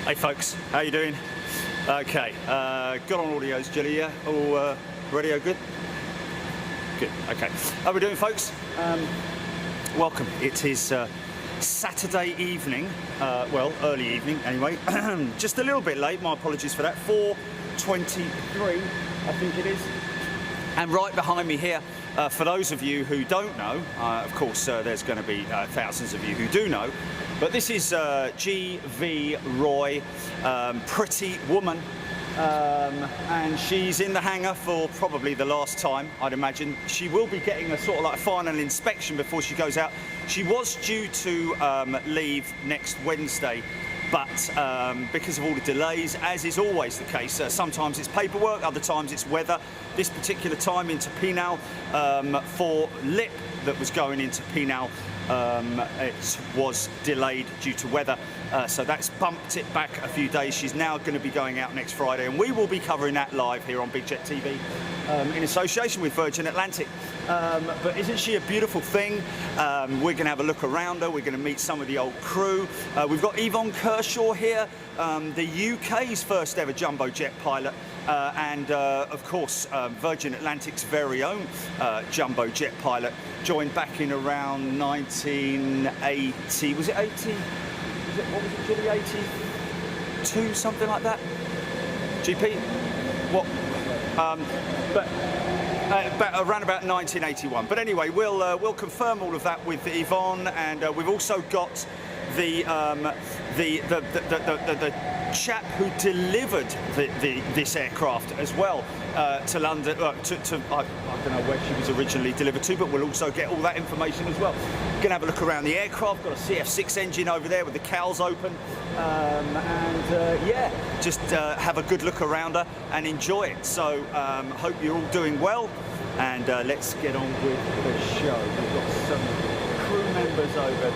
Hey folks, how you doing? Okay, got on audios, Jilly, yeah? All radio good? Good, okay. How are we doing, folks? Welcome. It is Saturday evening, well, early evening anyway. Just a little bit late, my apologies for that. 4:23, I think it is. And right behind me here, for those of you who don't know, of course there's going to be thousands of you who do know, but this is G-VROY, pretty woman, and she's in the hangar for probably the last time, I'd imagine. She will be getting a sort of like final inspection before she goes out. She was due to leave next Wednesday, but because of all the delays, as is always the case, sometimes it's paperwork, other times it's weather. This particular time into Pinal, for LIP that was going into Pinal, it was delayed due to weather, so that's bumped it back a few days. She's now going to be going out next Friday, and we will be covering that live here on Big Jet TV in association with Virgin Atlantic. But isn't she a beautiful thing? We're going to have a look around her. We're going to meet some of the old crew. We've got Yvonne Kershaw here, the UK's first ever jumbo jet pilot, and of course Virgin Atlantic's very own jumbo jet pilot, joined back in around 1980. Was it 80? What was it, Jilly? 82, something like that? GP? What? But around about 1981. But anyway, we'll confirm all of that with Yvonne, and we've also got the chap who delivered this aircraft as well to London. I don't know where she was originally delivered to, but we'll also get all that information as well. We're going to have a look around the aircraft. Got a CF6 engine over there with the cowls open, and yeah, just have a good look around her and enjoy it. So hope you're all doing well, and let's get on with the show. We've got some crew members over.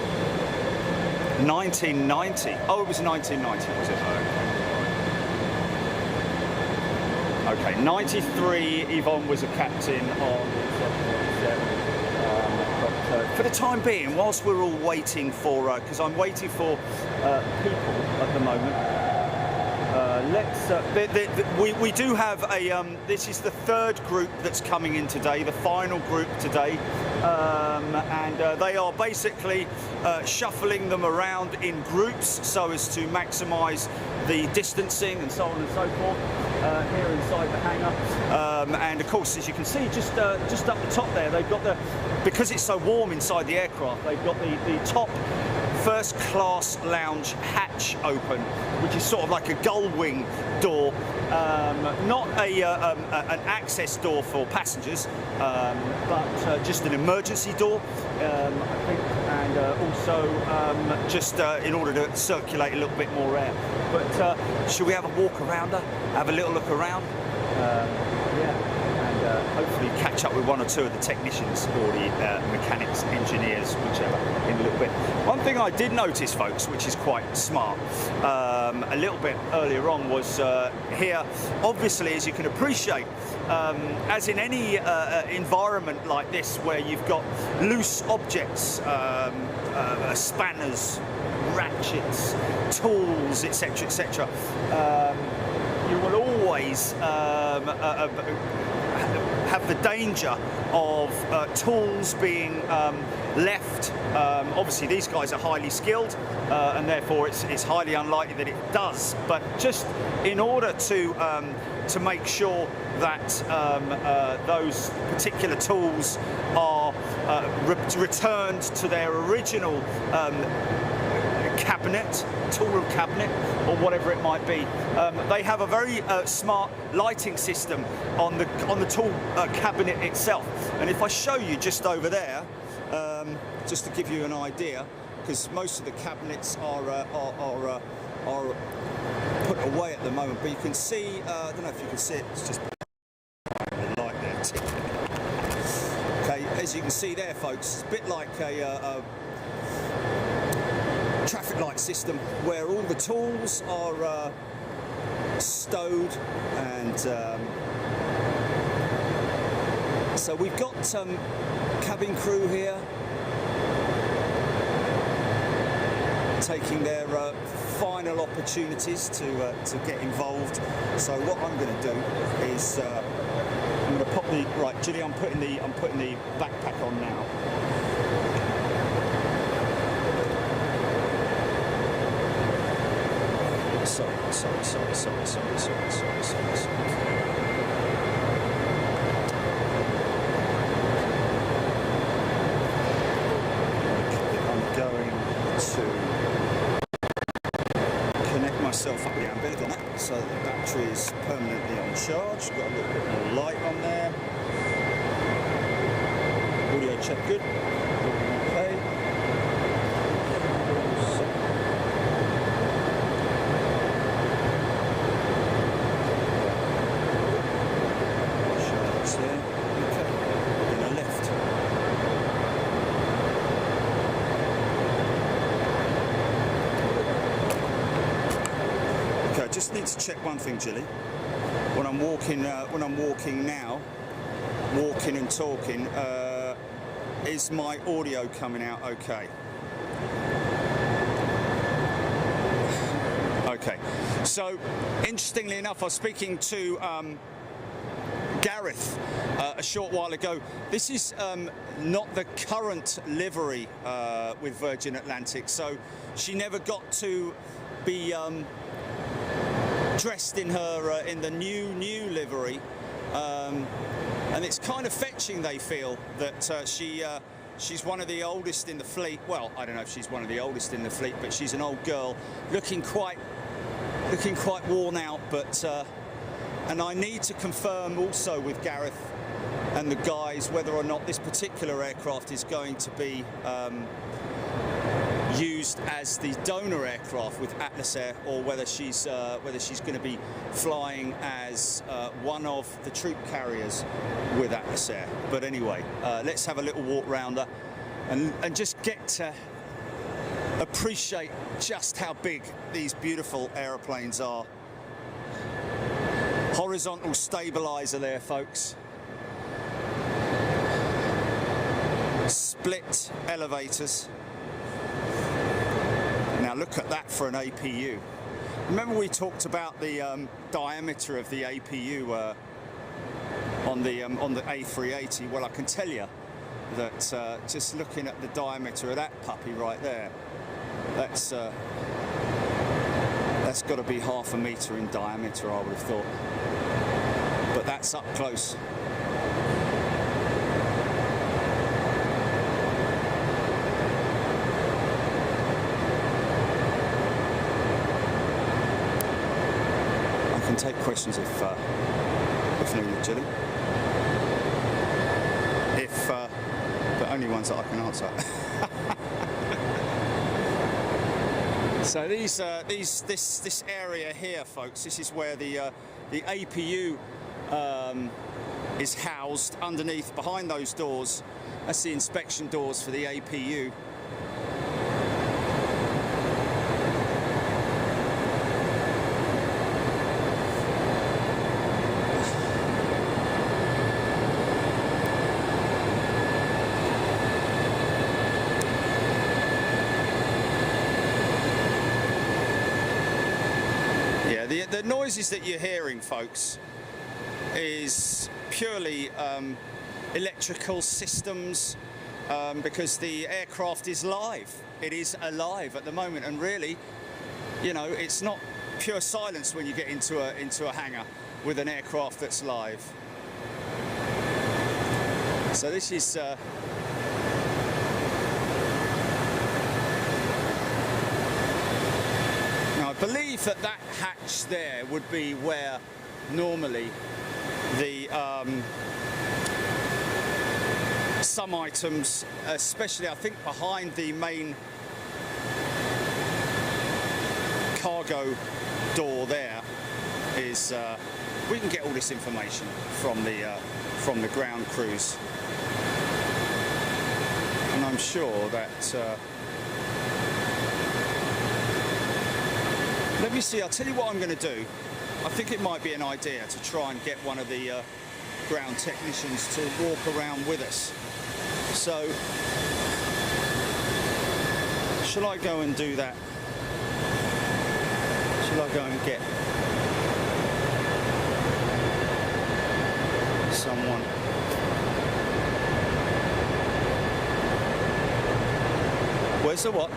1990. Oh, it was 1990, was it? Okay, 93. Yvonne was a captain on 717. For the time being, whilst we're all waiting for, because I'm waiting for people at the moment. We do have a. This is the third group that's coming in today, the final group today, and they are basically shuffling them around in groups so as to maximise the distancing and so on and so forth here inside the hangar. And of course, as you can see, just up the top there, they've got because it's so warm inside the aircraft, they've got the top first class lounge hatch open, which is sort of like a gull wing door, not an access door for passengers, but just an emergency door, I think, and also just in order to circulate a little bit more air. But should we have a walk around her, have a little look around? Yeah. Hopefully catch up with one or two of the technicians or the mechanics, engineers, whichever, in a little bit. One thing I did notice, folks, which is quite smart, a little bit earlier on, was here, obviously, as you can appreciate, as in any environment like this where you've got loose objects, spanners, ratchets, tools, etc., etc., you will always have the danger of tools being left. Obviously these guys are highly skilled, and therefore it's highly unlikely that it does, but just in order to make sure that those particular tools are returned to their original cabinet, tool room cabinet, or whatever it might be. They have a very smart lighting system on the tool cabinet itself. And if I show you just over there, just to give you an idea, because most of the cabinets are put away at the moment, but you can see, I don't know if you can see it, it's just the light there. Okay, as you can see there, folks, it's a bit like a traffic light system where all the tools are stowed, and so we've got cabin crew here taking their final opportunities to get involved. So what I'm going to do is I'm going to pop the right, Julie. I'm putting the backpack on now. Sorry. Myself up the umbilical on that, so the battery is permanently on charge. Got a little bit more light on there. Audio check good. Okay. Charge there. Okay. Then a left. Just need to check one thing, Jilly. When I'm walking now, walking and talking, is my audio coming out okay? Okay. So, interestingly enough, I was speaking to Gareth a short while ago. This is not the current livery with Virgin Atlantic, so she never got to be dressed in her in the new livery, and it's kind of fetching, they feel, that she's one of the oldest in the fleet. Well, I don't know if she's one of the oldest in the fleet, but she's an old girl, looking quite worn out. But and I need to confirm also with Gareth and the guys whether or not this particular aircraft is going to be used as the donor aircraft with Atlas Air, or whether she's going to be flying as one of the troop carriers with Atlas Air. But anyway, let's have a little walk round her and just get to appreciate just how big these beautiful aeroplanes are. Horizontal stabilizer there, folks. Split elevators. Now look at that for an APU. Remember we talked about the diameter of the APU on the A380. Well, I can tell you that just looking at the diameter of that puppy right there, that's got to be 0.5 metre in diameter, I would have thought. But that's up close. Take questions if needed, Julie. But only ones that I can answer. So this area here, folks, this is where the APU is housed underneath, behind those doors. That's the inspection doors for the APU. The noises that you're hearing, folks, is purely electrical systems, because the aircraft is live. It is alive at the moment, and really, you know, it's not pure silence when you get into a hangar with an aircraft that's live. So this is I believe that hatch there would be where normally the some items, especially I think behind the main cargo door there, is we can get all this information from the ground crews, and I'm sure that let me see, I'll tell you what I'm going to do. I think it might be an idea to try and get one of the ground technicians to walk around with us. So, shall I go and do that? Shall I go and get someone? Where's the what?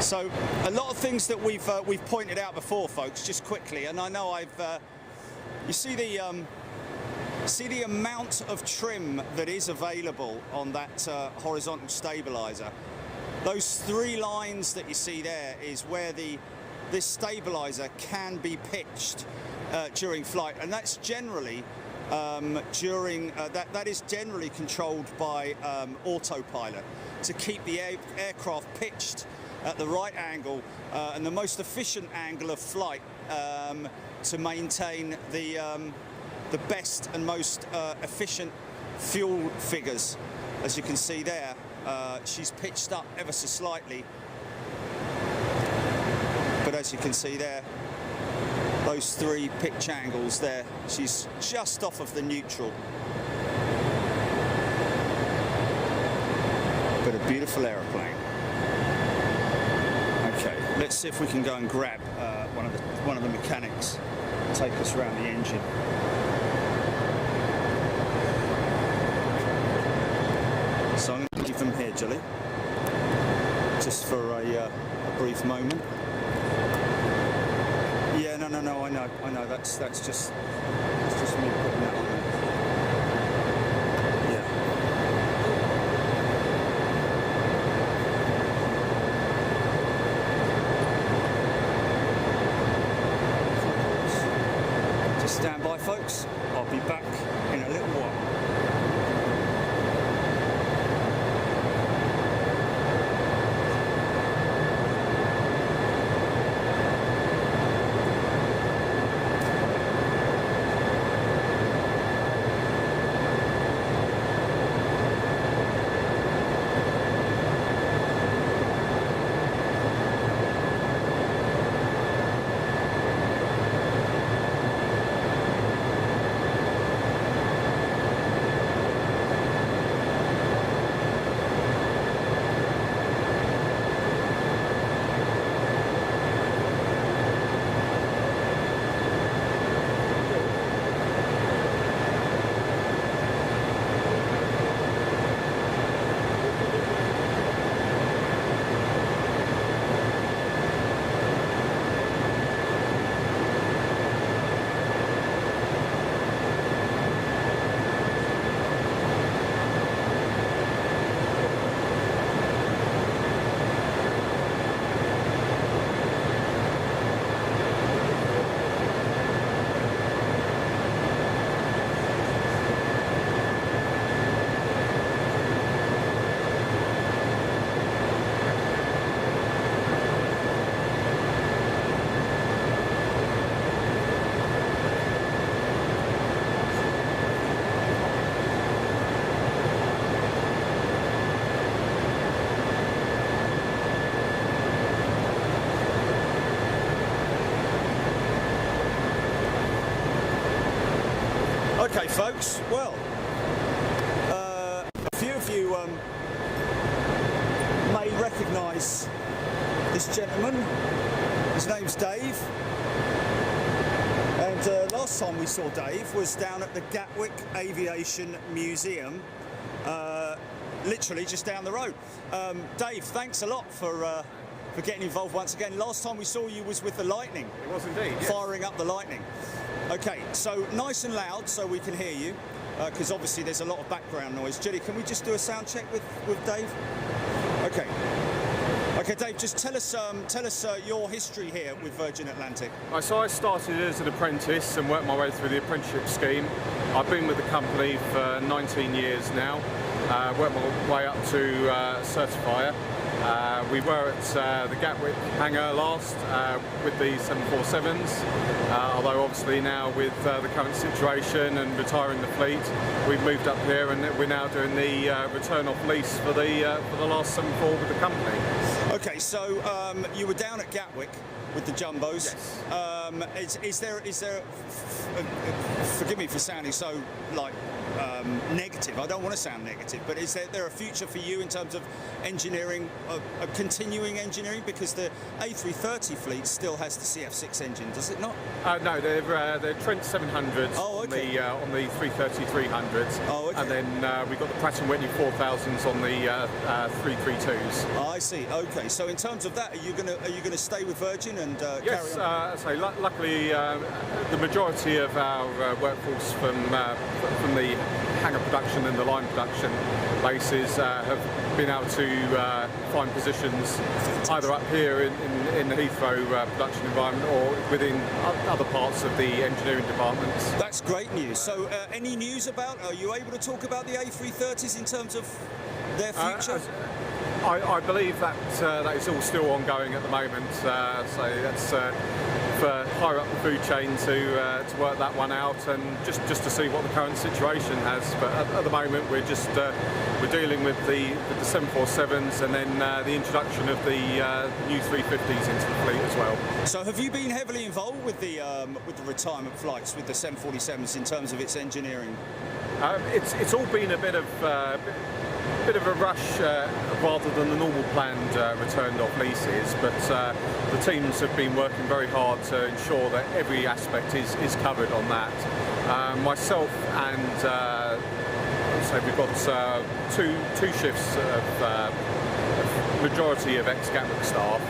So a lot of things that we've pointed out before, folks, just quickly, and I know you see the amount of trim that is available on that horizontal stabilizer. Those 3 lines that you see there is where this stabilizer can be pitched during flight, and that's generally that is generally controlled by autopilot to keep the aircraft pitched at the right angle and the most efficient angle of flight to maintain the best and most efficient fuel figures. As you can see there, she's pitched up ever so slightly, but as you can see there, those 3 pitch angles there, she's just off of the neutral. But a beautiful aeroplane. Okay, let's see if we can go and grab one of the mechanics, take us around the engine. So I'm going to leave them here, Jilly, just for a brief moment. Yeah, no, I know. That's just me putting that on there. Yeah. Just stand by, folks. I'll be back in a little while. Okay, folks, well, a few of you may recognise this gentleman. His name's Dave, and last time we saw Dave was down at the Gatwick Aviation Museum, literally just down the road. Dave, thanks a lot for getting involved once again. Last time we saw you was with the Lightning. It was indeed, yes. Firing up the Lightning. Okay, so nice and loud so we can hear you, because obviously there's a lot of background noise. Julie, can we just do a sound check with Dave? Okay. Okay, Dave, just tell us your history here with Virgin Atlantic. Right, so I started as an apprentice and worked my way through the apprenticeship scheme. I've been with the company for 19 years now. Worked my way up to certifier. We were at the Gatwick Hangar last with the 747s, although obviously now with the current situation and retiring the fleet, we've moved up here and we're now doing the return off lease for the last 74 with the company. Okay, so you were down at Gatwick with the jumbos. Yes. Is there? Forgive me for sounding so like negative. I don't want to sound negative, but is there a future for you in terms of engineering, continuing engineering? Because the A330 fleet still has the CF6 engine, does it not? No, they're Trent 700s on the 330-300s. Oh, okay. And then we've got the Pratt & Whitney 4000s on the 332s. Oh, I see. Okay, so in terms of that, are you gonna stay with Virgin and yes, carry on? so luckily the majority of our workforce from the hangar production and the line production bases have been able to find positions either up here in the Heathrow production environment or within other parts of the engineering departments. That's great news. So any news about, are you able to talk about the A330s in terms of their future? I believe that that is all still ongoing at the moment, so that's for higher up the food chain to work that one out and just to see what the current situation has. But at the moment we're just we're dealing with the 747s and then the introduction of the new 350s into the fleet as well. So have you been heavily involved with the retirement flights with the 747s in terms of its engineering? It's all been a bit of a rush rather than the normal planned returned off leases, but the teams have been working very hard to ensure that every aspect is covered on that. Myself and so we've got two shifts of majority of ex-Gatwick staff,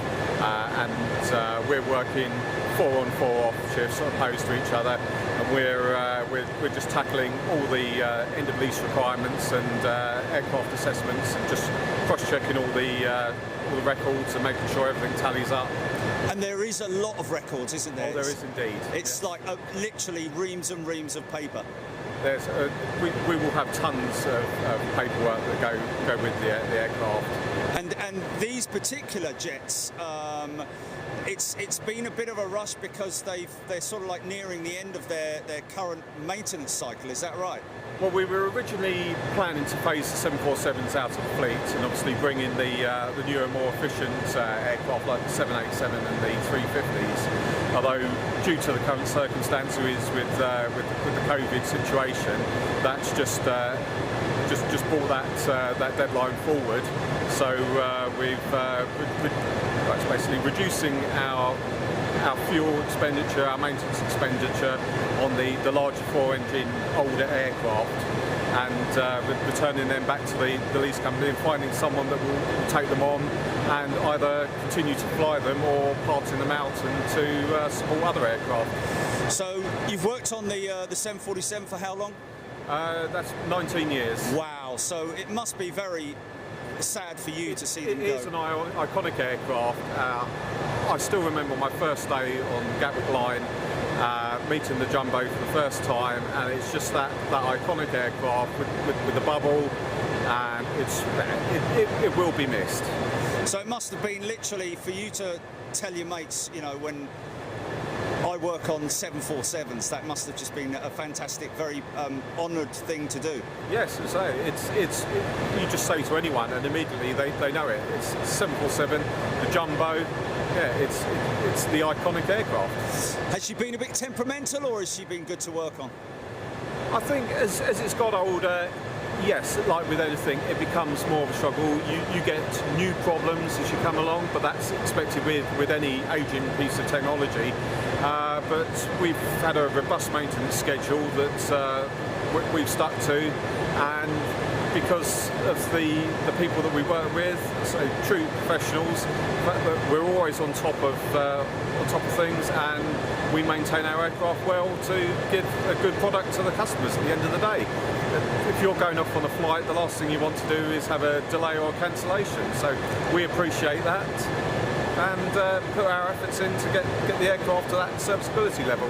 and we're working 4-on-4 off shifts opposed to each other, and we're just tackling all the end of lease requirements and aircraft assessments and just cross-checking all the records and making sure everything tallies up. And there is a lot of records, isn't there? Oh, there is indeed. It's like literally reams and reams of paper. We will have tons of paperwork that go with the aircraft. And these particular jets, it's been a bit of a rush because they're sort of like nearing the end of their current maintenance cycle. Is that right? Well, we were originally planning to phase the 747s out of the fleet and obviously bring in the newer, more efficient aircraft like the 787 and the 350s. Although, due to the current circumstances with the COVID situation, that's just brought that deadline forward. So that's basically reducing our fuel expenditure, our maintenance expenditure on the larger 4-engine older aircraft, and returning them back to the lease company and finding someone that will take them on and either continue to fly them or parting them out and to support other aircraft. So you've worked on the 747 for how long? That's 19 years. Wow, so it must be very sad for you to see them go. It is an iconic aircraft. I still remember my first day on Gatwick Line, meeting the Jumbo for the first time, and it's just that iconic aircraft with the bubble, and it will be missed. So it must have been literally for you to tell your mates, you know, when I work on 747s, that must have just been a fantastic, very honoured thing to do. Yes, it's you just say to anyone and immediately they know it. It's 747, the Jumbo. Yeah, it's the iconic aircraft. Has she been a bit temperamental, or has she been good to work on? I think as it's got older, yes, like with anything, it becomes more of a struggle. You get new problems as you come along, but that's expected with any aging piece of technology. But we've had a robust maintenance schedule that we've stuck to, and because of the people that we work with, so true professionals, we're always on top of things, and we maintain our aircraft well to give a good product to the customers at the end of the day. If you're going off on a flight, the last thing you want to do is have a delay or a cancellation. So we appreciate that and put our efforts in to get the aircraft to that serviceability level.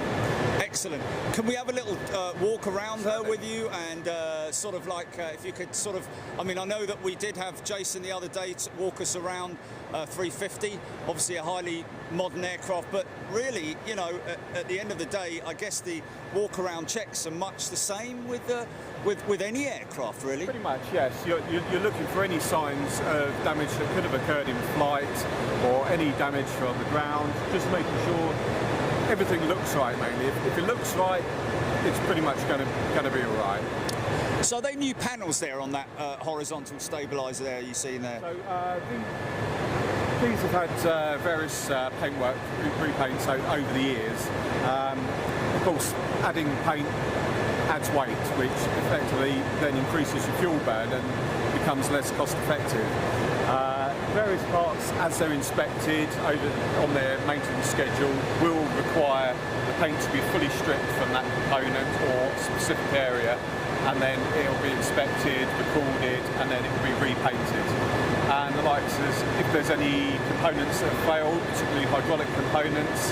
Excellent. Can we have a little walk around her with you and sort of like if you could sort of, I mean, I know that we did have Jason the other day to walk us around 350, obviously a highly modern aircraft, but really, you know, at the end of the day, I guess the walk around checks are much the same with any aircraft, really. Pretty much, yes. You're looking for any signs of damage that could have occurred in flight or any damage from the ground, just making sure everything looks right, mainly. If it looks right, it's pretty much going to be all right. So they new panels there on that horizontal stabiliser there you see in there. So these have had various paintwork repaints over the years. Of course, adding paint adds weight, which effectively then increases your fuel burn and becomes less cost effective. Various parts, as they're inspected on their maintenance schedule, will require the paint to be fully stripped from that component or specific area, and then it'll be inspected, recorded, and then it will be repainted. And the likes is, if there's any components that have failed, particularly hydraulic components,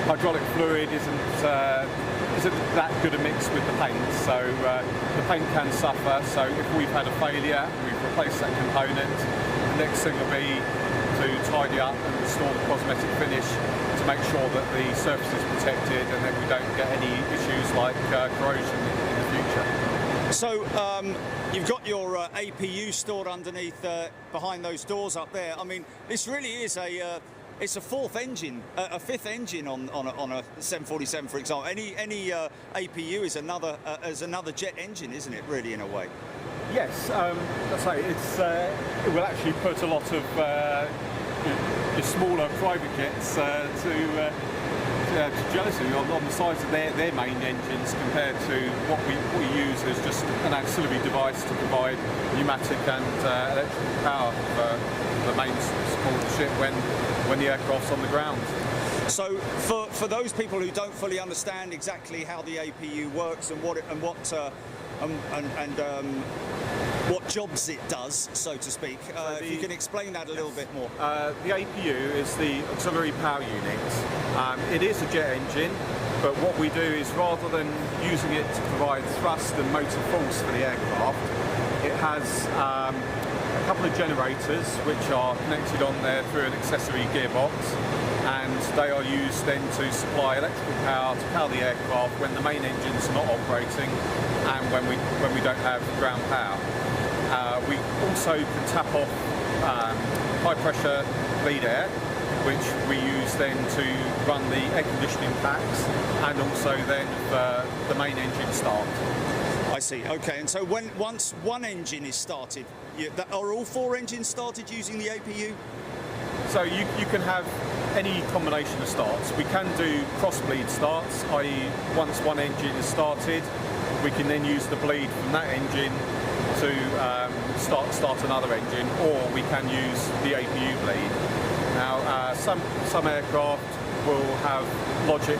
hydraulic fluid isn't that good a mix with the paint, so the paint can suffer. So if we've had a failure, we've replaced that component, the next thing will be to tidy up and restore the cosmetic finish to make sure that the surface is protected and that we don't get any issues like corrosion in the future. So you've got your APU stored underneath behind those doors up there. I mean, this really is it's a fifth engine on a 747, for example. Any APU is another jet engine, isn't it? Really, in a way. Yes, let's say it will actually put a lot of your smaller private jets to jealousy on the sides of their main engines compared to what we use as just an auxiliary device to provide pneumatic and electrical power for the main support of the ship when the aircraft's on the ground. So for those people who don't fully understand exactly how the APU works and what jobs it does, so to speak, if you can explain that a little bit more. The APU is the auxiliary power unit. It is a jet engine, but what we do is, rather than using it to provide thrust and motor force for the aircraft, it has a couple of generators which are connected on there through an accessory gearbox, and they are used then to supply electrical power to power the aircraft when the main engine's not operating and when we don't have ground power. We also can tap off high pressure bleed air, which we use then to run the air conditioning packs and also then the main engine start. I see. Okay, and so once one engine is started, are all four engines started using the APU? So you can have any combination of starts. We can do cross bleed starts, i.e. once one engine is started, we can then use the bleed from that engine to start another engine, or we can use the APU bleed. Now, some aircraft will have logic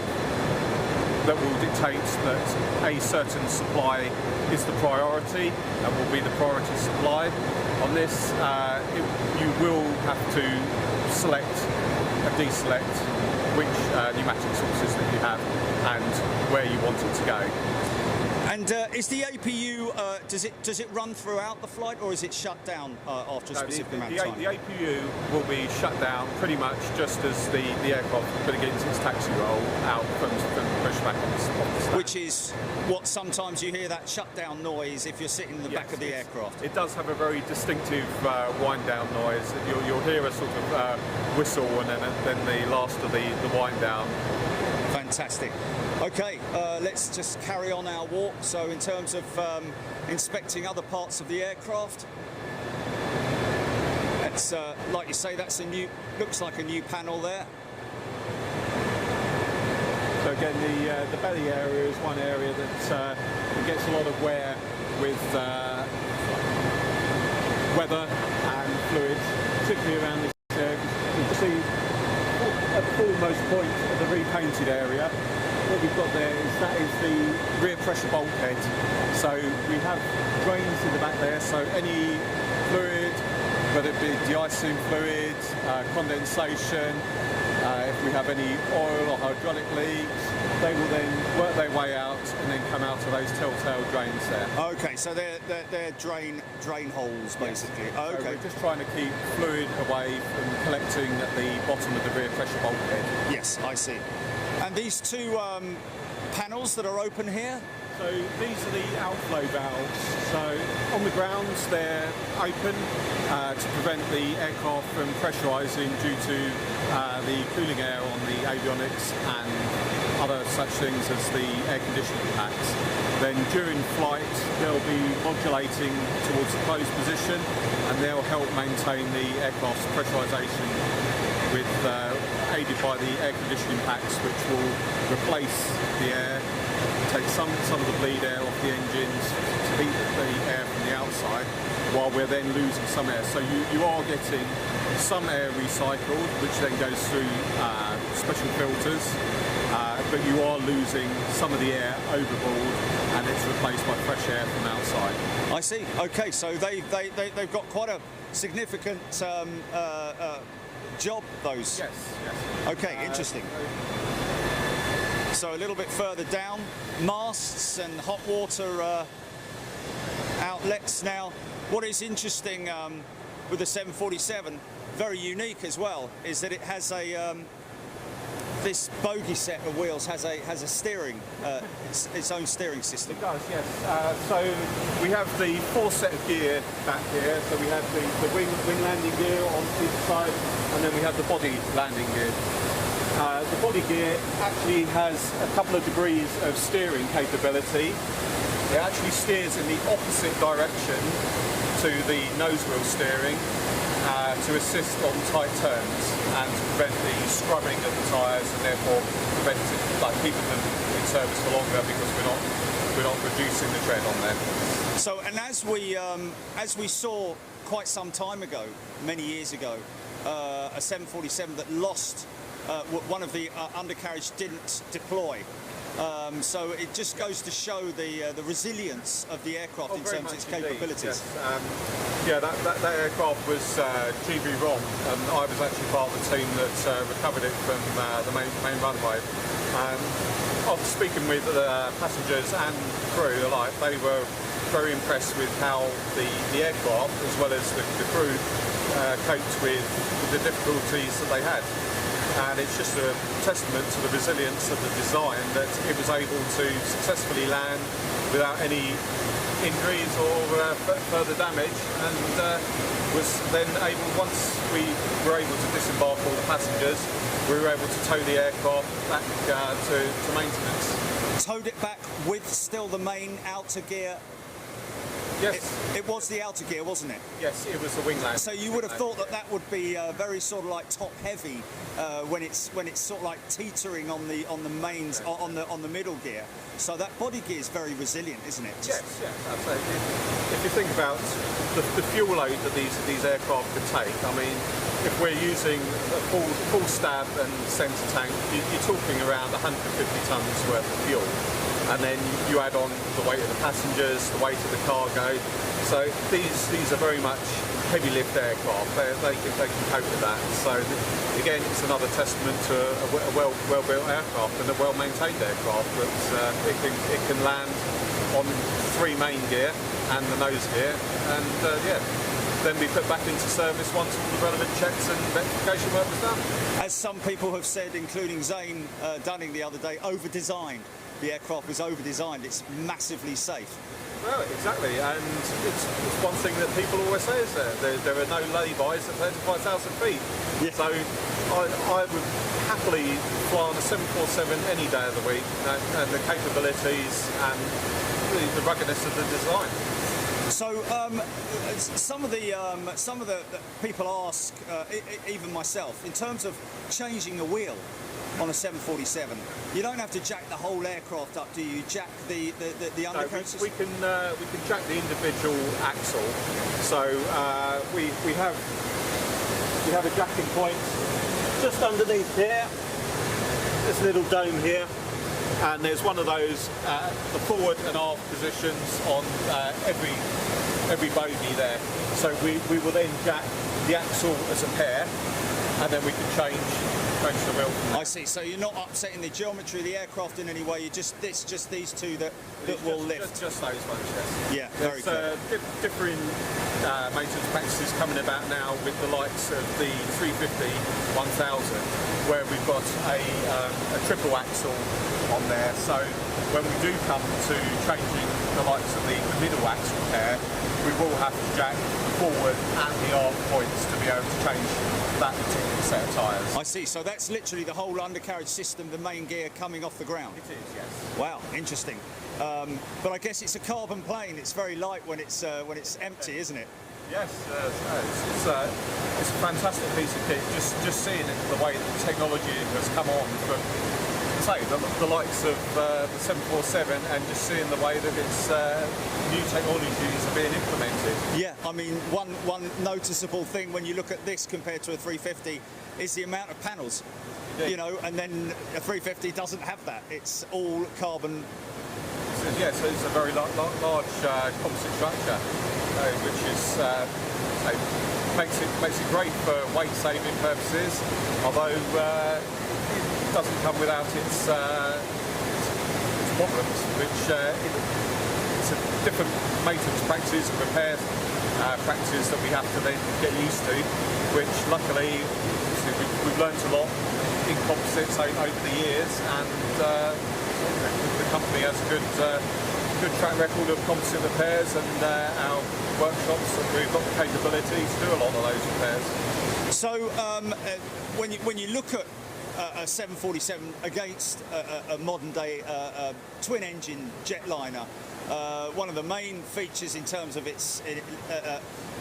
that will dictate that a certain supply is the priority and will be the priority supply. On this, you will have to select and deselect which pneumatic sources that you have and where you want it to go. And is the APU, does it run throughout the flight, or is it shut down after a specific amount of time? The APU will be shut down pretty much just as the aircraft begins its taxi roll out from the pushback off the stand. Which is what sometimes you hear, that shutdown noise if you're sitting in the back of the aircraft. It does have a very distinctive wind down noise. You'll hear a sort of whistle and then the last of the wind down. Fantastic. Okay, let's just carry on our walk. So in terms of inspecting other parts of the aircraft, it's like you say, that's looks like a new panel there. So again, the belly area is one area that gets a lot of wear with weather and fluids, particularly around this area. You can see at the foremost point of the repainted area, what we've got there is the rear pressure bulkhead. So we have drains in the back there, so any fluid, whether it be de-icing fluid, condensation, if we have any oil or hydraulic leaks, they will then work their way out and then come out of those telltale drains there. Okay, so they're drain holes basically. Yes. Okay. So we're just trying to keep fluid away from collecting at the bottom of the rear pressure bulkhead. Yes, I see. And these two panels that are open here? So these are the outflow valves. So on the grounds they're open to prevent the aircraft from pressurising due to the cooling air on the avionics and other such things as the air conditioning packs. Then during flight they'll be modulating towards the closed position and they'll help maintain the aircraft's pressurisation with aided by the air conditioning packs, which will replace the air, take some of the bleed air off the engines to heat the air from the outside, while we're then losing some air. So you are getting some air recycled, which then goes through special filters, but you are losing some of the air overboard, and it's replaced by fresh air from outside. I see. Okay, so they've got quite a significant job, those. Yes. Okay, interesting. So a little bit further down, masts and hot water outlets. Now, what is interesting with the 747, very unique as well, is that it has a this bogie set of wheels has a steering, its own steering system. It does, yes. So we have the 4 set of gear back here. So we have the wing landing gear on each side, and then we have the body landing gear. The body gear actually has a couple of degrees of steering capability. It actually steers in the opposite direction to the nose wheel steering to assist on tight turns and to prevent the scrubbing of the tyres, and therefore keeping them in service for longer, because we're not reducing the tread on them. So, and as we saw quite some time ago, many years ago, a 747 that lost one of the undercarriage didn't deploy. So it just goes to show the resilience of the aircraft in terms of its capabilities. Yes. That aircraft was G-VROY, and I was actually part of the team that recovered it from the main runway. After speaking with passengers and crew alike, they were very impressed with how the aircraft, as well as the crew, coped with the difficulties that they had. And it's just a testament to the resilience of the design that it was able to successfully land without any injuries or further damage, and was then able, once we were able to disembark all the passengers, we were able to tow the aircraft back to maintenance. Towed it back with still the main outer gear? Yes. It was the outer gear, wasn't it? Yes, it was the wing landing. So you would have thought that would be very sort of like top heavy when it's sort of like teetering on the mains on the middle gear. So that body gear is very resilient, isn't it? Yes, absolutely. If you think about the fuel load that these aircraft could take, I mean, if we're using a full stab and centre tank, you're talking around 150 tonnes worth of fuel. And then you add on the weight of the passengers, the weight of the cargo. So these are very much heavy lift aircraft. They can cope with that. So again, it's another testament to a well-built aircraft and a well-maintained aircraft that it can land on 3 main gear and the nose gear, and then be put back into service once all the relevant checks and rectification work was done. As some people have said, including Zane Dunning the other day, over-designed. The aircraft was over-designed. It's massively safe. Well, exactly, and it's one thing that people always say is there are no laybys at 35,000 feet. Yeah. So I would happily fly on a 747 any day of the week, and the capabilities and the ruggedness of the design. So some of the people ask, even myself, in terms of changing a wheel on a 747, you don't have to jack the whole aircraft up, do you? Jack the undercarriage? We can jack the individual axle. So we have a jacking point just underneath here. There's a little dome here, and there's one of those the forward and aft positions on every bogey there. So we will then jack the axle as a pair, and then we can change change the wheel. I see. So you're not upsetting the geometry of the aircraft in any way. It's just these two that will lift. Just those ones, yes. Yeah, very good. Differing maintenance practices coming about now with the likes of the 350 1000, where we've got a triple axle on there. So when we do come to changing the likes of the middle axle pair, we will have to jack forward and the arc points to be able to change that particular set of tyres. I see. So that's literally the whole undercarriage system, the main gear coming off the ground. It is, yes. Wow, interesting. But I guess it's a carbon plane. It's very light when it's empty, isn't it? Yes, it's a fantastic piece of kit. Just seeing it, the way the technology has come on from, say, the likes of the 747, and just seeing the way that it's new technologies are being implemented. Yeah, I mean, one noticeable thing when you look at this compared to a 350 is the amount of panels. Indeed. You know, and then a 350 doesn't have that. It's all carbon. Yeah, so it's a very large composite structure, which is makes it great for weight saving purposes. Although it doesn't come without its problems, which it's a different maintenance practices and repair practices that we have to then get used to. Which luckily we've learnt a lot in composites over the years, and the company has a good track record of composite repairs, and our workshops, and we've got the capability to do a lot of those repairs. So when you look at a 747 against a modern day twin engine jetliner, one of the main features in terms of its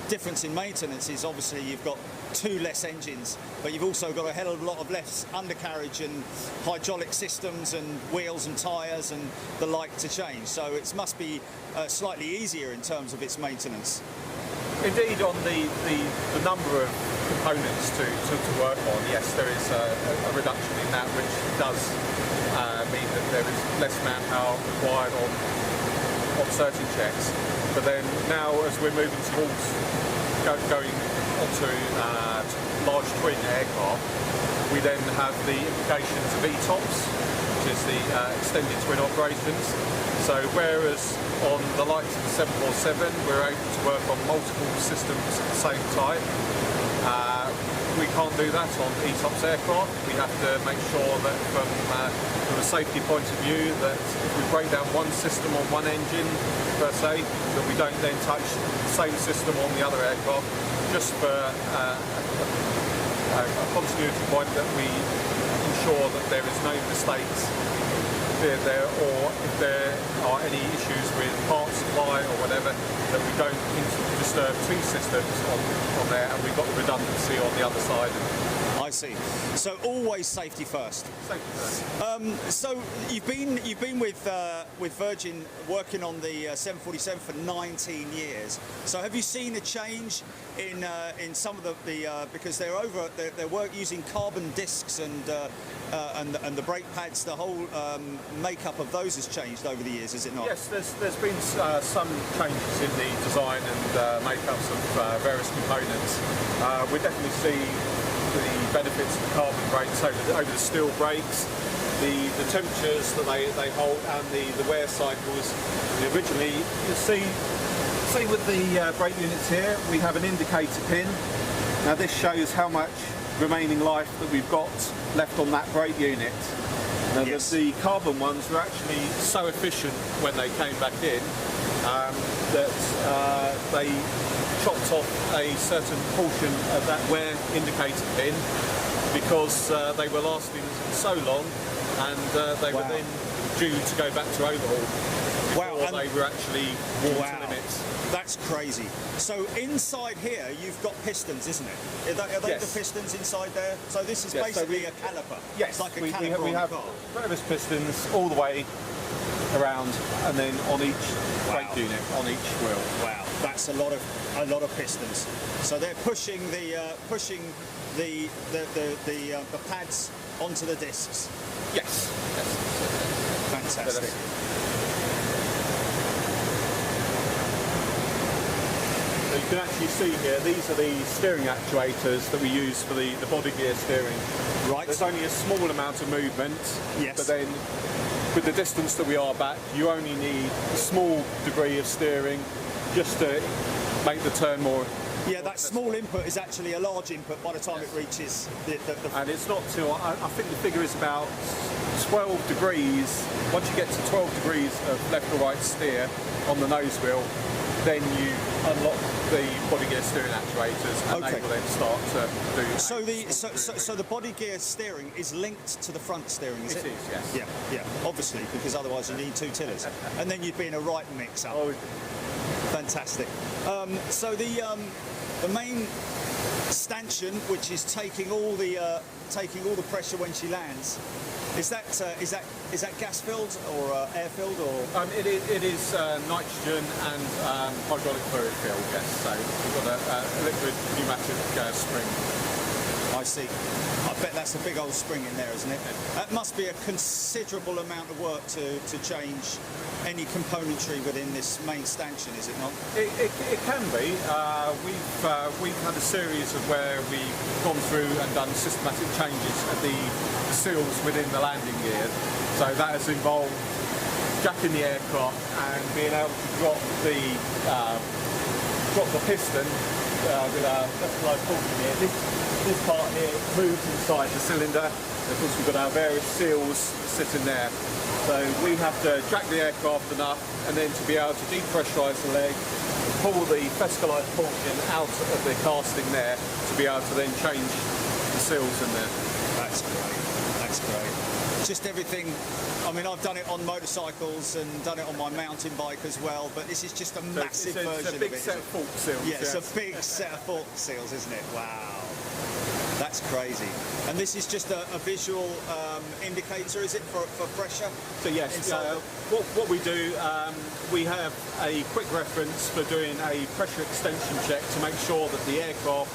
difference in maintenance is obviously you've got two less engines, but you've also got a hell of a lot of less undercarriage and hydraulic systems and wheels and tyres and the like to change. So it must be slightly easier in terms of its maintenance. Indeed, on the number of components to work on, yes, there is a reduction in that, which does mean that there is less manpower required on certain checks. But then now, as we're moving towards going onto large twin aircraft, we then have the implications of ETOPS, which is the extended twin operations. So whereas on the likes of the 747 we're able to work on multiple systems at the same time, we can't do that on ETOPS aircraft. We have to make sure that from a safety point of view, that if we break down one system on one engine per se, that we don't then touch the same system on the other aircraft, just for a continuity point, that we ensure that there is no mistakes there, or if there are any issues with part supply or whatever, that we don't disturb two systems on there, and we've got redundancy on the other side. I see. So always safety first. Safety first. So you've been with Virgin working on the 747 for 19 years. So have you seen a change in some of the because they're using carbon discs and the brake pads, the whole makeup of those has changed over the years, is it not? Yes, there's been some changes in the design and makeups of various components. We definitely see the benefits of the carbon brakes over the steel brakes, the temperatures that they hold, and the wear cycles. Originally, you see with the brake units here, we have an indicator pin. Now this shows how much remaining life that we've got left on that brake unit. Now yes. The carbon ones were actually so efficient when they came back in that they chopped off a certain portion of that wear indicator pin, because they were lasting so long, and they were then due to go back to overhaul before they were actually worn to limits. That's crazy. So inside here you've got pistons, isn't it? Are they yes. the pistons inside there? So this is basically a caliper. Yes, it's like a caliper we have various pistons all the way around, and then on each brake unit, on each wheel. Wow, that's a lot of pistons. So they're pushing the pads onto the discs. Yes. Fantastic. you can actually see here, these are the steering actuators that we use for the body gear steering. Right. There's only a small amount of movement, Yes. but then with the distance that we are back, you only need a small degree of steering just to make the turn more. Yeah, that small input is actually a large input by the time it reaches the And it's not till, I think the figure is about 12 degrees. Once you get to 12 degrees of left or right steer on the nose wheel, then you unlock the body gear steering actuators, and they will then start to do. So the body gear steering is linked to the front steering, is it? It is, yes. Yeah, obviously, because otherwise you need two tillers, and then you'd be in a right mix-up. Oh, fantastic. So the main stanchion, which is taking all the pressure when she lands, is that gas filled or air filled or? It is nitrogen and hydraulic fluid filled. Yes. So we've got a liquid pneumatic spring. I see. I bet that's a big old spring in there, isn't it? That must be a considerable amount of work to change any componentry within this main stanchion, is it not? It can be. We've had a series of where we've gone through and done systematic changes at the seals within the landing gear. So that has involved jacking the aircraft and being able to drop the piston with our specialised portion here. This part here moves inside the cylinder. Of course, we've got our various seals sitting there. So we have to jack the aircraft enough, and then to be able to depressurise the leg, pull the fescalised portion out of the casting there, to be able to then change the seals in there. That's great. That's great. Just everything. I mean, I've done it on motorcycles and done it on my mountain bike as well, but this is just a massive version of it. It's a big set of fork seals. Yeah, it's a big set of fork seals, isn't it? Wow. That's crazy. And this is just a visual indicator, is it, for pressure? So yes, what we do, we have a quick reference for doing a pressure extension check to make sure that the aircraft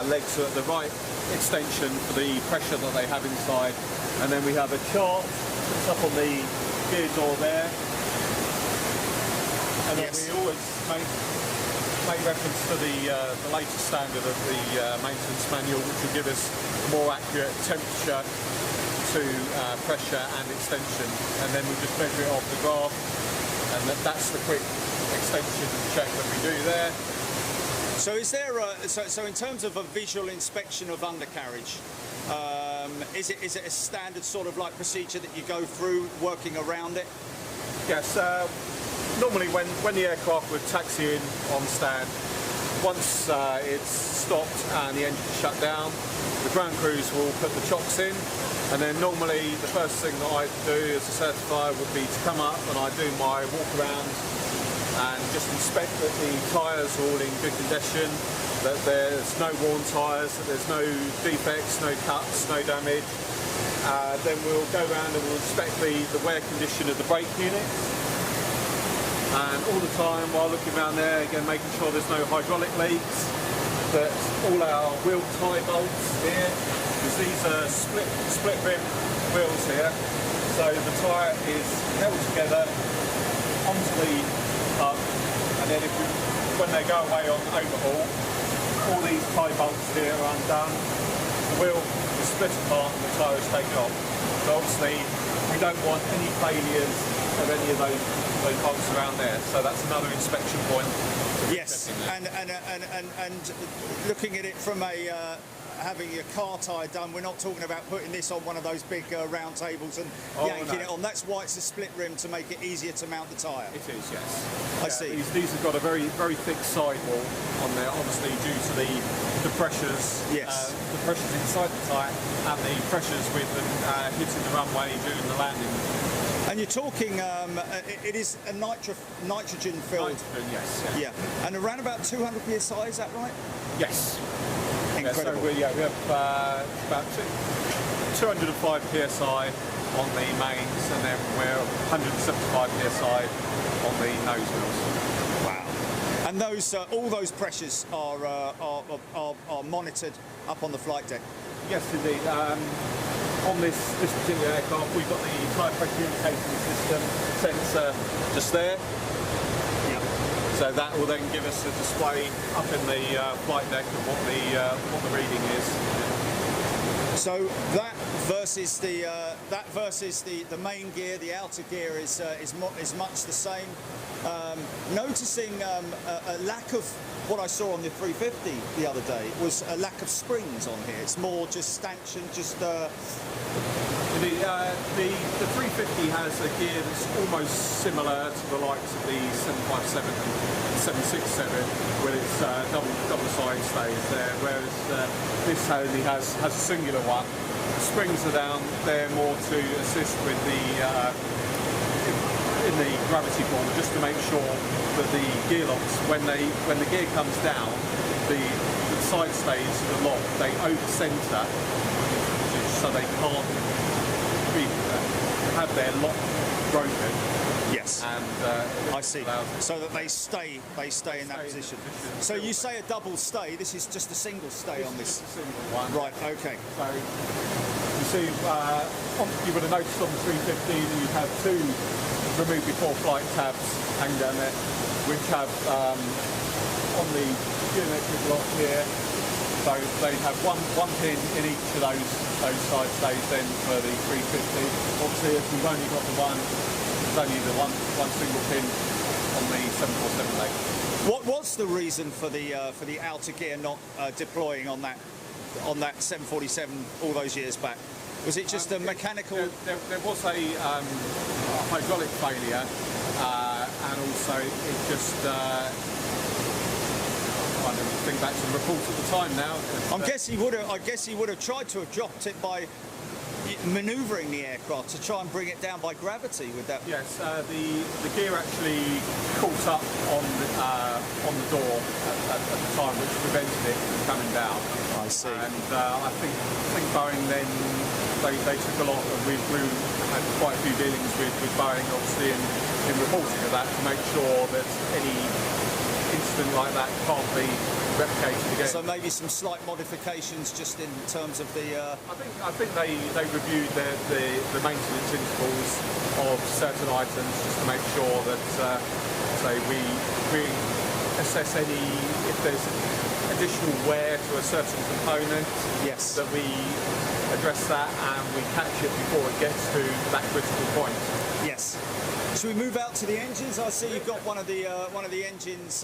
legs are at the right extension for the pressure that they have inside. And then we have a chart that's up on the gear door there. And then we always make reference to the latest standard of the maintenance manual, which will give us more accurate temperature to pressure and extension, and then we just measure it off the graph, and that's the quick extension check that we do there. So is there so in terms of a visual inspection of undercarriage, is it a standard sort of like procedure that you go through working around it? Yes. Normally when the aircraft would taxi in on stand, once it's stopped and the engine shut down, the ground crews will put the chocks in, and then normally the first thing that I do as a certifier would be to come up and I do my walk around and just inspect that the tyres are all in good condition, that there's no worn tyres, that there's no defects, no cuts, no damage. Then we'll go around and we'll inspect the wear condition of the brake unit. And all the time while looking around there, again making sure there's no hydraulic leaks, that all our wheel tie bolts here, because these are split rim wheels here, so the tyre is held together onto the hub, and then when they go away on overhaul, all these tie bolts here are undone, the wheel is split apart and the tyre is taken off. So obviously we don't want any failures of any of those bolts around there, so that's another inspection point. Yes, and looking at it from a having your car tyre done, we're not talking about putting this on one of those big round tables and yanking it on. That's why it's a split rim, to make it easier to mount the tyre. It is, yes. I see. These have got a very thick sidewall on there, obviously due to the pressures. Yes. The pressures inside the tyre and the pressures with them hitting the runway during the landing. And you're talking, it is a nitrogen filled. Nitrogen, yes. Yeah. And around about 200 psi, is that right? Yes. Incredible. Yeah, so we have about 205 psi on the mains, and then we're 175 psi on the nose wheels. Wow. And those, all those pressures are monitored up on the flight deck. Yes, indeed. On this particular aircraft, we've got the tyre pressure indicating system sensor just there. Yeah. So that will then give us a display up in the flight deck of what the reading is. So that versus the main gear, the outer gear is much the same. Noticing a lack of what I saw on the 350 the other day was a lack of springs on here. It's more just stanchion, just. The 350 has a gear that's almost similar to the likes of the 757 and 767 with its double side stays there, whereas this only has a singular one. The springs are down there more to assist with the in the gravity form, just to make sure that the gear locks, when the gear comes down, the side stays are locked, they over-center, so they can't have their lock broken. Yes. And I see. So that they stay in that position. So you say a double stay. This is just a single stay on this. Just a single one. Right. Okay. So you see, you would have noticed on the 315 you have two remove before flight tabs hang down there, which have on the geometric lock here. So they have one pin in each of those side stays then for the 350. Obviously, if we've only got the one, there's only the one single pin on the 747 leg. What's the reason for the outer gear not deploying on that 747 all those years back? Was it just a mechanical? There was a hydraulic failure, and also it just. I don't think back to the reports at the time now. I guess he would have tried to have dropped it by manoeuvring the aircraft to try and bring it down by gravity with that. Yes, the gear actually caught up on the door at the time, which prevented it from coming down. I see. And I think Boeing then they took a lot, and we had quite a few dealings with Boeing, obviously, in reporting of that to make sure that any incident like that can't be replicated again. So maybe some slight modifications just in terms of the. I think they reviewed the maintenance intervals of certain items just to make sure that say we assess if there's additional wear to a certain component. Yes. That we address that and we catch it before it gets to that critical point. Yes. Should we move out to the engines? I see you've got one of the engines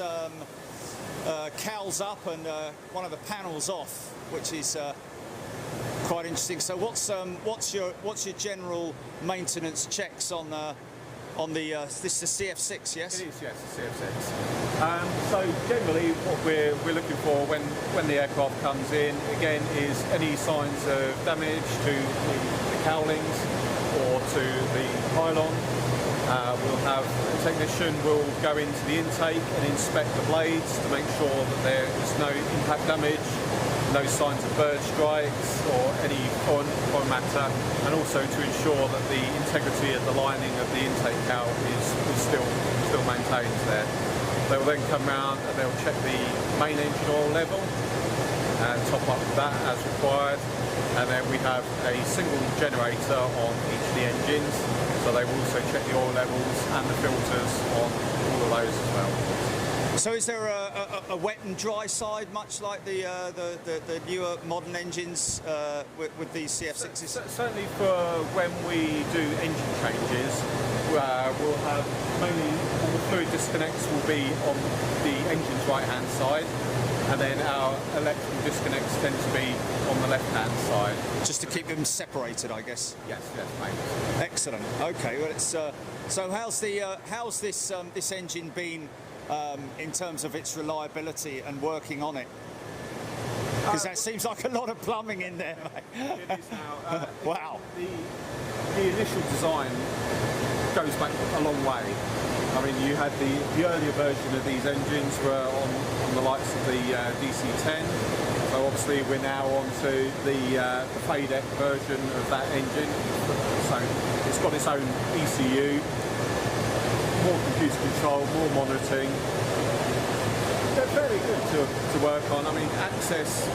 cowls up and one of the panels off, which is quite interesting. So what's your general maintenance checks on this is the CF6? Yes. It is, yes, the CF6. So generally, what we're looking for when the aircraft comes in again is any signs of damage to the cowlings or to the pylon. We'll have a technician will go into the intake and inspect the blades to make sure that there is no impact damage, no signs of bird strikes or any foreign matter, and also to ensure that the integrity of the lining of the intake cowl is still maintained there. They will then come round and they'll check the main engine oil level and top up that as required, and then we have a single generator on each of the engines. So they will also check the oil levels and the filters on all of those as well. So is there a wet and dry side, much like the newer modern engines with these CF6s? Certainly for when we do engine changes, we'll have mainly all the fluid disconnects will be on the engine's right-hand side, and then our electrical disconnects tend to be on the left-hand side. Just to keep them separated, I guess. Yes, maybe. Excellent. Okay, well, it's so how's this engine been in terms of its reliability and working on it? Because that seems like a lot of plumbing in there, mate. It is now. Wow. The initial design goes back a long way. I mean, you had the earlier version of these engines were on the likes of the DC-10. So obviously we're now on to the FADEC version of that engine. So it's got its own ECU, more computer control, more monitoring. They're very good to work on. I mean, access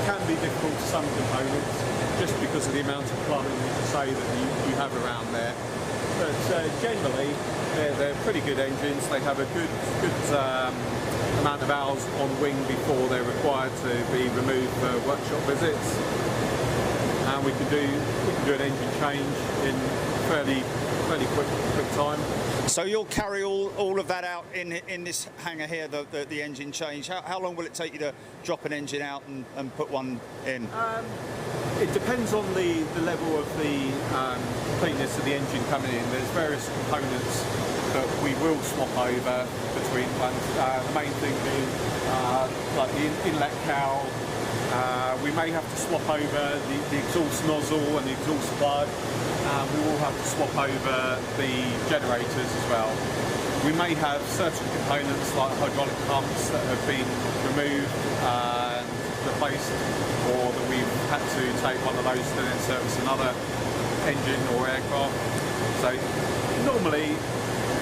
can be difficult to some components just because of the amount of plumbing, as you say, that you have around there. but generally they're pretty good engines. They have a good amount of hours on wing before they're required to be removed for workshop visits, and we can do an engine change in fairly quick time. So you'll carry all of that out in this hangar here, the engine change. How long will it take you to drop an engine out and put one in? It depends on the level of the cleanness of the engine coming in. There's various components that we will swap over between ones. The main thing being like the inlet cowl. We may have to swap over the exhaust nozzle and the exhaust plug. We will have to swap over the generators as well. We may have certain components like hydraulic pumps that have been removed and replaced, or that we've had to take one of those to then service another engine or aircraft. So normally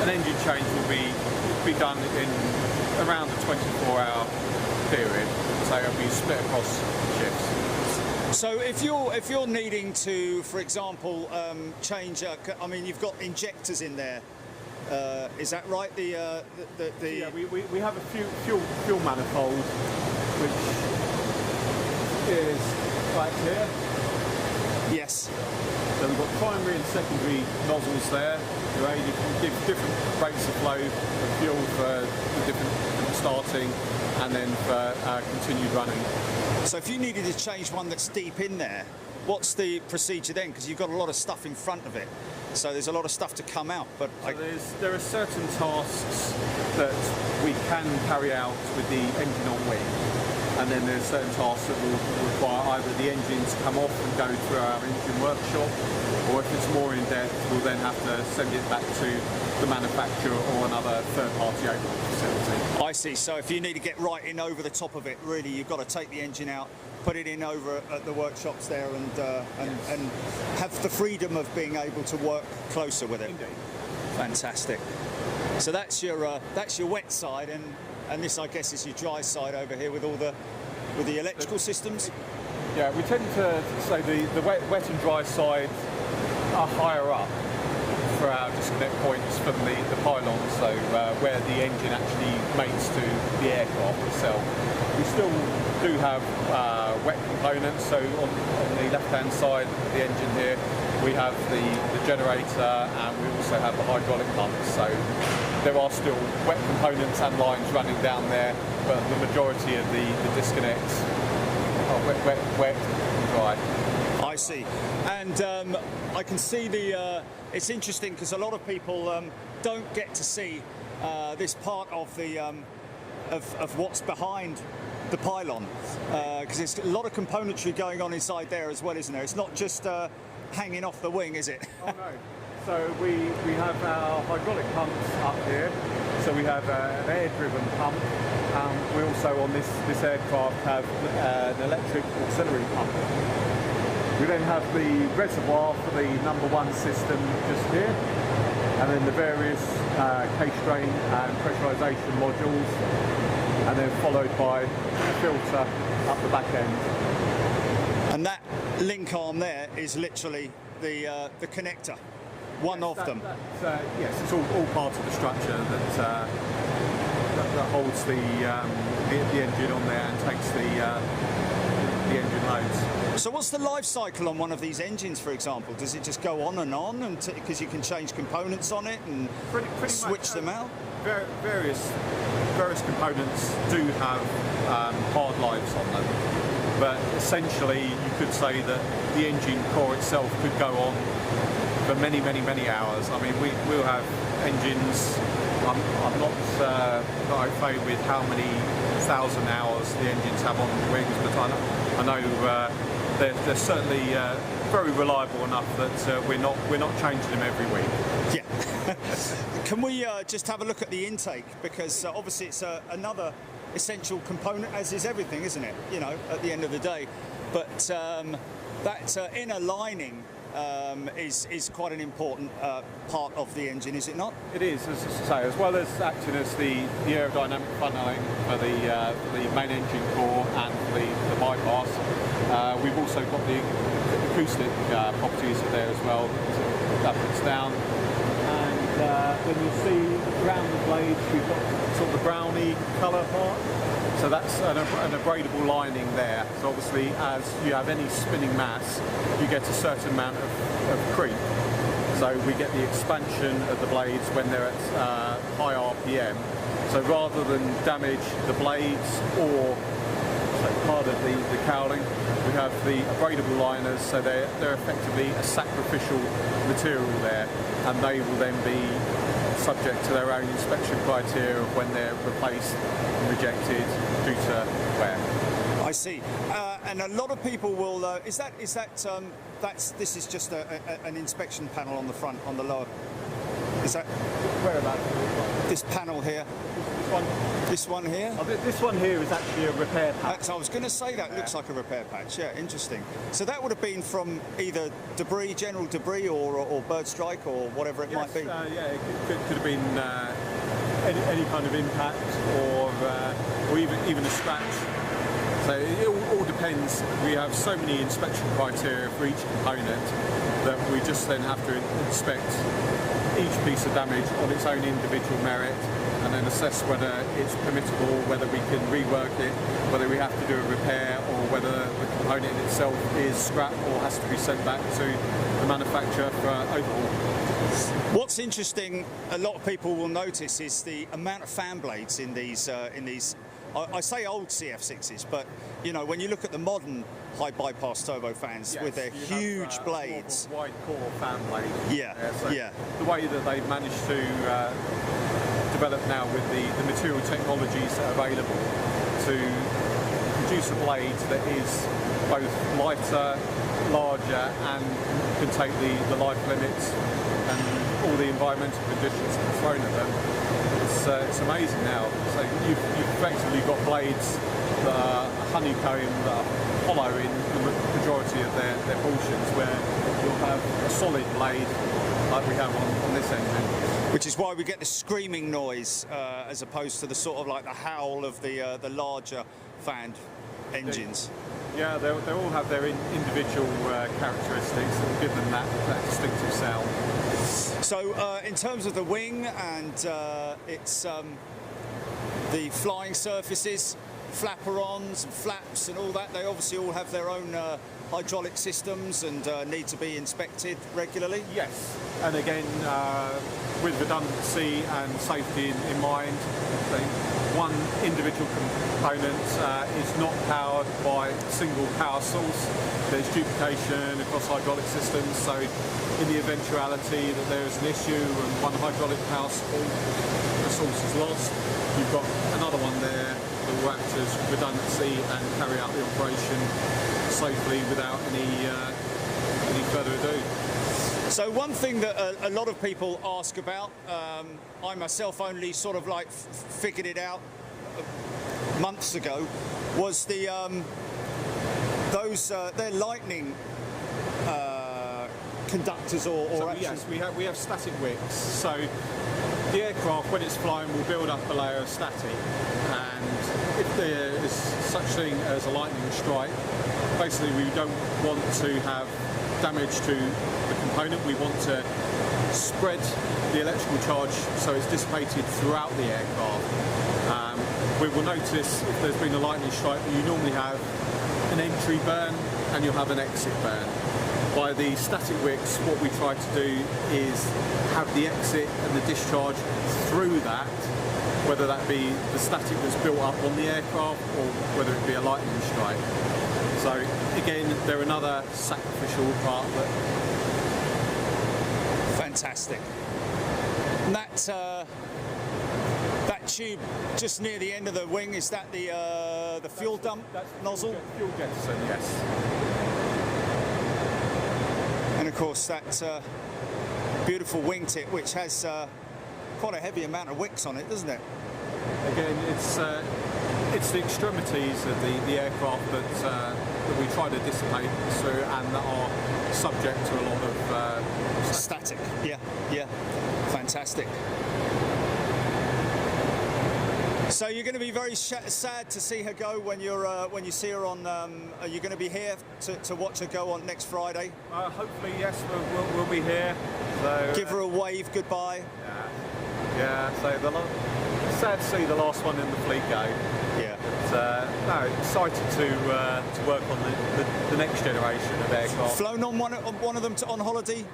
an engine change will be done in around a 24-hour period, so it'll be split across shifts. So if you're needing to, for example, change, I mean, you've got injectors in there. Is that right? Yeah, we have a fuel manifold, which is right here. Yes. So we've got primary and secondary nozzles there. Right? You can give different rates of flow of fuel for different starting and then for continued running. So if you needed to change one that's deep in there, what's the procedure then? Because you've got a lot of stuff in front of it, so there's a lot of stuff to come out. But there are certain tasks that we can carry out with the engine on wing, and then there's certain tasks that will require either the engine to come off and go through our engine workshop, or if it's more in depth, we'll then have to send it back to the manufacturer or another third-party overhaul facility. I see. So if you need to get right in over the top of it, really, you've got to take the engine out, put it in over at the workshops there, and have the freedom of being able to work closer with it. Indeed. Fantastic. So that's your wet side, and this, I guess, is your dry side over here with all the electrical systems. Yeah, we tend to say the wet and dry side are higher up for our disconnect points from the pylon, so where the engine actually mates to the aircraft itself. We still do have wet components, so on the left-hand side of the engine here, we have the generator, and we also have the hydraulic pumps. So there are still wet components and lines running down there, but the majority of the disconnects are wet and dry. I see. And I can see it's interesting because a lot of people don't get to see this part of the of what's behind the pylon, because there's a lot of componentry going on inside there as well, isn't there? It's not just hanging off the wing, is it? Oh no. So we have our hydraulic pumps up here. So we have an air-driven pump. We also on this aircraft have an electric auxiliary pump. We then have the reservoir for the #1 system just here, and then the various case drain and pressurisation modules, and then followed by a filter up the back end. And that link arm there is literally the connector, one of them. Yes, it's all part of the structure that holds the engine on there and takes the engine loads. So what's the life cycle on one of these engines, for example? Does it just go on, and because you can change components on it and pretty switch much, them out? Various components do have hard lives on them, but essentially you could say that the engine core itself could go on for many hours. I mean, we'll have engines. I'm not au fait with how many thousand hours the engines have on the wings, but I know they're certainly very reliable enough that we're not changing them every week. Yeah. Can we just have a look at the intake, because obviously it's another essential component, as is everything, isn't it? You know, at the end of the day. But that inner lining is quite an important part of the engine, is it not? It is, as I say, as well as acting as the aerodynamic funneling for the main engine core and the bypass. We've also got the acoustic properties there as well. that puts down. And then you'll see around the blades we've got sort of the browny colour part. So that's an abradable lining there. So obviously as you have any spinning mass, you get a certain amount of creep. So we get the expansion of the blades when they're at high RPM. So rather than damage the blades or part of the cowling, we have the abradable liners, so they're effectively a sacrificial material there, and they will then be subject to their own inspection criteria of when they're replaced and rejected due to wear. I see. And a lot of people will. This is just an inspection panel on the front, on the lower. Is that Whereabouts? this panel here? This one. This one here? This one here is actually a repair patch. I was going to say that looks like a repair patch. Yeah, interesting. So that would have been from either debris, general debris, or bird strike, or whatever it might be. Yeah, it could have been any kind of impact, or even a scratch. So it all depends. We have so many inspection criteria for each component that we just then have to inspect each piece of damage on its own individual merit, and then assess whether it's permittable, whether we can rework it, whether we have to do a repair, or whether the component in itself is scrap or has to be sent back to the manufacturer for overhaul. What's interesting, a lot of people will notice, is the amount of fan blades in these. I say old CF6s, but you know, when you look at the modern high bypass turbo fans with their huge blades, wide core fan blade. Yeah. The way that they've managed to develop now with the material technologies that are available to produce a blade that is both lighter, larger, and can take the life limits and all the environmental conditions that are thrown at them. It's amazing now. So you've effectively got blades that are honeycomb, that are hollow in the majority of their portions, where you'll have a solid blade like we have on this engine. Which is why we get the screaming noise as opposed to the sort of like the howl of the larger fanned engines. Yeah, they all have their individual characteristics that give them that distinctive sound. So in terms of the wing and its the flying surfaces, flaperons and flaps and all that, they obviously all have their own hydraulic systems and need to be inspected regularly? Yes, and again with redundancy and safety in mind, one individual component is not powered by a single power source. There's duplication across hydraulic systems, so in the eventuality that there is an issue and one hydraulic power source is lost, you've got another one there that will act as redundancy and carry out the operation safely without any further ado. So one thing that a lot of people ask about, I myself only sort of like figured it out months ago, was the they're lightning conductors or so actually... Yes, we have static wicks. So the aircraft, when it's flying, will build up a layer of static, and if there is such thing as a lightning strike, basically we don't want to have damage to the component. We want to spread the electrical charge so it's dissipated throughout the aircraft. We will notice if there's been a lightning strike, you normally have an entry burn and you'll have an exit burn. By the static wicks, what we try to do is have the exit and the discharge through that, whether that be the static that's built up on the aircraft or whether it be a lightning strike. So again, they're another sacrificial part that... Fantastic. And that tube just near the end of the wing, is that the fuel dump nozzle? Fuel jettison, yes. And of course that beautiful wingtip, which has quite a heavy amount of wicks on it, doesn't it? Again, it's the extremities of the aircraft that we try to dissipate through and that are subject to a lot of static. Yeah, fantastic. So you're going to be very sad to see her go when you see her on. Are you going to be here to watch her go on next Friday? Hopefully, yes. We'll be here. So Give her a wave goodbye. yeah. So sad to see the last one in the fleet go. Yeah. But, no, excited to work on the next generation of aircraft. Flown on one of them on holiday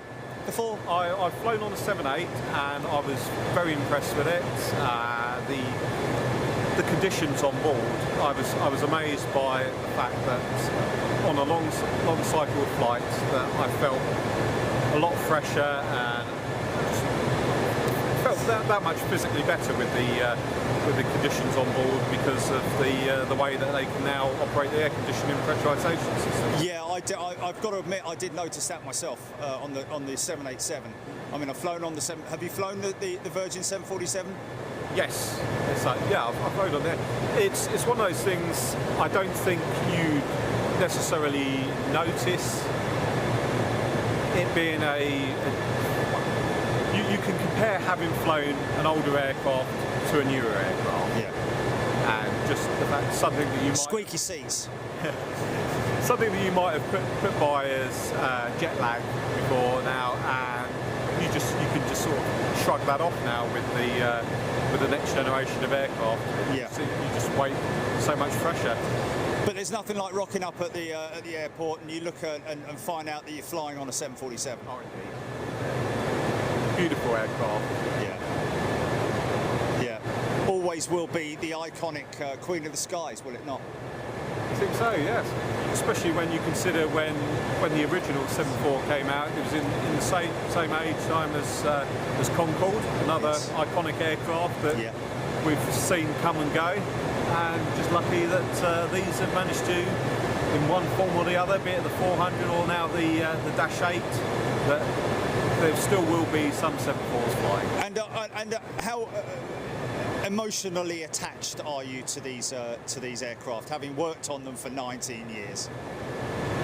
before? I've flown on a 787 and I was very impressed with it. The conditions on board, I was amazed by the fact that on a long cycle of flight that I felt a lot fresher and felt that much physically better with the conditions on board because of the way that they can now operate the air conditioning and pressurisation system. Yeah, I've got to admit I did notice that myself on the 787. I mean, I've flown on the 7. Have you flown the Virgin 747? Yes, yeah, I've flown on there. It's one of those things I don't think you necessarily notice it being you can compare having flown an older aircraft to a newer aircraft. Yeah. And just the fact something that you might Squeaky seats. something that you might have put by as jet lag before now, and you can just sort of shrug that off now with the next generation of aircraft. Yeah. So you just wait so much fresher. But there's nothing like rocking up at the airport and you look and find out that you're flying on a 747. Oh, indeed. Beautiful aircraft. Yeah. Yeah. Always will be the iconic Queen of the Skies, will it not? I think so, yes. Especially when you consider when the original 74 came out, it was in the same age time as Concorde, another iconic aircraft that we've seen come and go, and just lucky that these have managed to, in one form or the other, be it the 400 or now the Dash 8, that there still will be some 74s flying. And how emotionally attached are you to these aircraft, having worked on them for 19 years?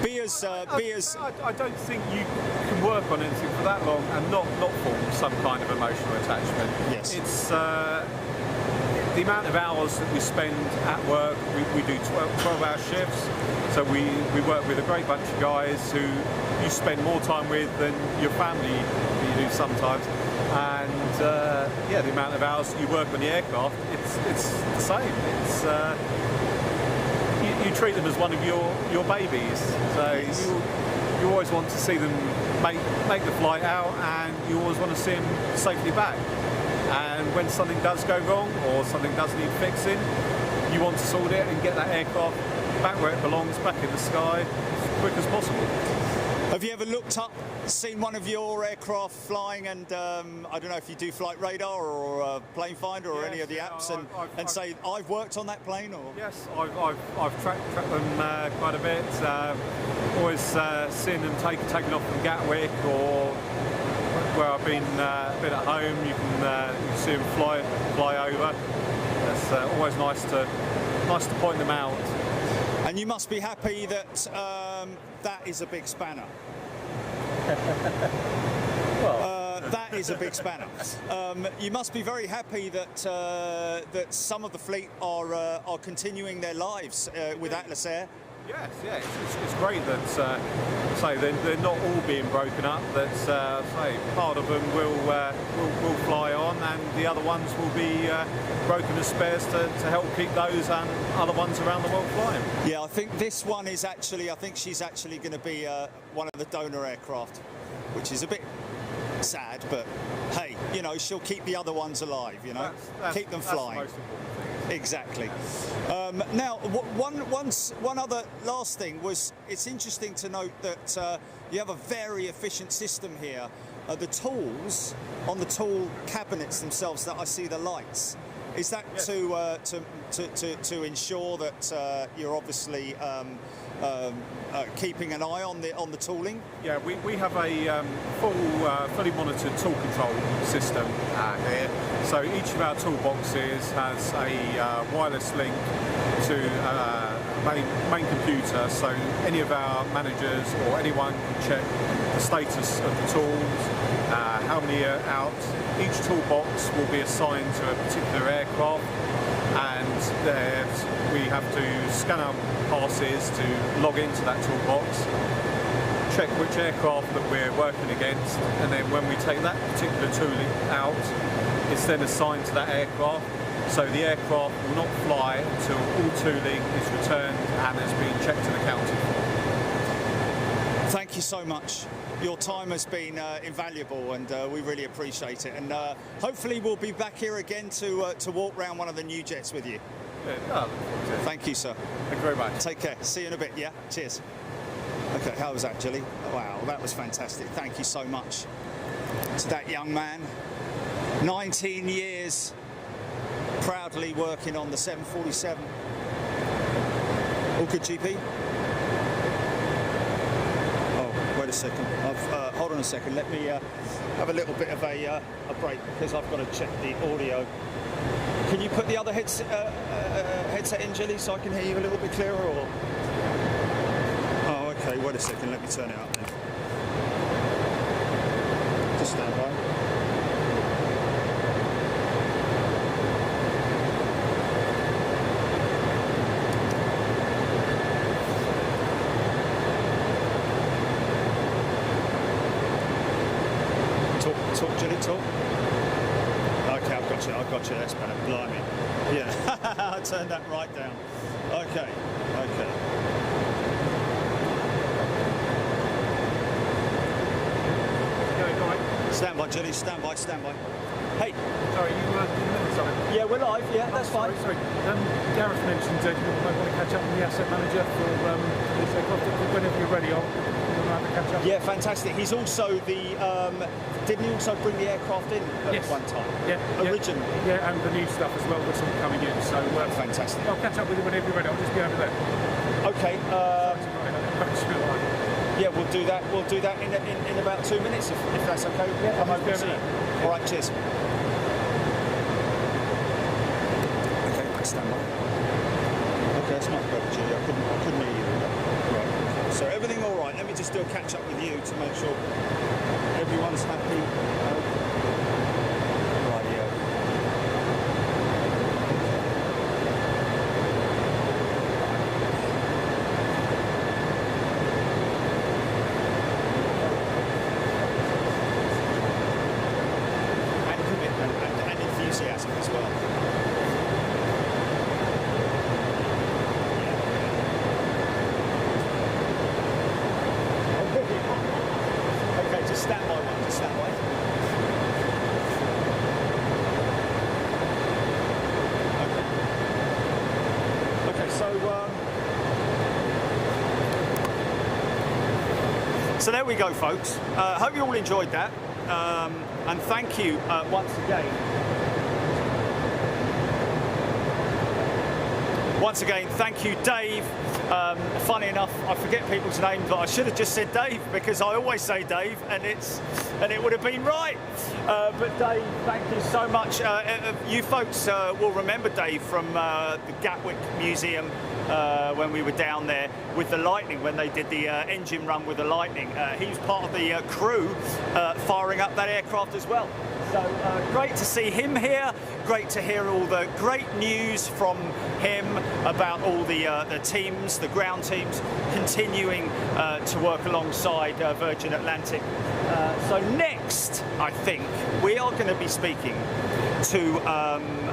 I don't think you can work on anything for that long and not form some kind of emotional attachment. Yes. It's the amount of hours that we spend at work. We do 12-hour shifts, so we work with a great bunch of guys who you spend more time with than your family you do sometimes. And yeah, the amount of hours that you work on the aircraft, it's the same. It's you treat them as one of your babies. So you always want to see them make the flight out, and you always want to see them safely back. And when something does go wrong or something does need fixing, you want to sort it and get that aircraft back where it belongs, back in the sky, as quick as possible. Have you ever looked up, seen one of your aircraft flying, and I don't know if you do Flight Radar or Plane Finder or any of the apps, and say, I've worked on that plane? Or yes, I've tracked them quite a bit. Always seen them taken off from Gatwick, or where I've been a bit at home. You can see them fly over. It's always nice to point them out. And you must be happy that that is a big spanner. Well, that is a big spanner. You must be very happy that that some of the fleet are continuing their lives with Atlas Air. Yes, yeah, it's great that say they're not all being broken up. That say part of them will fly on, and the other ones will be broken as spares to help keep those and other ones around the world flying. Yeah, I think this one is actually. I think she's actually going to be one of the donor aircraft, which is a bit sad, but hey, you know, she'll keep the other ones alive. You know, keep them flying. That's the most important thing. Exactly. Now, one other last thing was, it's interesting to note that you have a very efficient system here. The tools on the tool cabinets themselves, that I see the lights. Is that yes. to ensure that you're obviously keeping an eye on the tooling? Yeah, we have a fully monitored tool control system here. So each of our toolboxes has a wireless link to main computer, so any of our managers or anyone can check the status of the tools, how many are out. Each toolbox will be assigned to a particular aircraft, and we have to scan our passes to log into that toolbox, check which aircraft that we're working against, and then when we take that particular tooling out, it's then assigned to that aircraft. So the aircraft will not fly until all tooling is returned and has been checked and accounted for. Thank you so much. Your time has been invaluable, and we really appreciate it. And hopefully we'll be back here again to walk around one of the new jets with you. Yeah, Thank you, sir. thank you very much. Take care. See you in a bit, yeah? Cheers. Okay, how was that, Gilly? Wow, that was fantastic. Thank you so much to that young man. 19 years proudly working on the 747. All good, GP? Oh, wait a second. Hold on a second. Let me have a little bit of a break, because I've got to check the audio. Can you put the other headset in, Gilly, so I can hear you a little bit clearer? Or? Oh, okay. Wait a second. Let me turn it up then. Just stand by. Talk, Gilly, talk. Okay, I've got you, that's better. Blimey. Yeah, I turned that right down. Okay. Stand by, Gilly, stand by. Hey. Sorry, you something? Yeah, we're live, yeah, that's fine. Sorry. Gareth mentioned you might want to catch up with the asset manager for this aircraft. Whenever you're ready, I'll have a catch up. Yeah, fantastic. He's also the, didn't he also bring the aircraft in at one time? Yeah. Originally? Yeah, and the new stuff as well that's all coming in. So fantastic. I'll catch up with you whenever you're ready. I'll just be over there. Okay. Yeah, we'll do that. We'll do that in about 2 minutes, if that's okay. Yeah, I'm over to see you. All right, cheers. Okay, stand by. Okay, that's much better, Julie. I couldn't hear you. Right. So everything all right? Let me just do a catch up with you to make sure everyone's happy. Rightio. And commitment and enthusiasm as well. Okay, just stand by one, just stand by. Okay, so there we go, folks. Hope you all enjoyed that, and thank you once again. Once again, thank you, Dave. Funny enough, I forget people's names, but I should have just said Dave, because I always say Dave, and it would have been right. But Dave, thank you so much. You folks will remember Dave from the Gatwick Museum when we were down there with the Lightning, when they did the engine run with the Lightning. He was part of the crew firing up that aircraft as well. So great to see him here. Great to hear all the great news from him about all the teams, the ground teams, continuing to work alongside Virgin Atlantic. So next, I think, we are going to be speaking to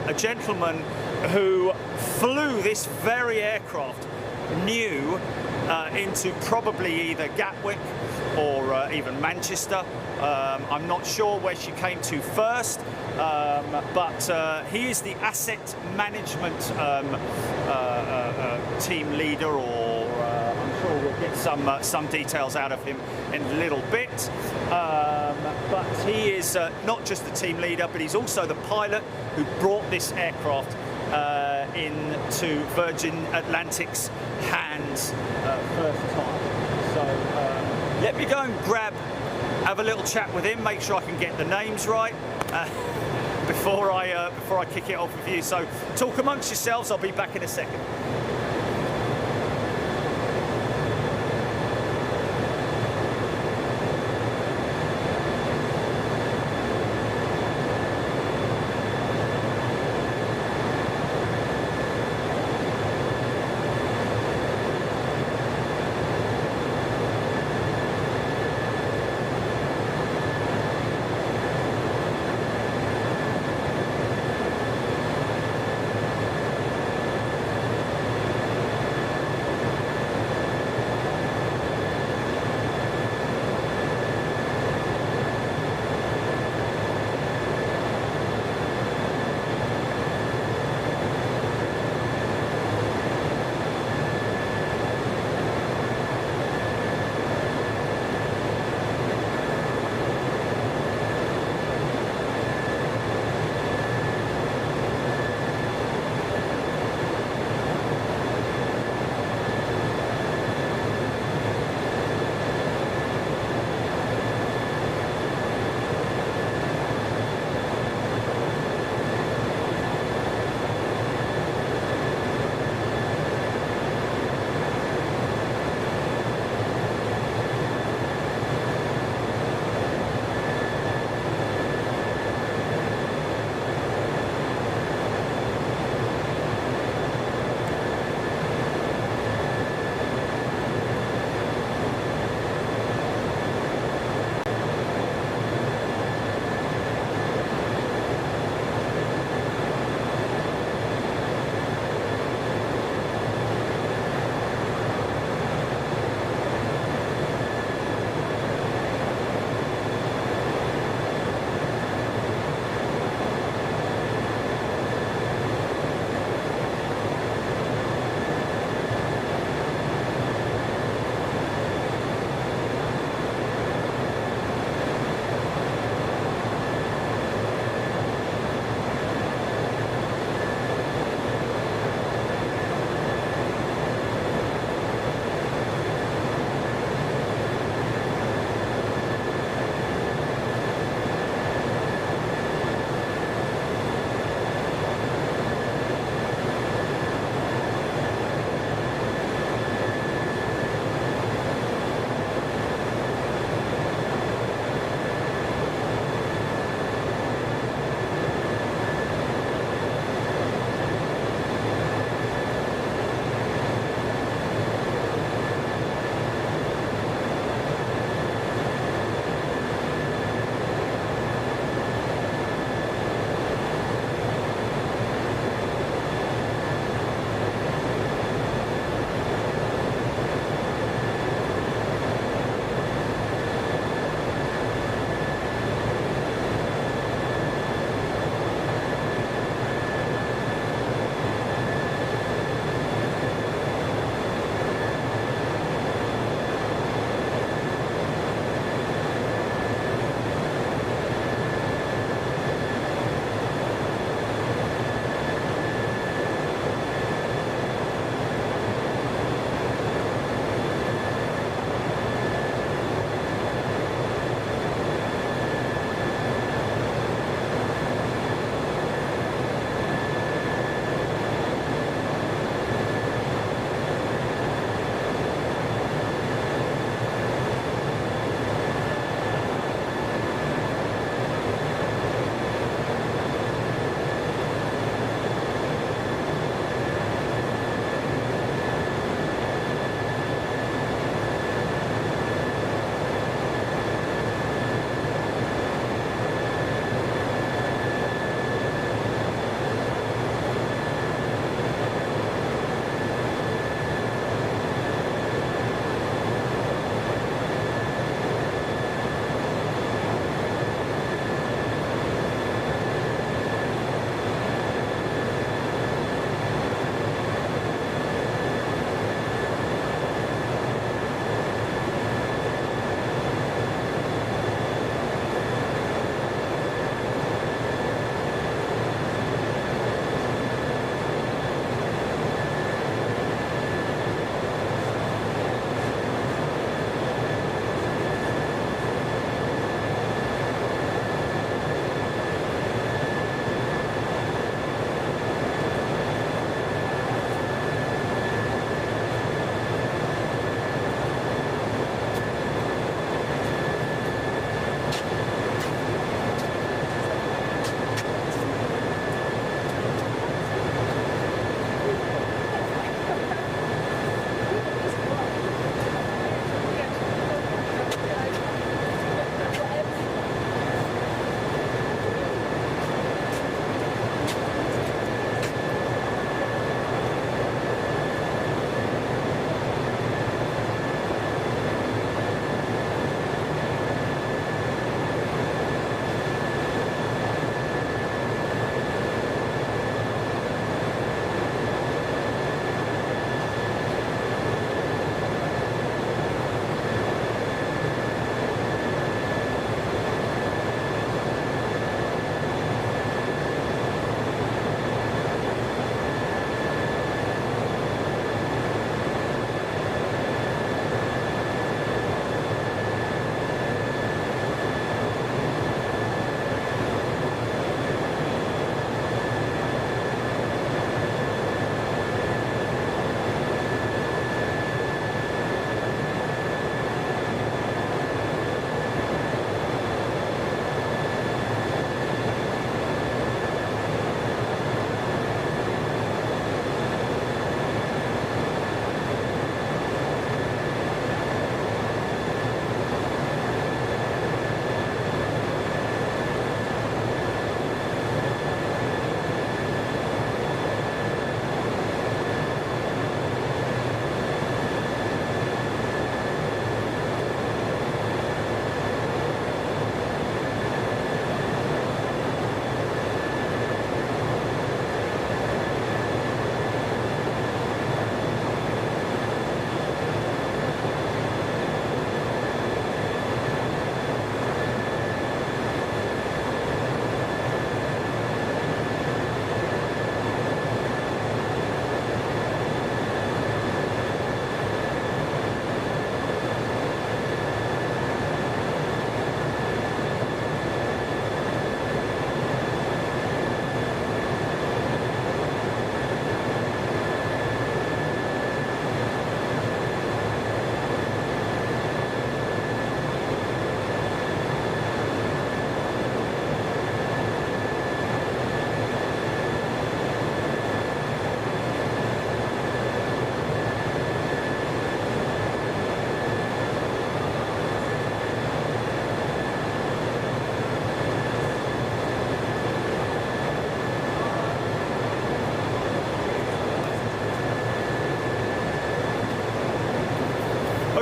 a gentleman who flew this very aircraft new into probably either Gatwick or even Manchester. I'm not sure where she came to first, but he is the asset management team leader, or I'm sure we'll get some details out of him in a little bit. But he is not just the team leader, but he's also the pilot who brought this aircraft into Virgin Atlantic's hands first time. So let me go and have a little chat with him, make sure I can get the names right before I kick it off with you. So talk amongst yourselves. I'll be back in a second.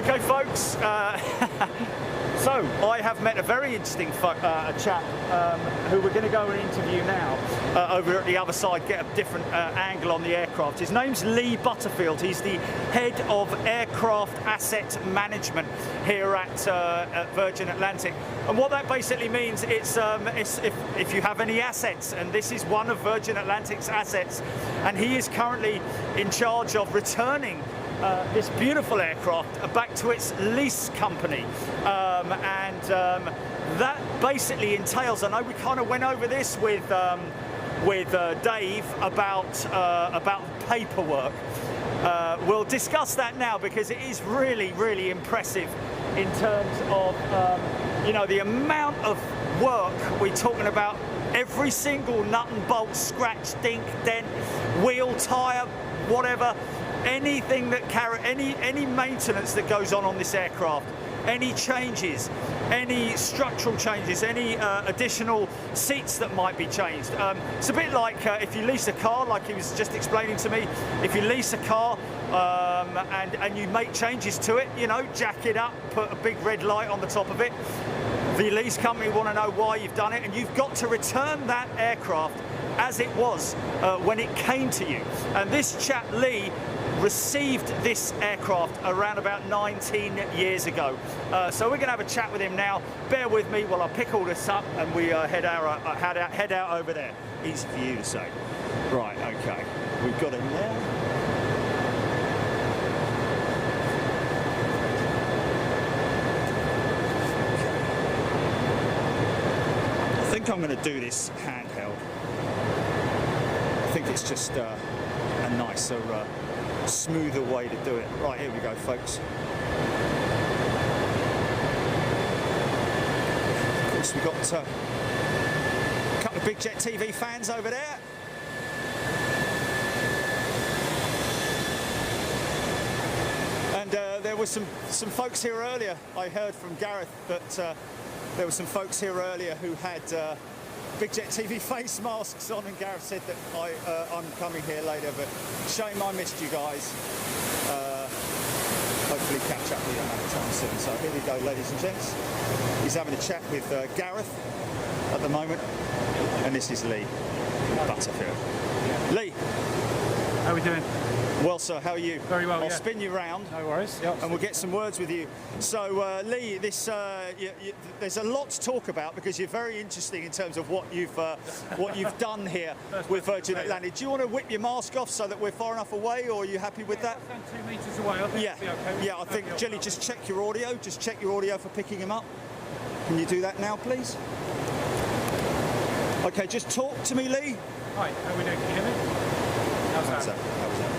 Okay, folks. So I have met a very interesting chap who we're going to go and interview now over at the other side, get a different angle on the aircraft. His name's Lee Butterfield. He's the head of aircraft asset management here at Virgin Atlantic. And what that basically means, it's if you have any assets, and this is one of Virgin Atlantic's assets, and he is currently in charge of returning this beautiful aircraft back to its lease company, that basically entails, I know we kind of went over this with Dave about paperwork. We'll discuss that now because it is really impressive in terms of you know, the amount of work we're talking about. Every single nut and bolt, scratch, dink, dent, wheel, tyre, whatever. Anything that any maintenance that goes on this aircraft, any changes, any structural changes, any additional seats that might be changed. It's a bit like if you lease a car, like he was just explaining to me. If you lease a car and you make changes to it, you know, jack it up, put a big red light on the top of it. The lease company want to know why you've done it, and you've got to return that aircraft as it was when it came to you. And this chap Lee received this aircraft around about 19 years ago. So we're going to have a chat with him now. Bear with me while I pick all this up and we head out over there. Easy for you to say. Right, okay. We've got him there. I think I'm going to do this handheld. I think it's just a nicer, smoother way to do it. Right, here we go, folks. Of course, we've got a couple of Big Jet TV fans over there. And there were some folks here earlier. I heard from Gareth that there were some folks here earlier who had Big Jet TV face masks on, and Gareth said that I'm coming here later, but shame I missed you guys. Hopefully catch up with you another time soon. So here we go, ladies and gents. He's having a chat with Gareth at the moment, and this is Lee Butterfield. Lee. How are we doing? Well, sir, how are you? Very well, I'll spin you round. No worries. Yep. And we'll get some words with you. So, Lee, this there's a lot to talk about because you're very interesting in terms of what you've done here with Virgin Atlantic. Do you want to whip your mask off so that we're far enough away, or are you happy with that? Stand 2 metres away. I think Yeah. it'll be okay. Yeah. I think Jelly, just check your audio. Just check your audio for picking him up. Can you do that now, please? Okay. Just talk to me, Lee. Hi. How are we doing? Can you hear me? How's that? How's that?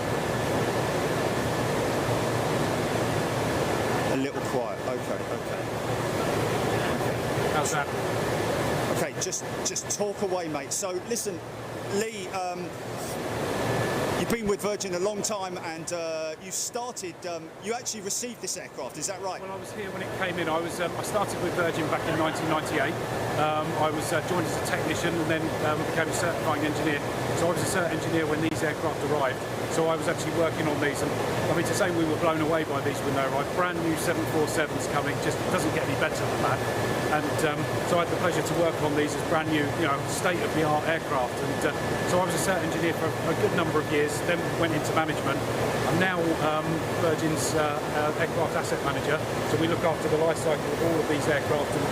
A little quiet. Okay. How's that? Okay, just talk away, mate. So listen, Lee, you've been with Virgin a long time, and you actually received this aircraft. Is that right? Well, I was here when it came in. I started with Virgin back in 1998. I was joined as a technician and then became a certifying engineer. So I was a cert engineer when these aircraft arrived. So I was actually working on these, and I mean, to say we were blown away by these when they arrived. Brand new 747s coming, just doesn't get any better than that. And so I had the pleasure to work on these as brand new, you know, state-of-the-art aircraft. And so I was a cert engineer for a good number of years, then went into management. I'm now Virgin's aircraft asset manager, so we look after the life cycle of all of these aircraft and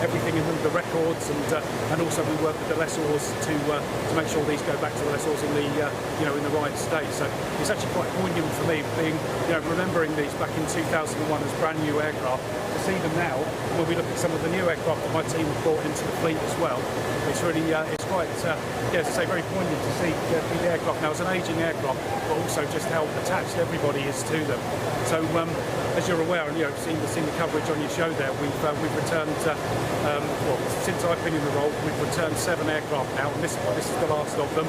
everything in them, the records, and also we work with the lessors to make sure these go back to the lessors in the in the right state. So it's actually quite poignant for me, being remembering these back in 2001 as brand new aircraft. To see them now, when we look at some of the new aircraft that my team have brought into the fleet as well, it's really it's quite as I say, very poignant to see the aircraft now as an ageing aircraft, but also just how attached everybody is to them. So as you're aware, and seen the coverage on your show there, we've returned since I've been in the role, we've returned 7 aircraft now, and this is the last of them,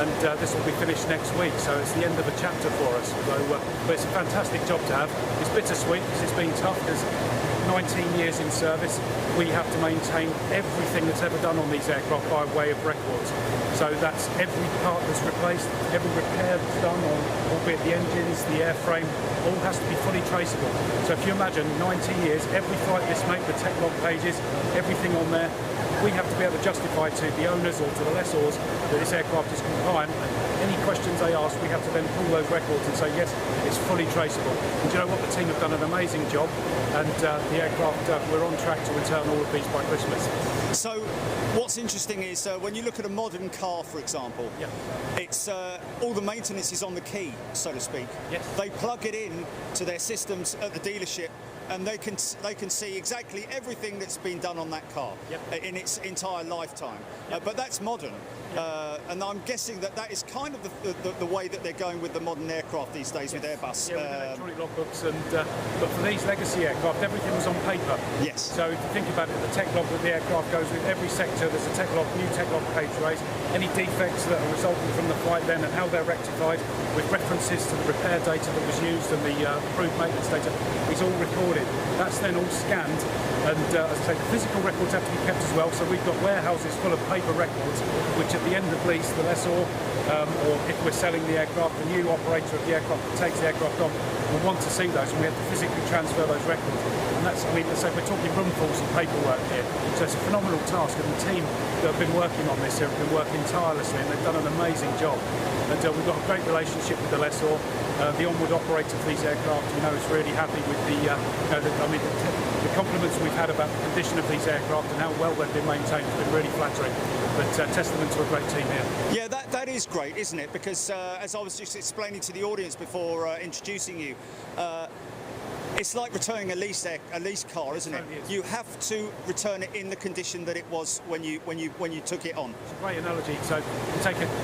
and this will be finished next week. So it's the end of a chapter for us. So, but it's a fantastic job to have. It's bittersweet because it's been tough, because 19 years in service, we have to maintain everything that's ever done on these aircraft by way of records. So that's every part that's replaced, every repair that's done on, albeit the engines, the airframe, all has to be fully traceable. So if you imagine 19 years, every flight list mate, the tech log pages, everything on there, we have to be able to justify to the owners or to the lessors that this aircraft is compliant. Any questions they ask, we have to then pull those records and say, yes, it's fully traceable. And do you know what? The team have done an amazing job, and the aircraft, we're on track to return all of these by Christmas. So what's interesting is when you look at a modern car, for example, Yeah. it's all the maintenance is on the key, so to speak. Yes. They plug it in to their systems at the dealership, and they can see exactly everything that's been done on that car in its entire lifetime. But that's modern, and I'm guessing that is kind of the way that they're going with the modern aircraft these days with Airbus. Yeah, with electronic logbooks, and but for these legacy aircraft, everything was on paper. Yes. So if you think about it, the tech log that the aircraft goes with, every sector there's a tech log, new tech log page raised, any defects that are resulting from the flight then and how they're rectified, with references to the repair data that was used and the approved maintenance data, is all recorded. That's then all scanned, and as I say, the physical records have to be kept as well. So we've got warehouses full of paper records, which at the end of lease, the lessor, or if we're selling the aircraft, the new operator of the aircraft that takes the aircraft on will want to see those, and we have to physically transfer those records. And that's, I mean, so we're talking roomfuls of paperwork here. So it's a phenomenal task, and the team that have been working on this here have been working tirelessly, and they've done an amazing job. And we've got a great relationship with the lessor. The onward operator for these aircraft, is really happy with the compliments we've had about the condition of these aircraft and how well they've been maintained has been really flattering. But testament to a great team here. Yeah, that is great, isn't it? Because as I was just explaining to the audience before introducing you, it's like returning a lease car, isn't it? Totally is. You have to return it in the condition that it was when you took it on. It's a great analogy. So you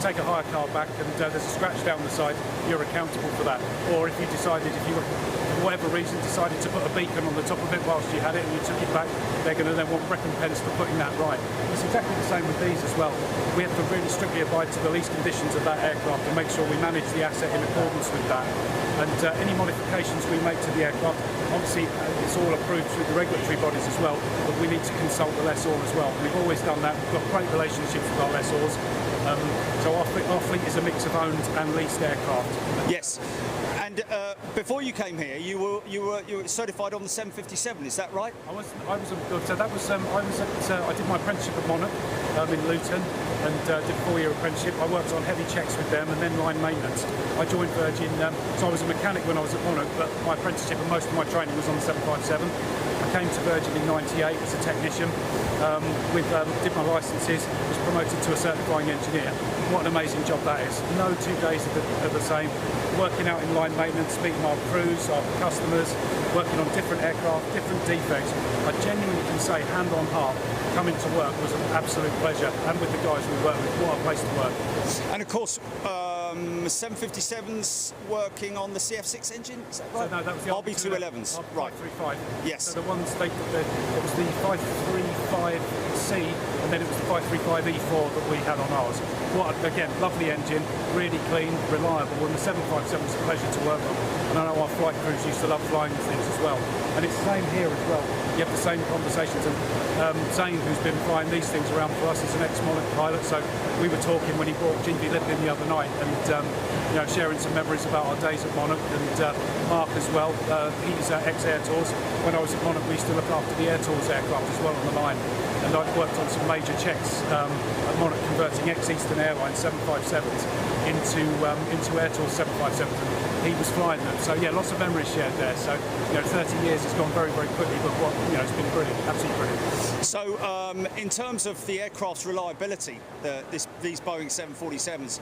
take a hire car back, and there's a scratch down the side. You're accountable for that. Or if you decided, if you were, for whatever reason, decided to put a beacon on the top of it whilst you had it and you took it back, they're going to then want recompense for putting that right. It's exactly the same with these as well. We have to really strictly abide to the lease conditions of that aircraft and make sure we manage the asset in accordance with that. And any modifications we make to the aircraft, obviously it's all approved through the regulatory bodies as well, but we need to consult the lessor as well. We've always done that. We've got great relationships with our lessors. So our fleet is a mix of owned and leased aircraft. Yes. And before you came here, you were certified on the 757. Is that right? I did my apprenticeship at Monarch in Luton, and did a 4-year apprenticeship. I worked on heavy checks with them and then line maintenance. I joined Virgin, so I was a mechanic when I was at Monarch, but my apprenticeship and most of my training was on the 757. I came to Virgin in '98 as a technician, did my licences, was promoted to a certifying engineer. What an amazing job that is. No 2 days are the same. Working out in line maintenance, meeting our crews, our customers, working on different aircraft, different defects. I genuinely can say, hand on heart, coming to work was an absolute pleasure, and with the guys we work with, what a place to work. And of course, 757's working on the CF6 engine, is that right? So no, that was the RB211s, right? 535. Yes. So the ones it was the 535C, and then it was the 535E4 that we had on ours. What again, lovely engine, really clean, reliable, and the 757 is a pleasure to work on. And I know our flight crews used to love flying these things as well. And it's the same here as well. You have the same conversations. And Zane, who's been flying these things around for us, is an ex-Monarch pilot. So we were talking when he brought G-VROY in the other night, and sharing some memories about our days at Monarch. And Mark as well, he's ex-Air Tours. When I was at Monarch, we used to look after the Air Tours aircraft as well on the line. And I've worked on some major checks at Monarch, converting ex-Eastern Airlines 757s into Air Tours 757s. He was flying them, so yeah, lots of memories shared there. So 30 years has gone very, very quickly, but it's been brilliant, absolutely brilliant. So in terms of the aircraft's reliability, these Boeing 747s,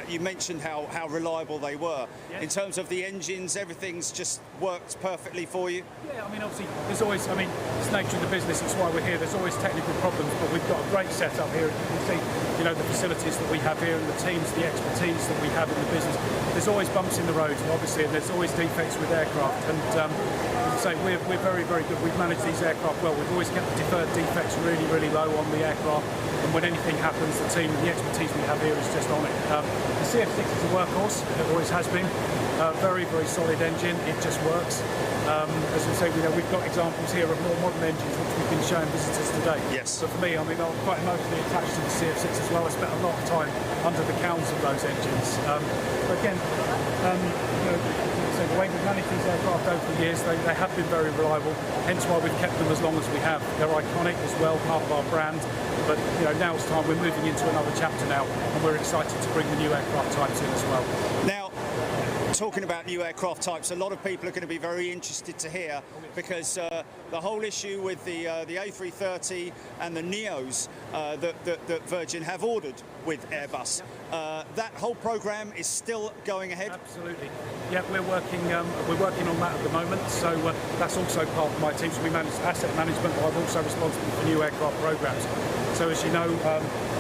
you mentioned how reliable they were. Yeah. In terms of the engines, everything's just worked perfectly for you. Yeah, I mean, obviously, there's always, it's the nature of the business, it's why we're here. There's always technical problems, but we've got a great setup here. You can see, the facilities that we have here and the teams, the expertise that we have in the business. There's always bumps in the road, obviously, and there's always defects with aircraft. And the say, we're very, very good. We've managed these aircraft well. We've always kept the deferred defects really, really low on the aircraft. And when anything happens, the team, the expertise we have here is just on it. The CF6 is a workhorse. It always has been. Very, very solid engine. It just works. As we say, we've got examples here of more modern engines which we've been showing visitors today. Yes. So for me, I mean, I'm quite emotionally attached to the CF6 as well. I spent a lot of time under the cows of those engines. But again, so the way we've managed these aircraft over the years, they have been very reliable, hence why we've kept them as long as we have. They're iconic as well, part of our brand, but now it's time, we're moving into another chapter now, and we're excited to bring the new aircraft types in as well. Now, talking about new aircraft types, a lot of people are going to be very interested to hear, because the whole issue with the A330 and the Neos that Virgin have ordered with Airbus, that whole program is still going ahead. Absolutely. Yeah, we're working on that at the moment. So that's also part of my team. So we manage asset management, but I'm also responsible for new aircraft programs. So as you know,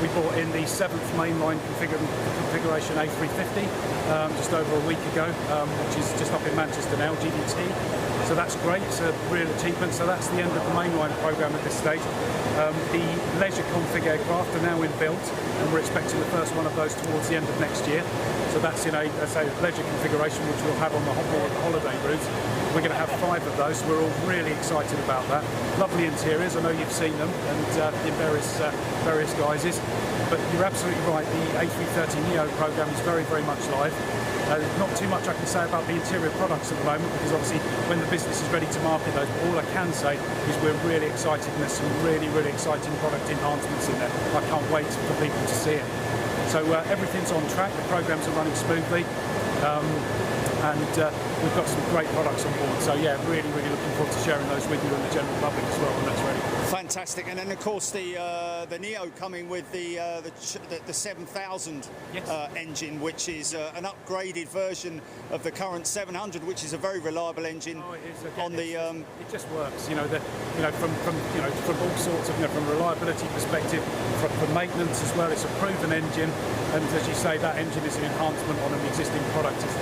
we brought in the 7th mainline configuration A350 just over a week ago, which is just up in Manchester now, GDT. So that's great, it's a real achievement. So that's the end of the mainline program at this stage. The leisure config aircraft are now in build, and we're expecting the first one of those towards the end of next year. So that's in a leisure configuration which we'll have on the holiday route. We're going to have 5 of those. We're all really excited about that. Lovely interiors. I know you've seen them, and in various guises. But you're absolutely right. The A330neo program is very, very much live. Not too much I can say about the interior products at the moment, because obviously when the business is ready to market those, but all I can say is we're really excited, and there's some really, really exciting product enhancements in there. I can't wait for people to see it. So everything's on track. The programs are running smoothly. And we've got some great products on board. So yeah, really, really looking forward to sharing those with you and the general public as well when that's ready. Fantastic. And then of course the Neo coming with the 7000 Yes. engine, which is an upgraded version of the current 700, which is a very reliable engine. Oh, it is. Again, on the it just works. From all sorts of from a reliability perspective, from maintenance as well. It's a proven engine, and as you say, that engine is an enhancement on an existing product. It's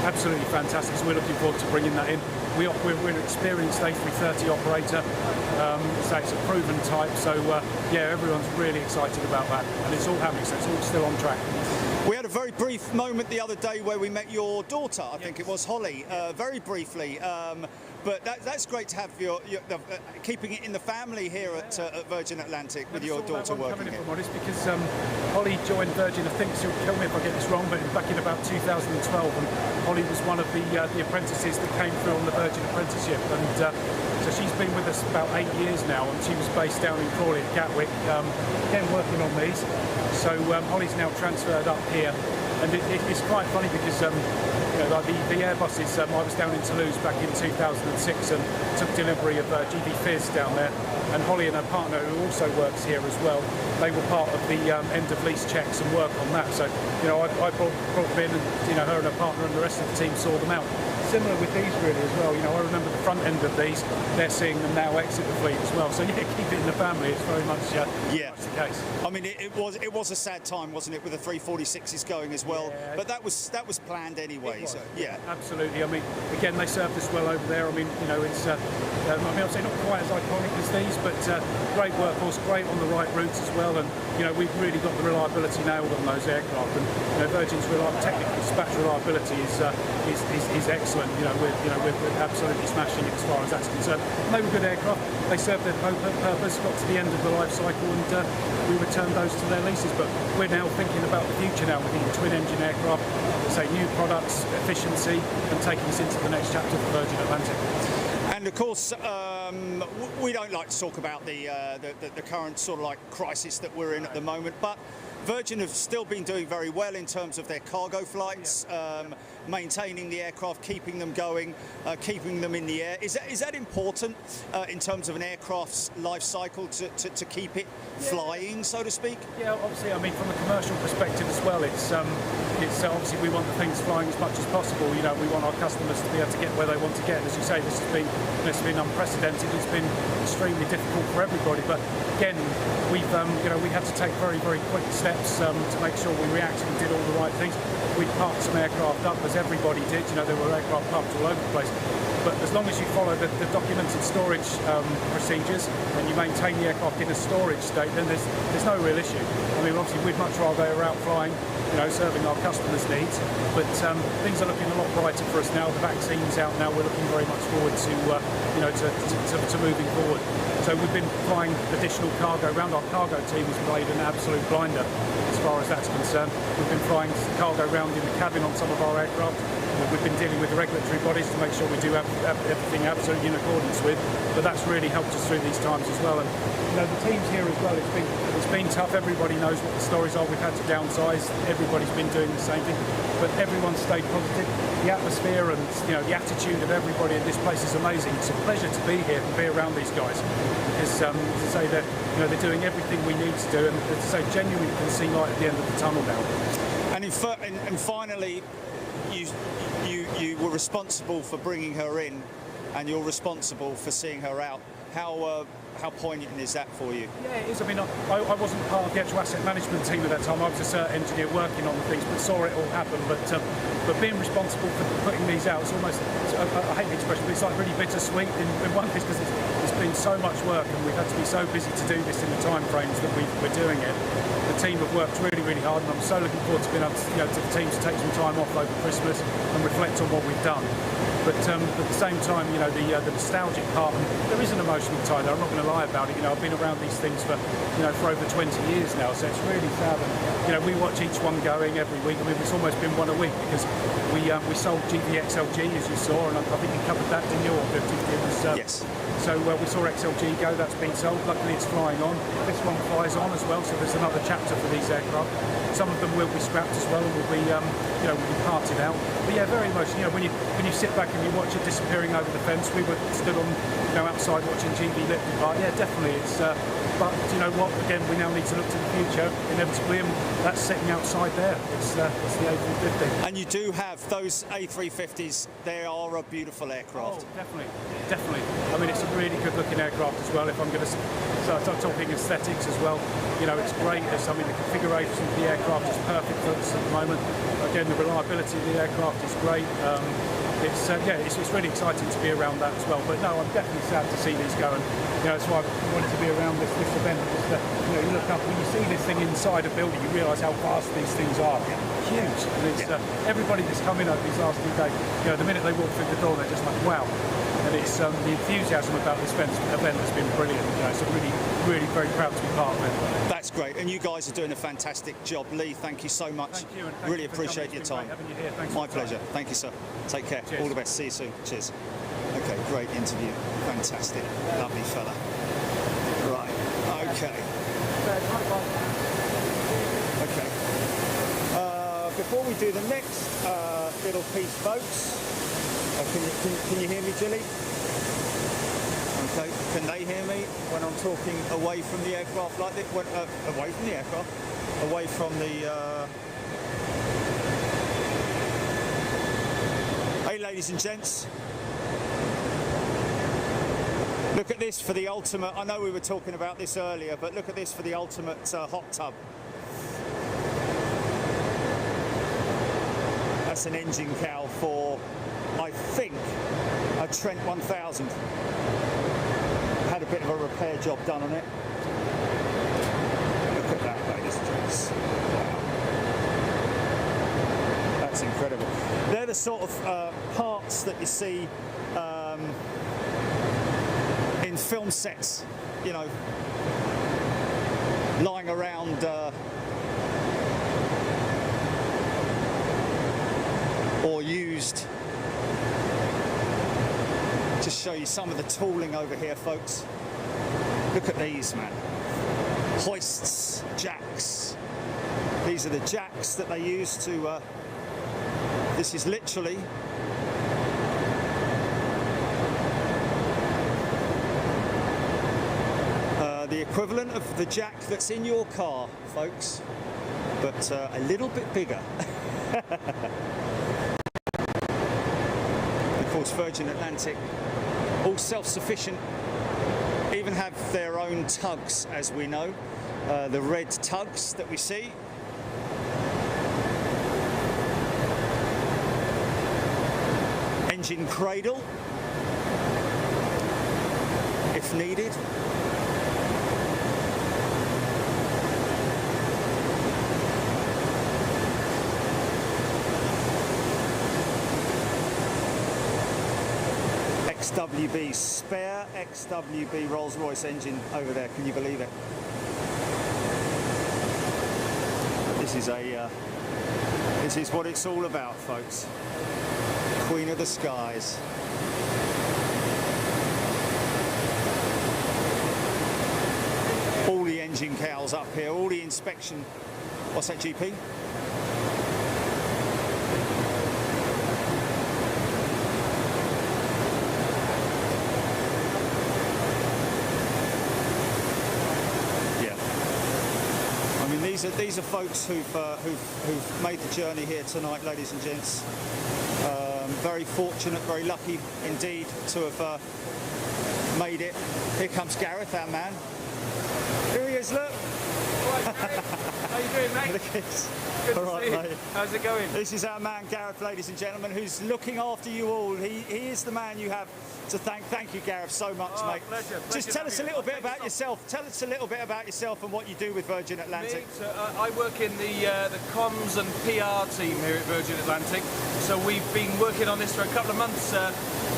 absolutely fantastic. So we're looking forward to bringing that in. We're an experienced A330 operator, so it's a proven type. So yeah, everyone's really excited about that, and it's all happening. So it's all still on track. We had a very brief moment the other day where we met your daughter. I think it was Holly, very briefly. But that's great to have keeping it in the family here at Virgin Atlantic with your daughter working here. If I'm honest, because Holly joined Virgin, I think, she'll kill me if I get this wrong, but back in about 2012, and Holly was one of the apprentices that came through on the Virgin apprenticeship, and so she's been with us about 8 years now, and she was based down in Crawley at Gatwick, again working on these. So Holly's now transferred up here, and it's quite funny because the Airbuses, I was down in Toulouse back in 2006 and took delivery of G-VROY down there, and Holly and her partner, who also works here as well, they were part of the end of lease checks and work on that. So I brought them in, and her and her partner and the rest of the team saw them out. Similar with these really as well. I remember the front end of these, they're seeing them now exit the fleet as well. So yeah, keep it in the family. It's very much the case. I mean, it was a sad time, wasn't it, with the 346s going as well? Yeah. But that was planned anyway. So yeah, absolutely. I mean, again, they served us well over there. I mean, it's I'll say not quite as iconic as these, but great workhorse, great on the right routes as well. And we've really got the reliability nailed on those aircraft. And Virgin's technical dispatch reliability is excellent. We're absolutely smashing it as far as that's concerned. And they were good aircraft. They served their purpose, got to the end of the life cycle, and we returned those to their leases. But we're now thinking about the future now with the twin-engine aircraft, say new products, efficiency, and taking us into the next chapter for Virgin Atlantic. And of course, we don't like to talk about the current sort of like crisis that we're in at the moment, but Virgin have still been doing very well in terms of their cargo flights, maintaining the aircraft, keeping them going, keeping them in the air. Is that important in terms of an aircraft's life cycle to keep it flying, so to speak? Yeah, obviously, I mean, from a commercial perspective as well, it's obviously we want the things flying as much as possible. We want our customers to be able to get where they want to get. As you say, this has been unprecedented. It's been extremely difficult for everybody. But again, we had to take very, very quick steps steps to make sure we actually did all the right things. We parked some aircraft up, as everybody did. You know, there were aircraft parked all over the place. But as long as you follow the documented storage procedures and you maintain the aircraft in a storage state, then there's no real issue. I mean, obviously, we'd much rather they were out flying, you know, serving our customers' needs. But things are looking a lot brighter for us now. The vaccine's out now. We're looking very much forward to, you know, to moving forward. So we've been flying additional cargo around. Our cargo team has played an absolute blinder as far as that's concerned. We've been flying cargo around in the cabin on some of our aircraft. We've been dealing with the regulatory bodies to make sure we do have everything absolutely in accordance with, but that's really helped us through these times as well. And you know, the teams here as well, it's been tough. Everybody knows what the stories are. We've had to downsize. Everybody's been doing the same thing, but everyone's stayed positive. The atmosphere and, you know, the attitude of everybody in this place is amazing. It's a pleasure to be here and be around these guys, because as I say, they're doing everything we need to do, and as I say, genuinely can see light at the end of the tunnel now. And finally, you were responsible for bringing her in, and you're responsible for seeing her out. How poignant is that for you? Yeah, it is. I mean, I wasn't part of the actual asset management team at that time. I was a cert engineer working on the things, but saw it all happen. But being responsible for putting these out, it's almost, I hate the expression, but it's like really bittersweet in one case, because it's been so much work, and we've had to be so busy to do this in the time frames that we're doing it. The team have worked really, really hard, and I'm so looking forward to being able to, you know, to the team to take some time off over Christmas and reflect on what we've done. But at the same time, you know, the nostalgic part, there is an emotional tie there. I'm not going to lie about it. You know, I've been around these things for over 20 years now, so it's really sad. And, you know, we watch each one going every week. I mean, it's almost been one a week, because we sold G-VROY, as you saw, and I think you covered that, didn't you? Or it was, yes. So we saw XLG go. That's been sold. Luckily, it's flying on. This one flies on as well, so there's another chapter for these aircraft. Some of them will be scrapped as well, and will be will be parted out. But yeah, very emotional. You know, when you sit back and you watch it disappearing over the fence, we were stood on, you know, outside watching GB lit depart. Yeah, definitely. It's but you know what? Again, we now need to look to the future inevitably, and that's sitting outside there. It's the A350. And you do have those A350s. They are a beautiful aircraft. Oh, definitely. I mean, it's a really good looking aircraft as well. If I'm going to start talking aesthetics as well, you know, it's great. I mean, the configuration of the aircraft is perfect for us at the moment. Again, the reliability of the aircraft is great. It's really exciting to be around that as well. But no, I'm definitely sad to see these go, and you know, that's why I wanted to be around this event. Because you know, you look up when you see this thing inside a building, you realise how vast these things are. Huge. And it's everybody that's come in over these last few days, you know, the minute they walk through the door, they're just like, wow. And it's the enthusiasm about this event has been brilliant. You know, so really very proud to be part of it. That's great, and you guys are doing a fantastic job. Lee, thank you so much. Thank you, and thank really you for appreciate coming. your time. Having you here. Thanks. My pleasure. Thank you, sir. Take care. Cheers. All the best. See you soon. Cheers. Okay, great interview. Fantastic. Lovely fella. Right. Okay. Okay. Before we do the next little piece, folks, can you hear me, Jilly? Okay. Can they hear me when I'm talking away from the aircraft like this? Away from the aircraft? Away from the... Hey, ladies and gents. Look at this for the ultimate... I know we were talking about this earlier, but look at this for the ultimate hot tub. That's an engine cowl for, I think, a Trent 1000. Had a bit of a repair job done on it. Look at that, ladies and gents. Wow. That's incredible. They're the sort of parts that you see in film sets, you know, lying around or used. Just show you some of the tooling over here, folks. Look at these, man. Hoists, jacks. These are the jacks that they use to... this is literally... the equivalent of the jack that's in your car, folks, but a little bit bigger. Of course, Virgin Atlantic, all self-sufficient, even have their own tugs, as we know. The red tugs that we see engine cradle if needed. XWB, spare XWB Rolls-Royce engine over there, can you believe it? This is what it's all about, folks. Queen of the skies. All the engine cows up here, all the inspection. What's that, GP? These are folks who've made the journey here tonight, ladies and gents. Very fortunate, very lucky indeed to have made it. Here comes Gareth, our man. Here he is, look. All right, Gareth. How you doing, mate? Look, it's Good all to right, see you. mate. How's it going? This is our man Gareth, ladies and gentlemen, who's looking after you all. He is the man you have to thank. Thank you, Gareth, so much, mate. Pleasure. Just tell us a little bit about yourself. Tell us a little bit about yourself and what you do with Virgin Atlantic. I work in the comms and PR team here at Virgin Atlantic. So we've been working on this for a couple of months,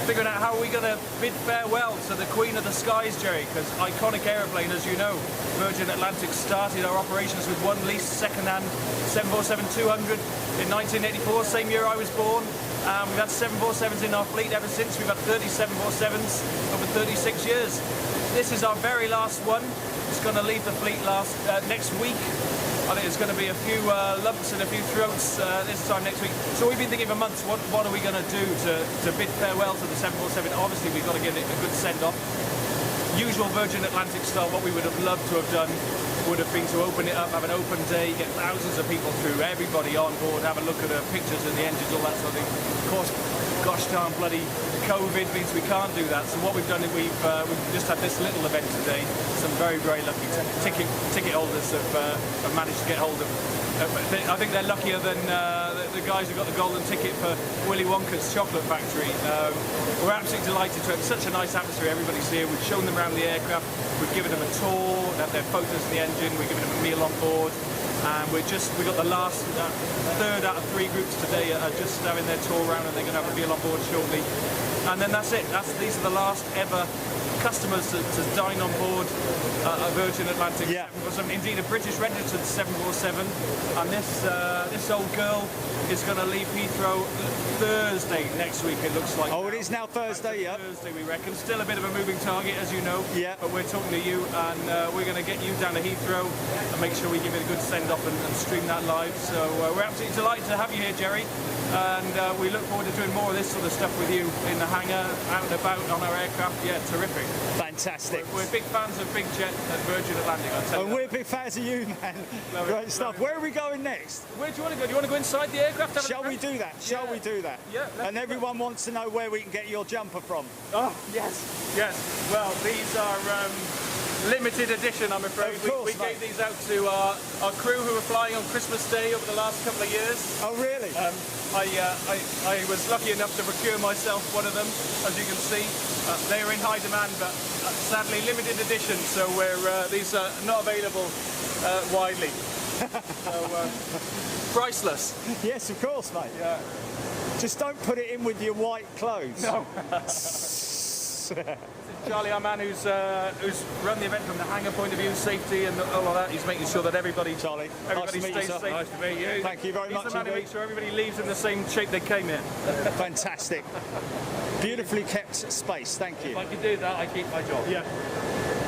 figuring out how are we going to bid farewell to the Queen of the Skies, Jerry, because iconic aeroplane, as you know. Virgin Atlantic started our operations with one leased second-hand 747-200 in 1984, same year I was born. We've had 747s in our fleet ever since. We've had 30 747s over 36 years. This is our very last one. It's going to leave the fleet next week. I think it's going to be a few lumps and a few throats this time next week. So we've been thinking for months, what are we going to do to bid farewell to the 747? Obviously, we've got to give it a good send-off. Usual Virgin Atlantic style, what we would have loved to have done would have been to open it up, have an open day, get thousands of people through, everybody on board, have a look at the pictures and the engines, all that sort of thing. Of course, gosh darn bloody COVID means we can't do that. So what we've done is we've just had this little event today. Some very, very lucky ticket holders have managed to get hold of. I think they're luckier than the guys who got the golden ticket for Willy Wonka's chocolate factory. We're absolutely delighted to have such a nice atmosphere. Everybody's here. We've shown them around the aircraft. We've given them a tour. They have their photos of the engine. We've given them a meal on board. And we got the last third out of 3 groups today are just having their tour around, and they're going to have a meal on board shortly. And then that's it. These are the last ever customers to dine on board a Virgin Atlantic 747. Indeed, a British registered 747. And this old girl is going to leave Heathrow Thursday next week, it looks like. Oh, it is now Thursday, yeah. Thursday, we reckon. Still a bit of a moving target, as you know. Yeah. But we're talking to you, and we're going to get you down to Heathrow and make sure we give it a good send-off and stream that live. So we're absolutely delighted to have you here, Jerry. And we look forward to doing more of this sort of stuff with you in the hangar, out and about on our aircraft. Yeah, terrific. Fantastic. We're big fans of Big Jet and Virgin Atlantic, I'll tell you. And we're big fans of you, man. Great stuff. Where are we going next? Where do you want to go? Do you want to go inside the aircraft? Shall we do that? Shall we do that? Yeah. And everyone wants to know where we can get your jumper from. Oh, yes. Yes. Well, these are limited edition, I'm afraid. Of course, we gave these out to our crew who were flying on Christmas Day over the last couple of years. Oh, really? I was lucky enough to procure myself one of them, as you can see. They are in high demand, but sadly limited edition, so these are not available widely. So, priceless. Yes, of course, mate. Yeah. Just don't put it in with your white clothes. No. Charlie, our man who's run the event from the hangar point of view, safety and all of that. He's making sure that everybody Charlie, everybody nice to meet you, stays sir. safe. Nice to meet you. Thank you very much He's the man who indeed. makes sure everybody leaves in the same shape they came in. Fantastic. Beautifully kept space. Thank you. If I could do that, I keep my job. Yeah.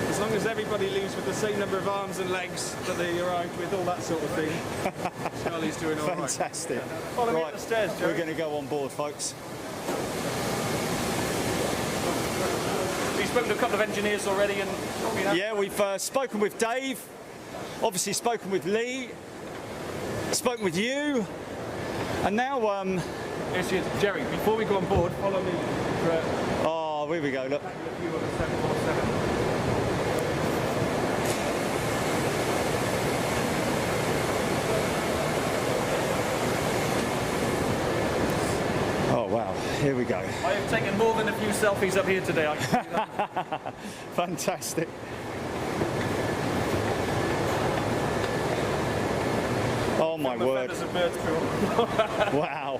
As long as everybody leaves with the same number of arms and legs that they arrived with, all that sort of thing, Charlie's doing all right. Fantastic. Follow me up the stairs, Jerry. We're going to go on board, folks. We've spoken to a couple of engineers already, and Yeah, we've spoken with Dave, obviously spoken with Lee, spoken with you, and now Yes, yes. Jerry, before we go on board, follow me. oh, here we go. Look. Oh wow. Here we go. I have taken more than a few selfies up here today. I can tell you that. Fantastic. Oh my word. Feathers of birds flew. Wow.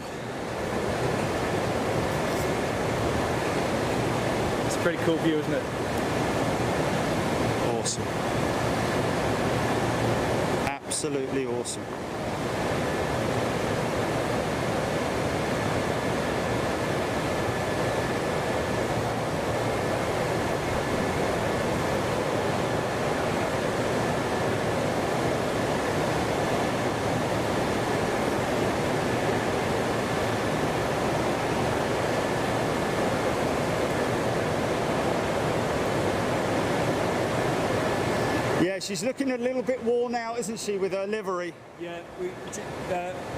It's a pretty cool view, isn't it? Awesome. Absolutely awesome. Yeah, she's looking a little bit worn out, isn't she, with her livery? Yeah,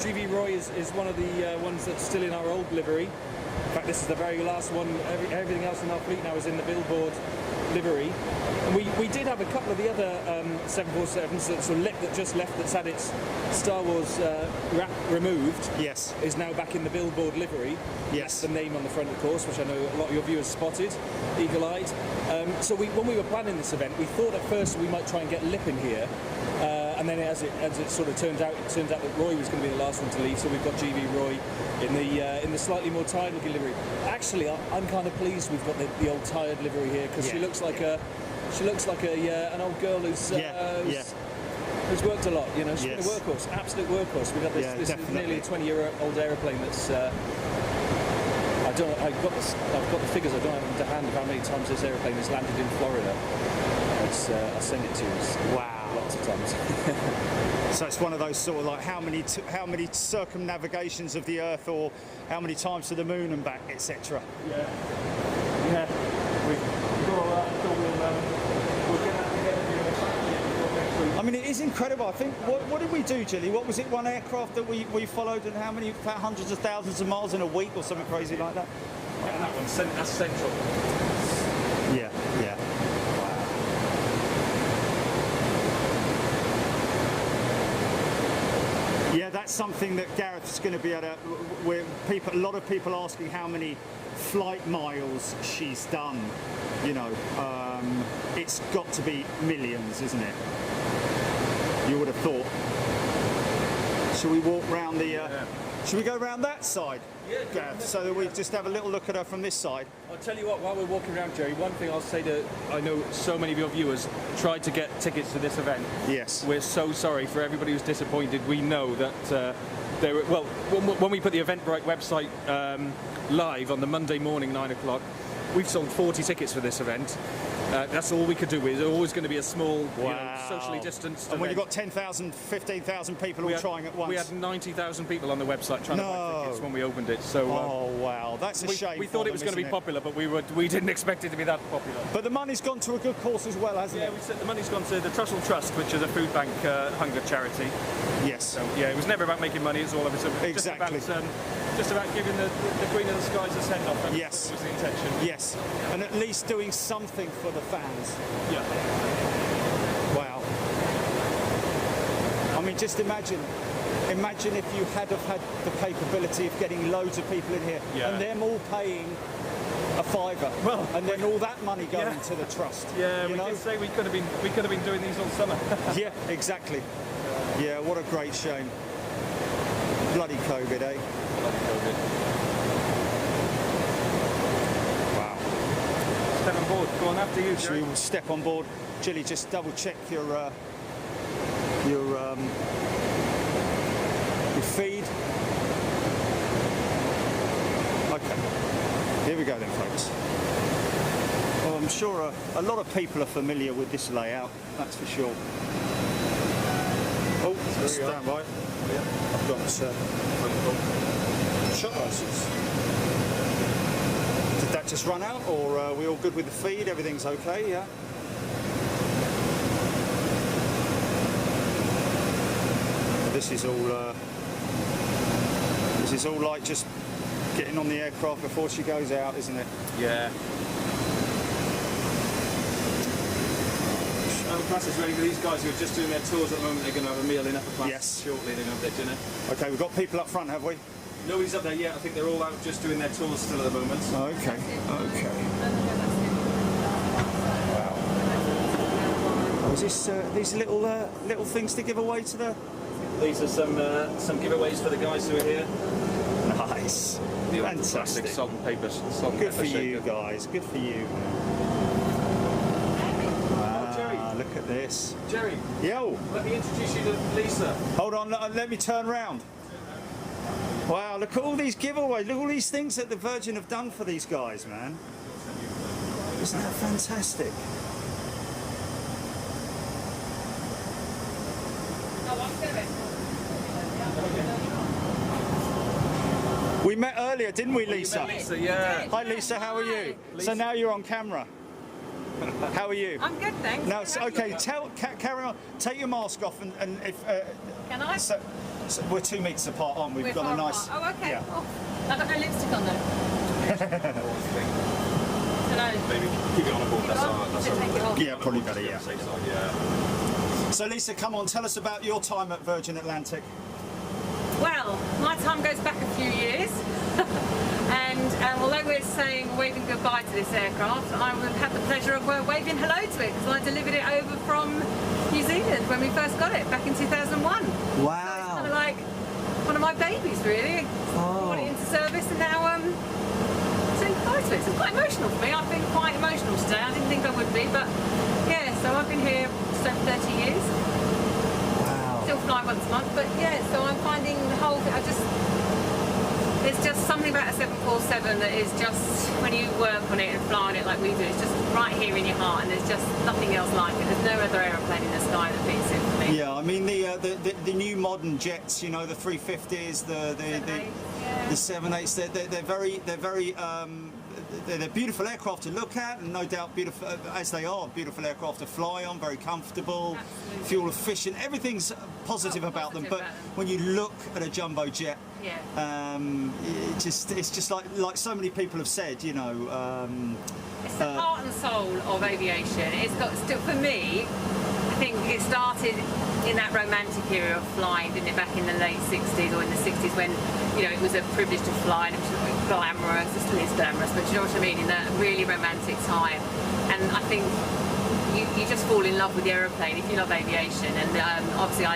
G-VROY is one of the ones that's still in our old livery. In fact, this is the very last one. Everything else in our fleet now is in the billboard livery. And we did have a couple of the other 747s that just left, that's had its Star Wars wrap removed. Yes. Is now back in the billboard livery. Yes. That's the name on the front, of course, which I know a lot of your viewers spotted, eagle-eyed. So when we were planning this event, we thought at first we might try and get Lip in here. And then as it sort of turned out, that Roy was going to be the last one to leave, so we've got G-VROY in the slightly more tired looking livery. Actually, I'm kind of pleased we've got the old tired livery here, because she looks like an old girl who's worked a lot. You know, she's been a workhorse, absolute workhorse. We've got this is nearly a 20-year-old aeroplane that's. I've got the figures. I don't have them to hand of how many times this aeroplane has landed in Florida. I'll send it to you. Wow. Lots of times. So it's one of those sort of like how many circumnavigations of the Earth, or how many times to the moon and back, etc. Yeah. We've got all that. We'll get that together during the next week. I mean, it is incredible. I think, what did we do, Gilly? What was it, one aircraft that we followed, and how many, hundreds of thousands of miles in a week or something crazy like that? Yeah, that one's that's central. Yeah, yeah. Yeah, that's something that Gareth's going to be able to. A lot of people asking how many flight miles she's done. You know, it's got to be millions, isn't it? You would have thought. Shall we walk round the? Should we go round that side, Gareth, so that we just have a little look at her from this side? I'll tell you what, while we're walking around, Jerry, one thing I'll say to, I know so many of your viewers tried to get tickets to this event. Yes. We're so sorry for everybody who's disappointed. We know that when we put the Eventbrite website live on the Monday morning, 9 o'clock, we've sold 40 tickets for this event. That's all we could do. It's always going to be a small, socially distanced And when event. you've got 10,000, 15,000 people all trying at once. We had 90,000 people on the website trying to buy tickets when we opened it. So, oh wow, that's a shame. We thought it was going to be popular, but we didn't expect it to be that popular. But the money's gone to a good cause as well, hasn't it? Yeah, we said the money's gone to the Trussell Trust, which is a food bank hunger charity. Yes. So yeah, it was never about making money. It's all of it. Exactly. Just about giving the Queen of the Skies a send off. Yes. Was the intention. Yes, and at least doing something for the fans. Yeah. Wow. I mean, just imagine if you had have had the capability of getting loads of people in here, and them all paying a fiver, and then all that money going to the trust. Yeah, we did say we could have been doing these all summer. Yeah, exactly. Yeah, what a great shame. Bloody COVID, eh? Wow. Step on board. Go on, after you, Jerry. Should we step on board? Gilly, just double check your feed. Okay. Here we go then, folks. Well, I'm sure a lot of people are familiar with this layout, that's for sure. Oh, stand by. I've got shot license. Did that just run out, or are we all good with the feed? Everything's okay, yeah? This is all like just getting on the aircraft before she goes out, isn't it? Yeah. Class is ready for these guys who are just doing their tours at the moment. They're going to have a meal in upper class shortly. They're going to have their dinner. Okay, we've got people up front, have we? Nobody's up there yet. I think they're all out just doing their tours still at the moment. Okay. Wow. Oh, is this these little things to give away to the? These are some giveaways for the guys who are here. Nice. Fantastic. Salt and paper. Salt and Good pepper for you shaker. guys. Good for you. Jerry. Look at this. Jerry, Yo. let me introduce you to Lisa. Hold on. Let me turn round. Wow. Look at all these giveaways. Look at all these things that the Virgin have done for these guys, man. Isn't that fantastic? We met earlier, didn't we, Lisa? Lisa, yeah. Hi, Lisa. How are you? So now you're on camera. How are you? I'm good, thanks. No, okay. Carry on. Take your mask off, and if Can I? so we're 2 meters apart, aren't we? We've got far a nice. apart. Oh, okay. Yeah. Oh, I've got no lipstick on though. Maybe keep it on a board. That's Take it off. Yeah, probably better. Yeah. safe side, yeah. So, Lisa, come on. Tell us about your time at Virgin Atlantic. Well, my time goes back a few years. And although we're saying waving goodbye to this aircraft, I had the pleasure of waving hello to it because I delivered it over from New Zealand when we first got it back in 2001. Wow. So it's kind of like one of my babies, really. Brought it into service and now saying goodbye to it. So it's quite emotional for me. I've been quite emotional today. I didn't think I would be, but yeah. So I've been here just over 30 years. Wow. Still fly once a month, but yeah. So I'm finding the whole. There's just something about a 747 that is just, when you work on it and fly on it like we do, it's just right here in your heart, and there's just nothing else like it. There's no other aeroplane in the sky that beats it for me. Yeah, I mean the new modern jets, you know, the 350s, the 787s, they're beautiful aircraft to look at, and no doubt beautiful as they are, beautiful aircraft to fly on, very comfortable, Absolutely. fuel efficient. Everything's positive about them. But when you look at a jumbo jet, it's just like so many people have said, you know. It's the heart and soul of aviation. It's got still, for me, I think it started in that romantic era of flying, didn't it, back in the late 60s or in the 60s when, you know, it was a privilege to fly and it was glamorous, it still is glamorous, but you know what I mean, in that really romantic time. And I think you just fall in love with the aeroplane if you love aviation. And obviously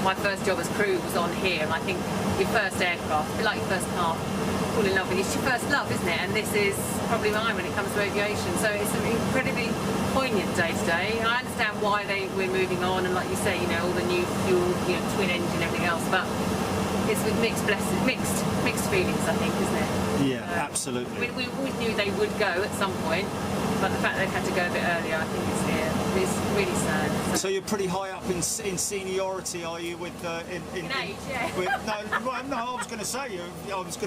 my first job as crew was on here, and I think your first aircraft, a bit like your first car, fall in love with it. It's your first love, isn't it? And this is probably mine when it comes to aviation. So it's an incredibly poignant day today. And I understand why we're moving on, and like you say, you know, all the new fuel, you know, twin engine and everything else, but it's with mixed feelings, I think, isn't it? Yeah, absolutely. We always knew they would go at some point, but the fact they've had to go a bit earlier, I think it's really sad. So you're pretty high up in seniority, are you? With in age, yeah. No, I was going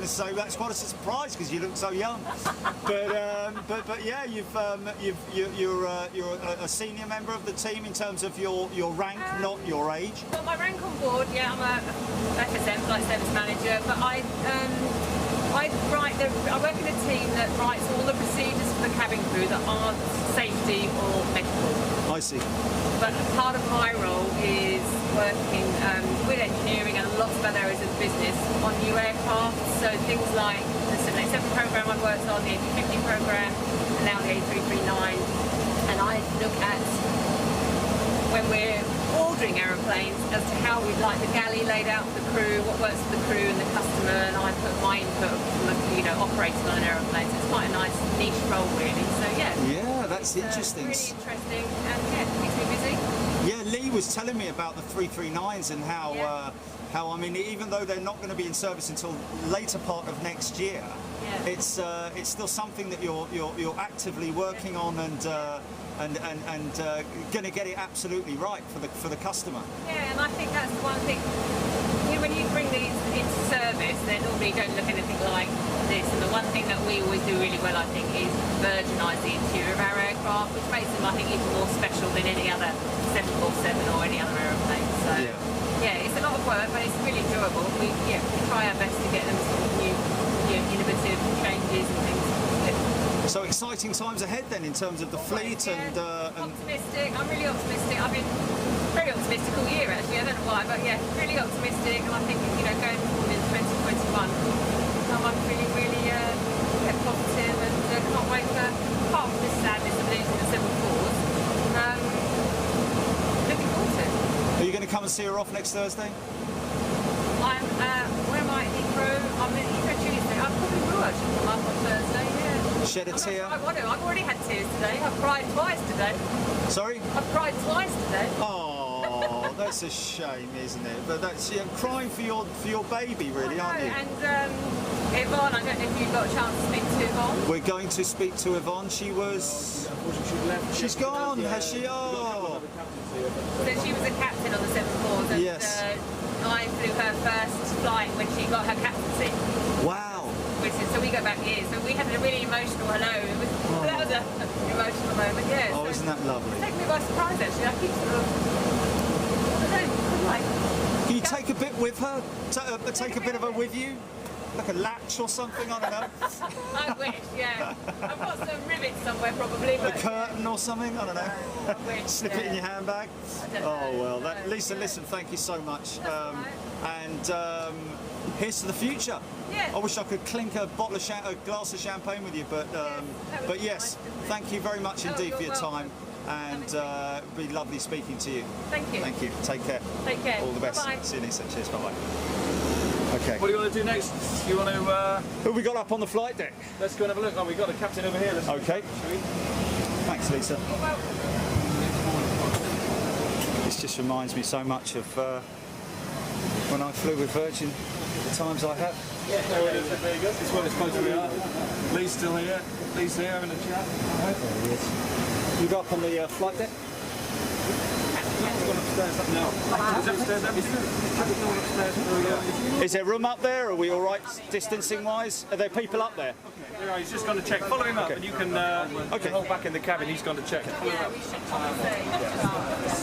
to say that's quite a surprise because you look so young. But yeah, you're a senior member of the team in terms of your rank, not your age. Well, my rank on board, yeah, I'm a FSM, flight service manager, but I work in a team that writes all the procedures for the cabin crew that aren't safety or medical. I see. But part of my role is working with engineering and lots of other areas of business on new aircraft. So things like the 787 program I've worked on, the A350 program, and now the A339. And I look at when we're ordering aeroplanes as to how we'd like the galley laid out for the crew, what works for the crew and the customer, and I put my input from the, you know, operating on an aeroplane. So it's quite a nice niche role, really. So yeah. Yeah, that's interesting. Really interesting, and yeah, keeps me busy. Yeah, Lee was telling me about the 339s and how I mean, even though they're not going to be in service until later part of next year, it's still something that you're actively working on and going to get it absolutely right for the customer. Yeah, and I think that's the one thing. When you bring these into service, they normally don't look anything like this. And the one thing that we always do really well, I think, is virginise the interior of our aircraft, which makes them, I think, even more special than any other 747 or any other aeroplane. So yeah, it's a lot of work, but it's really enjoyable. We try our best to get them sort of new, innovative changes and things. So exciting times ahead then in terms of the fleet and optimistic. I'm really optimistic. I've been very optimistic all year actually. I don't know why, but yeah, really optimistic. And I think going forward in 2021, fun. I'm feeling really positive and can't wait for, apart from this sadness of losing the 7-4s, looking forward to it. Are you going to come and see her off next Thursday? Where am I? Heathrow. I'm at Heathrow Tuesday. I probably will actually come up on Thursday, yeah. Shed a tear? I want to. I've already had tears today. I've cried twice today. Sorry? I've cried twice today. Oh, that's a shame, isn't it? But that's crying for your baby, really, aren't you? And Yvonne, I don't know if you've got a chance to speak to Yvonne. We're going to speak to Yvonne. She was. She's gone, has she? Oh. So she was a captain on the 7-4s, and Yes. I flew her first flight when she got her captaincy. Wow. So we go back years. So we had a really emotional hello. That was an emotional moment, yeah. Oh, so isn't that lovely? it took me by surprise, actually. I keep sort of, I don't know, like... Can you take a bit with her? Take a bit of her with you? Like a latch or something? I don't know. I wish, yeah. I've got some rivets somewhere probably. A But curtain or something? I don't know. I wish, Slip it in your handbag? I don't Oh, know. well. No, Lisa, yeah. listen, thank you so much. That's And here's to the future. Yeah. I wish I could clink a glass of champagne with you, but that would be yes, nice, wouldn't it? thank you very much indeed you're for your welcome. time, and it'd be lovely speaking to you. Thank you. Thank you. Take care. Take care. All the best. Bye-bye. See you, Lisa. Cheers. Bye bye. Okay. What do you want to do next? You want to? Who we got up on the flight deck? Let's go and have a look. Oh, we've got a captain over here. Let's Okay. Thanks, Lisa. This just reminds me so much of when I flew with Virgin, the times I had. Yeah, there it is. There you go. This is where it's supposed to be at. Lee's still here. Lee's here having a chat. There he is. You go up on the flight deck? He's gone upstairs. No. He's upstairs. He's going upstairs. There we go. Is there room up there? Are we all right distancing wise? Are there people up there? Yeah, he's just going to check. Follow him up, Okay. and you can hold back in the cabin. He's going to check. Follow him Yeah, up. we should probably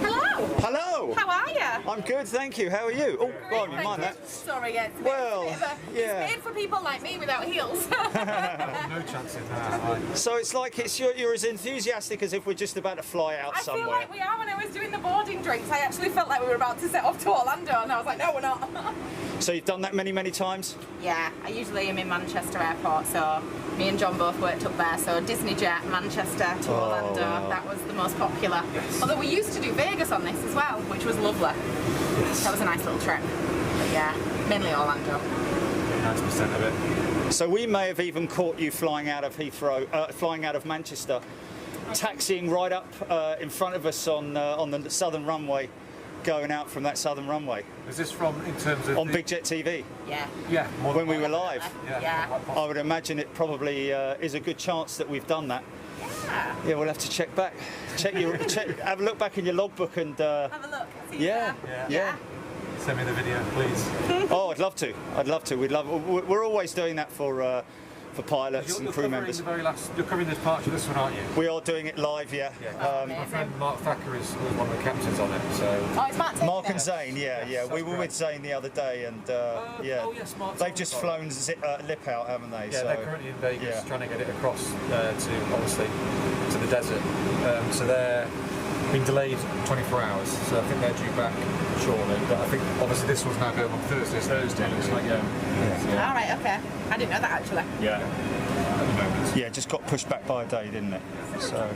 Hello. Hello. How are you? I'm good, thank you. How are you? Oh, God, you mind that? Sorry, yeah, it's a Well, bit, yeah. it's made for people like me without heels. No chance in that. So it's like you're as enthusiastic as if we're just about to fly out I feel somewhere. like we are. When I was doing the boarding drinks, I actually felt like we were about to set off to Orlando, and I was like, no, we're not. So you've done that many, many times? Yeah, I usually am in Manchester Airport, so me and John both worked up there. So Disney Jet, Manchester to Orlando, wow. that was the most popular. Although we used to do Vegas on this as well, which was lovely. That was a nice little trip. But yeah, mainly Orlando. 90% of it. So we may have even caught you flying out of Heathrow, flying out of Manchester, taxiing right up in front of us on the southern runway, going out from that southern runway Is this from in terms of on Big Jet TV Yeah. Yeah, more when we were live. Yeah. I would imagine it probably is a good chance that we've done that. Yeah, we'll have to check back. Have a look back in your logbook and. Have a look. See Yeah, there. yeah. Send me the video, please. Oh, I'd love to. I'd love to. We're always doing that for pilots and crew members. You're covering this part of this one, aren't you? We are doing it live, yeah. My friend Mark Thacker is one of the captains on it, so. Oh, it's Matt taking Mark and it? Zane, yeah. We were with Zane the other day, and yeah, oh yes, Mark's they've on just the flown Lip out, haven't they? Yeah, so, they're currently in Vegas yeah. trying to get it across to, obviously, to the desert. So they're been delayed 24 hours, so I think they're due back shortly. But I think, obviously, this one's now going on Thursday. Looks like, All right, okay. I didn't know that actually. Yeah. At the moment. Yeah, just got pushed back by a day, didn't it? So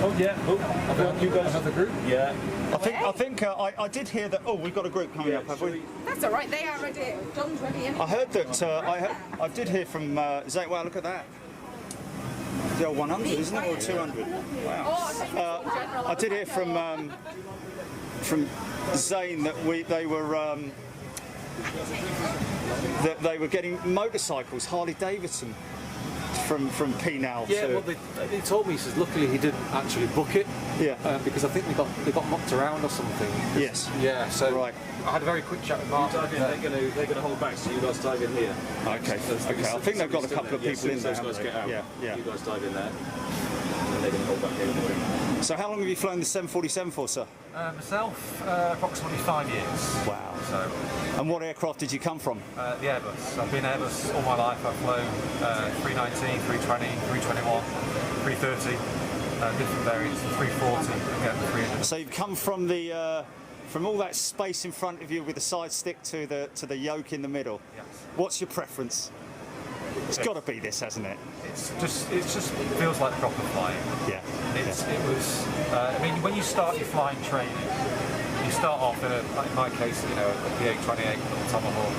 Oh, yeah. Oh, you guys have the group? Yeah. I think I did hear that. Oh, we've got a group coming up, have we? That's all right. They are ready. John's ready. Isn't he? I heard that. I did hear from Zane. Wow, look at that. The old 100, isn't it, or 200? Wow. Oh, I think in general. I did hear from Zane that they were getting motorcycles, Harley Davidson, from Penal Yeah, to. well, he told me, he says, luckily he didn't actually book it. Yeah. Because I think they got knocked around or something. Yes. Yeah, so Right. I had a very quick chat with Mark. They're going to hold back, so you guys dive in here. Okay. Okay. I think they've got a couple of people in there. Those guys haven't get out. they? Yeah. You guys dive in there, and they're going to hold back here. So how long have you flown the 747 for, sir? Myself, approximately 5 years. Wow. So, And what aircraft did you come from? the Airbus. I've been Airbus all my life. I've flown 319, 320, 321, 330. different variants, the 340 again, the 300. So you've come from the from all that space in front of you with the side stick to the yoke in the middle. Yes. What's your preference? It's got to be this, hasn't it? It just feels like proper flying. Yeah. It was. I mean, when you start your flying training, you start off in my case, you know, a PA-28 little Tomahawk,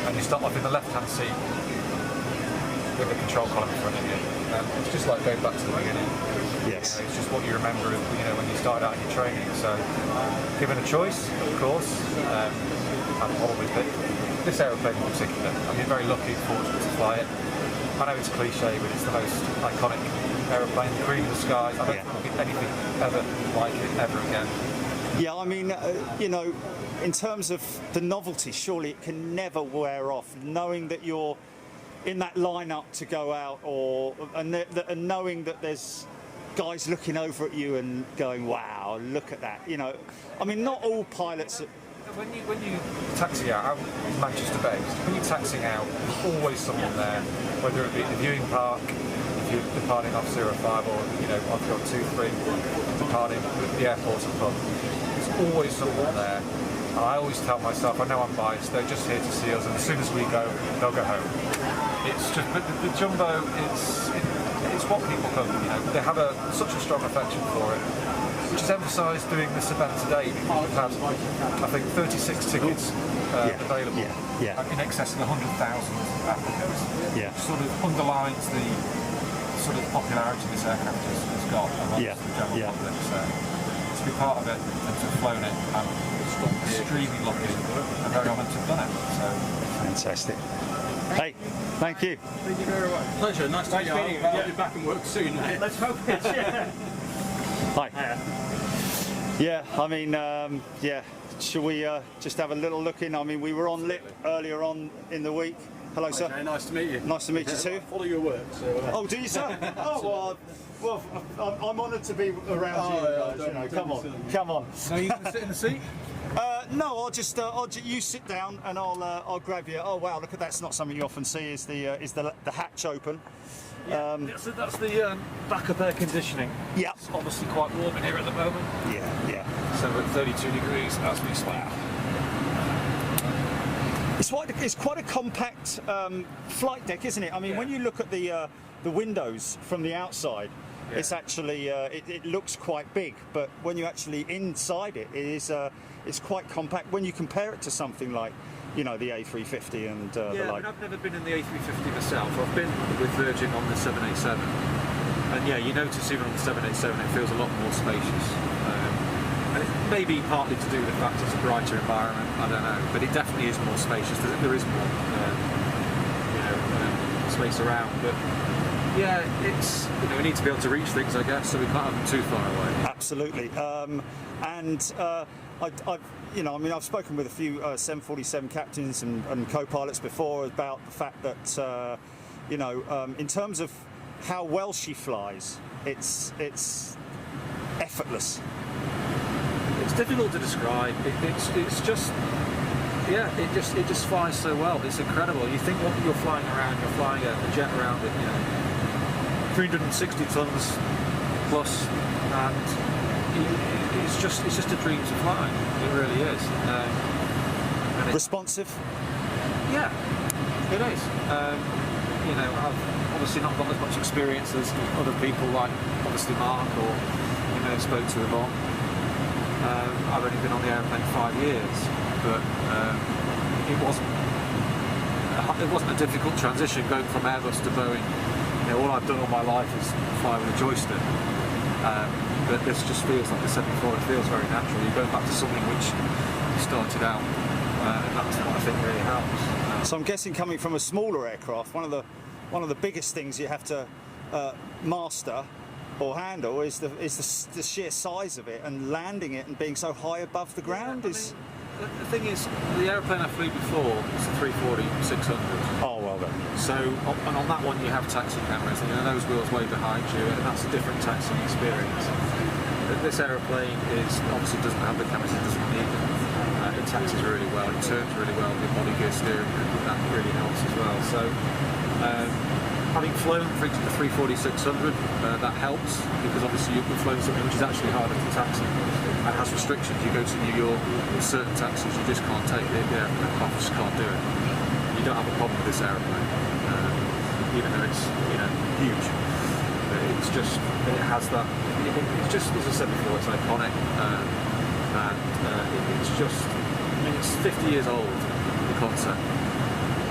and you start off in the left-hand seat with the control column in front of you. It's just like going back to the beginning. Yes. You know, it's just what you remember, you know, when you started out in your training. So, given a choice, of course, I'd probably pick this aeroplane in particular. I've been very lucky and fortunate to fly it. I know it's cliche, but it's the most iconic aeroplane, the green of the skies. I don't think there'll be anything ever like it ever again. Yeah, I mean, you know, in terms of the novelty, surely it can never wear off. Knowing that you're in that lineup to go out, and knowing that there's guys looking over at you and going, "Wow, look at that!" You know, I mean, not all pilots. When you taxi out, I'm Manchester based. When you're taxiing out, there's always someone there, whether it be the viewing park, if you're departing off 05, or you know, off your 23, departing the airport and pub. There's always someone there. And I always tell myself, I know I'm biased, they're just here to see us, and as soon as we go, they'll go home. It's just, but the Jumbo, it's what people come, you know, they have such a strong affection for it, which is emphasised doing this event today. We've had, I think, 36 tickets available, in excess of 100,000 applicants. Yeah. Which sort of underlines the sort of popularity this aircraft has got amongst the general public. So to be part of it and to have flown it, I'm extremely lucky and very honoured to have done it. So Fantastic. Hey, thank you. Thank you very much. Pleasure. Nice to meet you. I'll be back and work soon, mate. Let's hope it. Hi. Yeah, I mean, shall we just have a little look in? I mean, we were on LIP earlier on in the week. Hello, sir. Okay, nice to meet you. Nice to meet you too. Follow your work. So, Oh, do you, sir? Oh, well, I'm honoured to be around you guys. You know, come on. Now you can sit in the seat. No, I'll you sit down and I'll grab you. Oh wow, look at that's not something you often see. Is the hatch open? so that's the backup air conditioning. Yeah. It's obviously quite warm in here at the moment. Yeah. So we're at 32 degrees as we speak. It's quite a compact flight deck, isn't it? I mean, when you look at the windows from the outside, it's actually it looks quite big, but when you're actually inside it, it's quite compact. When you compare it to something like, you know, the A350 and the like. I mean, I've never been in the A350 myself. I've been with Virgin on the 787, and yeah, you notice even on the 787 it feels a lot more spacious. And it may be partly to do with the fact it's a brighter environment, I don't know, but it definitely is more spacious. There is more, space around. But yeah, it's, you know, we need to be able to reach things, I guess, so we can't have them too far away. Absolutely. I've spoken with a few 747 captains and co-pilots before about the fact that, in terms of how well she flies, it's effortless. It's difficult to describe. It's just, it just flies so well. It's incredible. You think what you're flying around, you're flying a jet around at 360 tons plus, and it's just a dream to fly. It really is. Responsive? Yeah, it is. I've obviously not got as much experience as other people, like obviously Mark, or you may have spoke to him on. I've only been on the airplane 5 years, but it wasn't a difficult transition going from Airbus to Boeing. You know, all I've done all my life is fly with a joystick. But this just feels like a 74. It feels very natural. You're going back to something which you started out, and that's what I think really helps. So I'm guessing, coming from a smaller aircraft, one of the biggest things you have to master or handle is the sheer size of it, and landing it and being so high above the ground is. The thing is, the airplane I flew before was a 340-600. Oh, well done. So, and on that one you have taxi cameras, and those wheels way behind you, and that's a different taxiing experience. This aeroplane obviously doesn't have the cameras, it doesn't need them. It taxis really well, it turns really well, the body gear steering, that really helps as well. So, having flown, for instance, the 340-600, that helps because obviously you've flown something which is actually harder to taxi and has restrictions. You go to New York, with certain taxis you just can't take the airplane off, just can't do it. You don't have a problem with this aeroplane, even though it's huge. It's just it has that. It's just, as I said before, it's iconic, and it's just. I mean, it's 50 years old. The concept.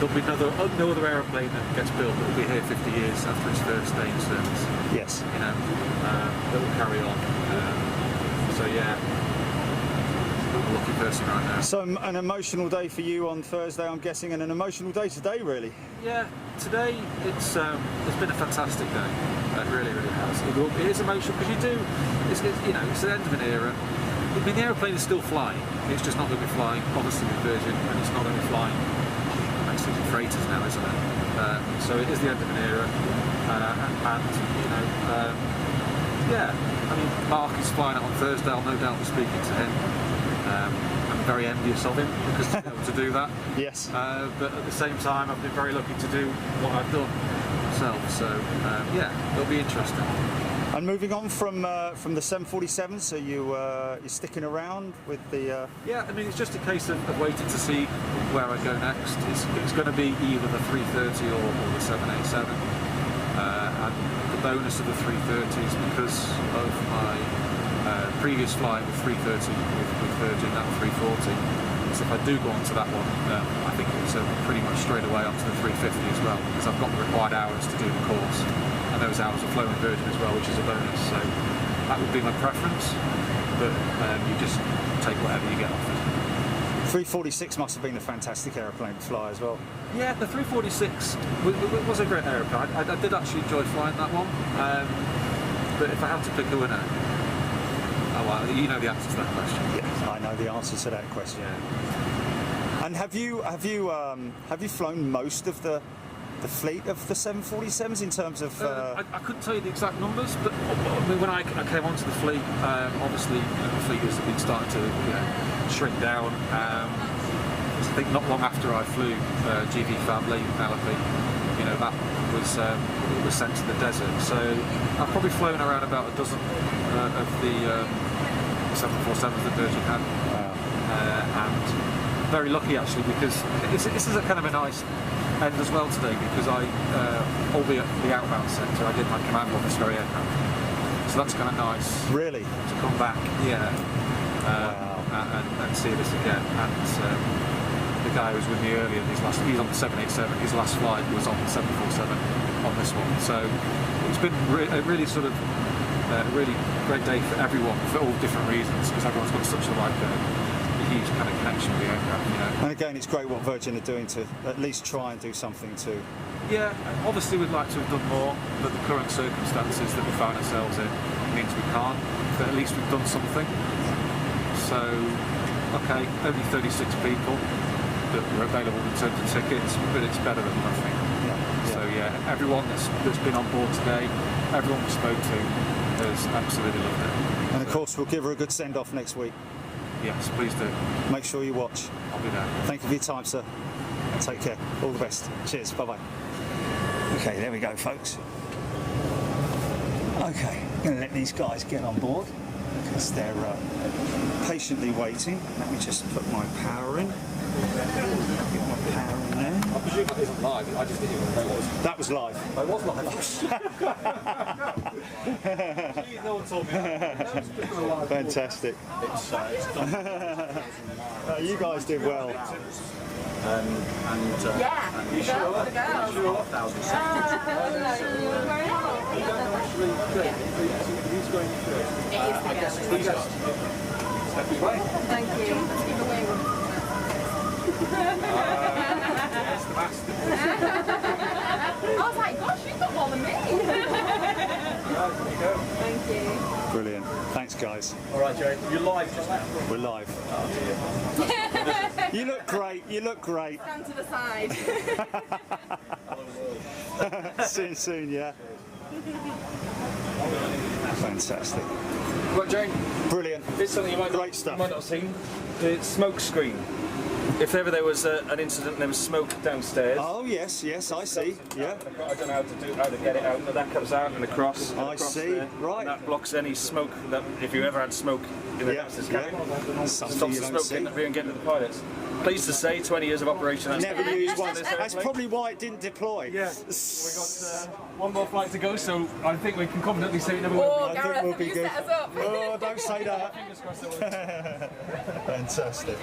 There'll be no other aeroplane that gets built that will be here 50 years after its first day in service. Yes. That will carry on. So yeah, I'm a lucky person right now. So an emotional day for you on Thursday, I'm guessing, and an emotional day today, really. Yeah, today it's been a fantastic day. It really, really has. It is emotional because it's the end of an era. I mean, the aeroplane is still flying. It's just not going to be flying, obviously, with Virgin, and it's not going to be flying. Basically, freighters now, isn't it? So it is the end of an era, yeah. I mean, Mark is flying it on Thursday. I'll no doubt be speaking to him. I'm very envious of him because he's able to do that. Yes. But at the same time, I've been very lucky to do what I've done myself. So yeah, it'll be interesting. And moving on from the 747, so you're sticking around with the... Yeah, I mean, it's just a case of waiting to see where I go next. It's going to be either the 330 or the 787. And the bonus of the 330 is because of my previous flight with 330 with Virgin and 340. So if I do go onto that one, I think it's pretty much straight away onto the 350 as well, because I've got the required hours to do the course. And those hours are flown with Virgin as well, which is a bonus. So that would be my preference, but you just take whatever you get offered. 346 must have been a fantastic aeroplane to fly as well. Yeah, the 346 was a great aeroplane. I did actually enjoy flying that one, but if I had to pick a winner, oh well, you know the answer to that question. Yes, I know the answer to that question. Yeah. And have you flown most of the fleet of the 747s in terms of? I couldn't tell you the exact numbers, but I mean, when I came onto the fleet, obviously the fleet has been starting to shrink down. I think not long after I flew GV family LFE, that was sent to the desert. So I've probably flown around about a dozen of the 747s that Virgin had, and very lucky actually because this is a kind of a nice end as well today because albeit the outbound sector, I did my command officer aircraft. So that's kind of nice. Really? To come back, yeah, and see this again. And the guy who was with me earlier, he's on the 787. His last flight was on the 747 on this one. So it's been a really sort of a really great day for everyone for all different reasons because everyone's got such a huge kind of connection with the aircraft, And again, it's great what Virgin are doing to at least try and do something to... Yeah, obviously we'd like to have done more, but the current circumstances that we found ourselves in means we can't, but at least we've done something. So, okay, only 36 people that were available in terms of tickets, but it's better than nothing. Yeah. So yeah, everyone that's been on board today, everyone we spoke to has absolutely loved it. And of course, we'll give her a good send-off next week. Yes, please do. Make sure you watch. I'll be there. Thank you for your time, sir. Take care. All the best. Cheers. Bye-bye. Okay, there we go, folks. Okay, I'm going to let these guys get on board because they're patiently waiting. Let me just put my power in. Get my power in there. I presume that isn't live. I just didn't even know it was. That was live. I was live. Jeez, no one told me that. Fantastic. You guys did well. Yeah, you sure? for the girls. Sure, 1,000 seconds. Who's going first? I guess it's the girls. Step his way. Thank you. Let's keep away with I was like, gosh, you've got more than me. Thank you. Brilliant. Thanks, guys. All right, Jerry. You're live just now. We're live. Oh, dear. You look great. You look great. Stand to the side. Soon, yeah. Fantastic. Right, Jane. Brilliant. Here's something you might Great stuff. not have seen. The smoke screen. if ever there was an incident and there was smoke downstairs. Oh yes, I see. Yeah. I don't know how to get it out, but that comes out and across. I see. Right. And that blocks any smoke that if you ever had smoke in the downstairs cabin. Something Stops you the don't smoke see. getting to the pilots. Pleased to say, 20 years of operation. Never used one. this That's airplane. probably why it didn't deploy. Yeah. We got one more flight to go, so I think we can confidently say it never will Oh, I think Gareth, we'll have be you good. set us up? Oh, don't say that. Fingers crossed it will. Fantastic.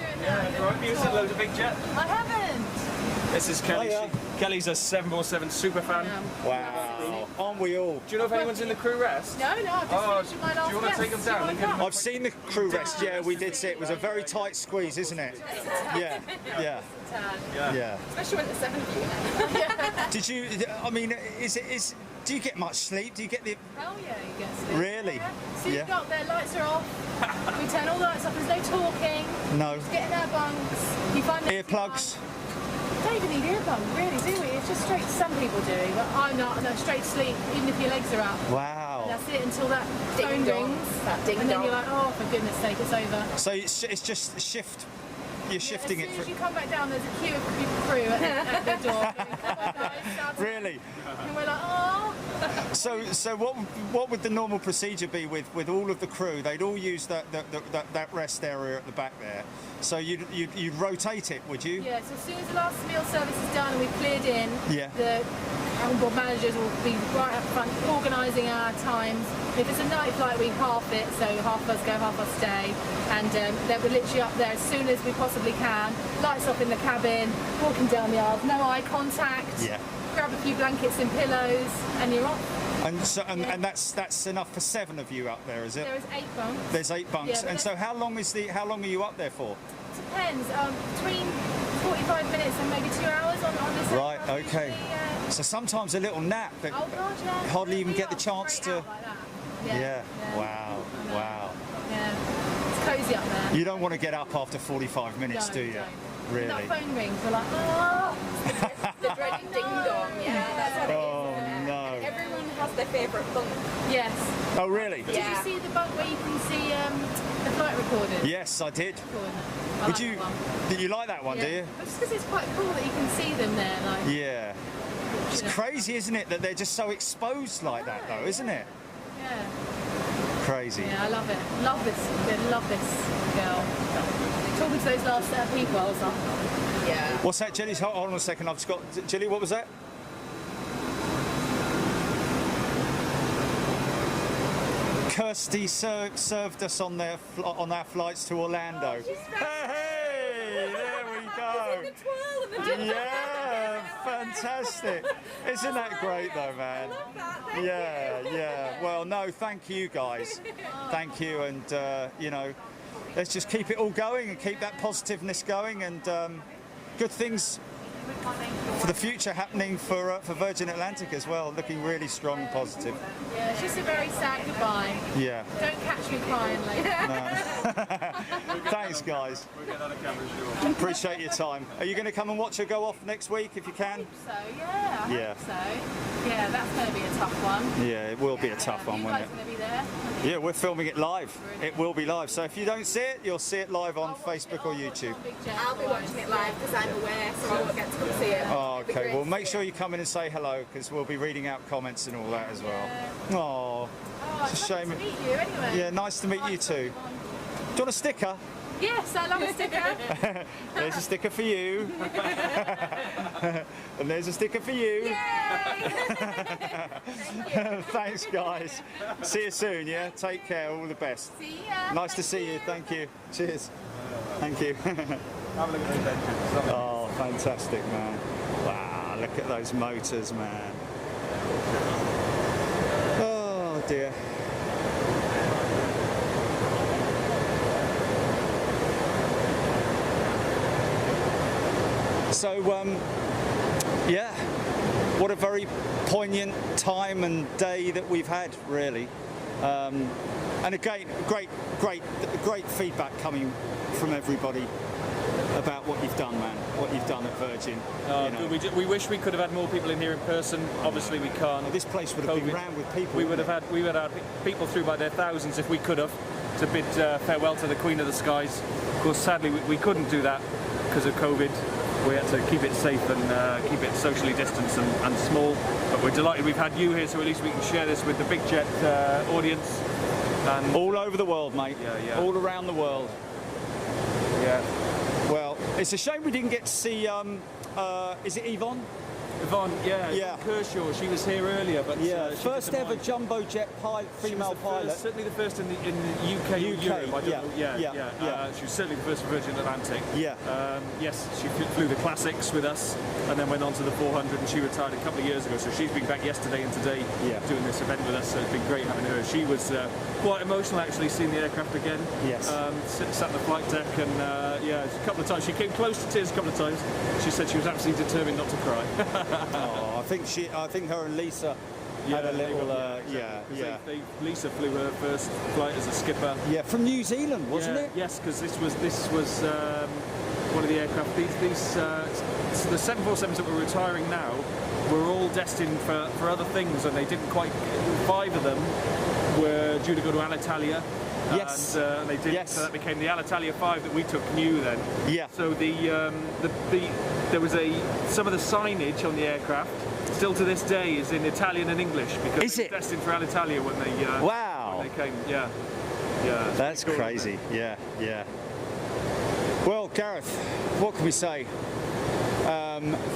Right, you said loads of big jet. I haven't. This is Kelly. Oh, yeah. Kelly's a 747 super fan. Wow. Aren't we all? Do you know if anyone's in the crew rest? No, I've just finished my last do you want to take them down and give them I've seen the crew rest. Yeah, we did see it. It was a very tight squeeze, isn't it? Yeah. Especially when there's 7 of you. Yeah. Did you? I mean, do you get much sleep? Do you get the? Hell yeah, you get sleep. Really? Yeah. So Yeah. you've got their lights are off. We turn all the lights off. There's no talking. No. Just get in their bunks. You find Earplugs. Don't even need earplugs, really, do we? It's just straight. Some people do, but I'm not. No, straight sleep, even if your legs are up. Wow. And that's it until that phone dong. rings, That ding and then dong. you're like, oh, for goodness sake, it's over. So it's just shift. You're shifting As it. soon as you come back down, there's a queue of crew at the door. Going, come on, guys, start Really? And we're like, oh. So what would the normal procedure be with all of the crew? They'd all use that rest area at the back there. So you'd rotate it, would you? Yeah, so as soon as the last meal service is done and we've cleared in, Yeah. the onboard managers will be right up front organising our times. If it's a night flight, we half it, so half of us go, half of us stay. And then we're literally up there as soon as we possibly can. Lights off in the cabin, walking down the aisles, no eye contact. Yeah. Grab a few blankets and pillows, and you're off. And so and that's enough for 7 of you up there, is it? There is 8 bunks. There's 8 bunks. Yeah, but And so how long are you up there for? Depends. Between 45 minutes and maybe 2 hours on this. Right, aircraft okay. usually, So sometimes a little nap that Oh God, yeah. hardly even We get the are chance straight to. out like that. Yeah. Yeah. Wow. Wow. Yeah. It's cosy up there. You don't want to get up after 45 minutes, Don't, do you? don't. Really? When that phone rings, we're like, oh. The dreaded ding dong, yeah, that's what it is. Oh isn't it? no. Everyone has their favourite bunk. Yes. Oh really? Did you see the bunk where you can see the flight recorders? Yes, I did. I Would like you? that one. Did you like that one? Yeah. Do you? But just because it's quite cool that you can see them there, like. Yeah. It's you know. crazy, isn't it, that they're just so exposed like that, though, isn't it? Yeah. Crazy. Yeah, I love it. Love this girl. Talking to those last set of people, I was like, Yeah. What's that, Jilly? Hold on a second. I've just got Jilly. What was that? Kirsty served us on our flights to Orlando. Hey, there we go. Yeah, fantastic. Isn't that great though, man? Yeah. Well, no, thank you guys. Thank you, and you know, let's just keep it all going and keep that positiveness going, and good things for the future happening for Virgin Atlantic as well. Looking really strong and positive. yeah, it's just a very sad goodbye. Yeah. Don't catch me crying later. Thanks, guys. We'll get that on camera, sure. Appreciate your time. Are you going to come and watch her go off next week if you can? So yeah, I Yeah. hope so. Yeah, that's going to be a tough one. Yeah, it will be a tough one, You won't guys it? going to be there? Yeah, we're filming it live. It will be live. So if you don't see it, you'll see it live on Facebook or YouTube. I'll I'll be watching it live because I'm aware, so I won't get to come see it. Oh, It'll be okay. great Well, to make see sure it. you come in and say hello because we'll be reading out comments and all that as well. Oh, Oh, it's a it's shame. nice to meet you anyway. Yeah, nice to meet you too. Do you want a sticker? Yes, I love a sticker. There's a sticker for you. And there's a sticker for you. Thanks, guys. See you soon, yeah? Take care. All the best. See ya. Nice to see you. Thank you. Cheers. Thank you. Have a look at those engines. Oh, fantastic, man. Wow, look at those motors, man. Oh, dear. So, yeah, what a very poignant time and day that we've had, really. And again, great feedback coming from everybody about what you've done, man. What you've done at Virgin. You know. We wish we could have had more people in here in person. Obviously, we can't. This place would have been COVID. rammed with people. We would have had people through by their thousands if we could have to bid farewell to the Queen of the Skies. Of course, sadly, we couldn't do that because because of COVID. We had to keep it safe and keep it socially distanced and small. But we're delighted we've had you here, so at least we can share this with the Big Jet audience. And all over the world, mate. Yeah. All around the world. Yeah. Well, it's a shame we didn't get to see. Is it Yvonne? Yvonne, yeah. Yeah. Kershaw, she was here earlier, but Yeah, she first did ever mine. jumbo jet female pilot. Certainly the first in the UK, or UK, Europe. I don't know. yeah. She was certainly the first for Virgin Atlantic. Yeah. Yes, she flew the classics with us, and then went on to the 400, and she retired a couple of years ago. So she's been back yesterday and today doing this event with us. So it's been great having her. She was quite emotional actually seeing the aircraft again. Yes. Sat on the flight deck, and a couple of times she came close to tears. A couple of times. She said she was absolutely determined not to cry. Oh, I think her and Lisa had a little, Lisa flew her first flight as a skipper. Yeah, from New Zealand, wasn't it? Yes, because this was one of the aircraft. So the 747s that we're retiring now were all destined for other things, and they didn't quite. 5 of them were due to go to Alitalia. Yes. And they did. Yes. So that became the Alitalia 5 that we took new then. Yeah. So there was some of the signage on the aircraft still to this day is in Italian and English because Is it was destined for Alitalia when they wow. when they came. Yeah. That's cool, crazy. Yeah. Well, Gareth, what can we say?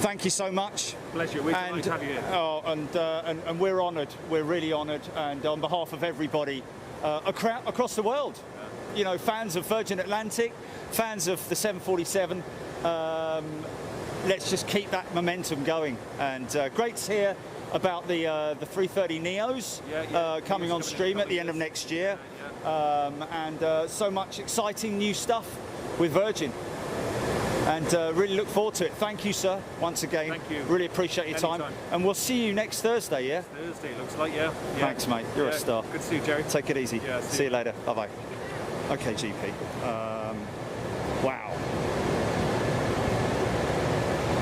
Thank you so much. Pleasure. We're delighted to have you here. And we're honoured. We're really honoured. And on behalf of everybody across the world, you know, fans of Virgin Atlantic, fans of the 747. Let's just keep that momentum going. And great to hear about the 330 Neos coming on stream at the end of next year. And so much exciting new stuff with Virgin. And really look forward to it. Thank you, sir, once again. Thank you. Really appreciate your time. And we'll see you next Thursday, yeah? Thursday, looks like, yeah. Thanks, mate. You're a star. Good to see you, Jerry. Take it easy. Yeah, see you later. Bye-bye. Okay, GP. Wow.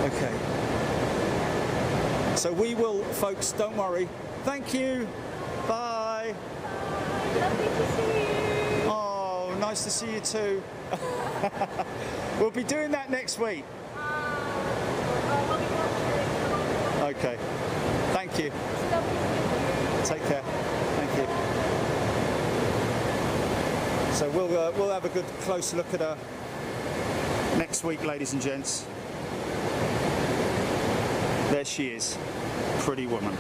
Okay. So we will, folks, don't worry. Thank you. Bye. Lovely to see you. Oh, nice to see you too. We'll be doing that next week. Okay. Thank you. Take care. Thank you. So we'll have a good close look at her next week, ladies and gents. There she is. Pretty woman.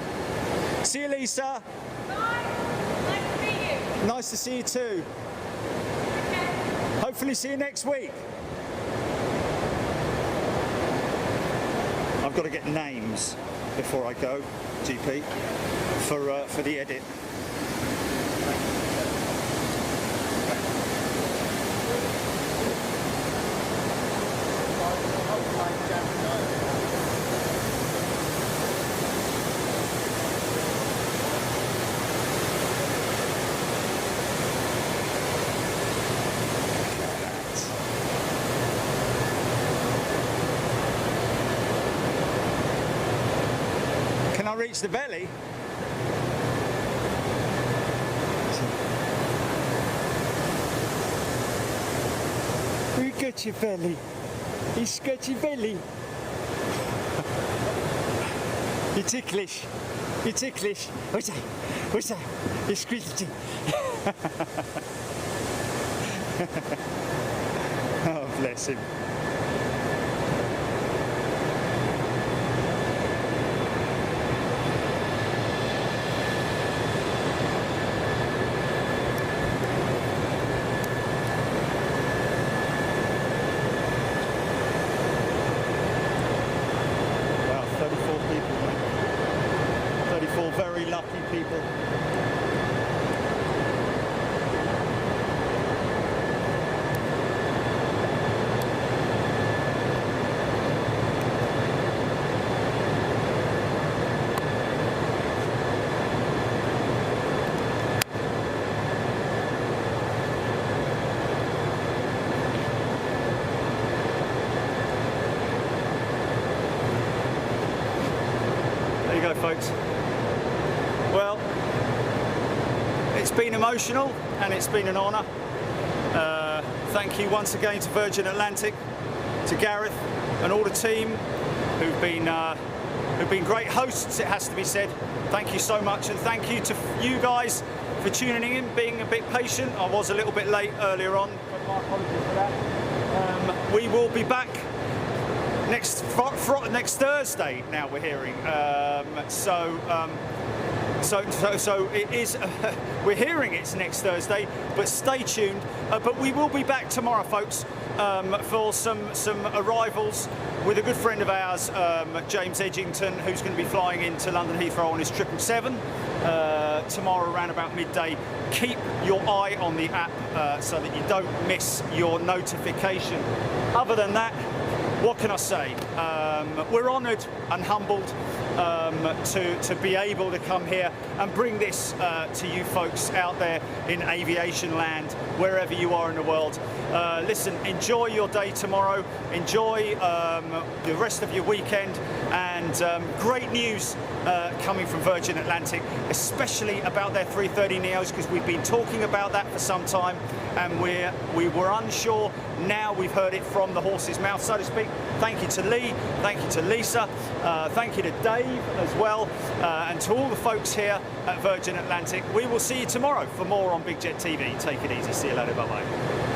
See you, Lisa. Bye. Nice to meet you. Nice to see you too. Hopefully see you next week. I've got to get names before I go, GP, for the edit. Can I reach the belly? You got your belly. He's got your belly. You're ticklish. You're ticklish. What's that? What's that? You're squidgy. Oh, bless him. Wow, 34 people, mate. 34 very lucky people. There you go, folks. Well, it's been emotional and it's been an honour. Thank you once again to Virgin Atlantic. to Gareth and all the team who've been great hosts, it has to be said. Thank you so much, and thank you to you guys for tuning in, being a bit patient. I was a little bit late earlier on, but my apologies for that. We will be back next Thursday. Now we're hearing, so it is. We're hearing it's next Thursday, but stay tuned. But we will be back tomorrow, folks, for some arrivals with a good friend of ours, James Edgington, who's going to be flying into London Heathrow on his 777 tomorrow around about midday. Keep your eye on the app so that you don't miss your notification. Other than that, what can I say? We're honoured and humbled to be able to come here and bring this to you folks out there in aviation land, wherever you are in the world. Listen, enjoy your day tomorrow, enjoy the rest of your weekend, and great news coming from Virgin Atlantic, especially about their 330 Neos, because we've been talking about that for some time, and we were unsure. Now we've heard it from the horse's mouth, so to speak. Thank you to Lee, thank you to Lisa, thank you to Dave as well, and to all the folks here at Virgin Atlantic. We will see you tomorrow for more on Big Jet TV. Take it easy. See you later. Bye-bye.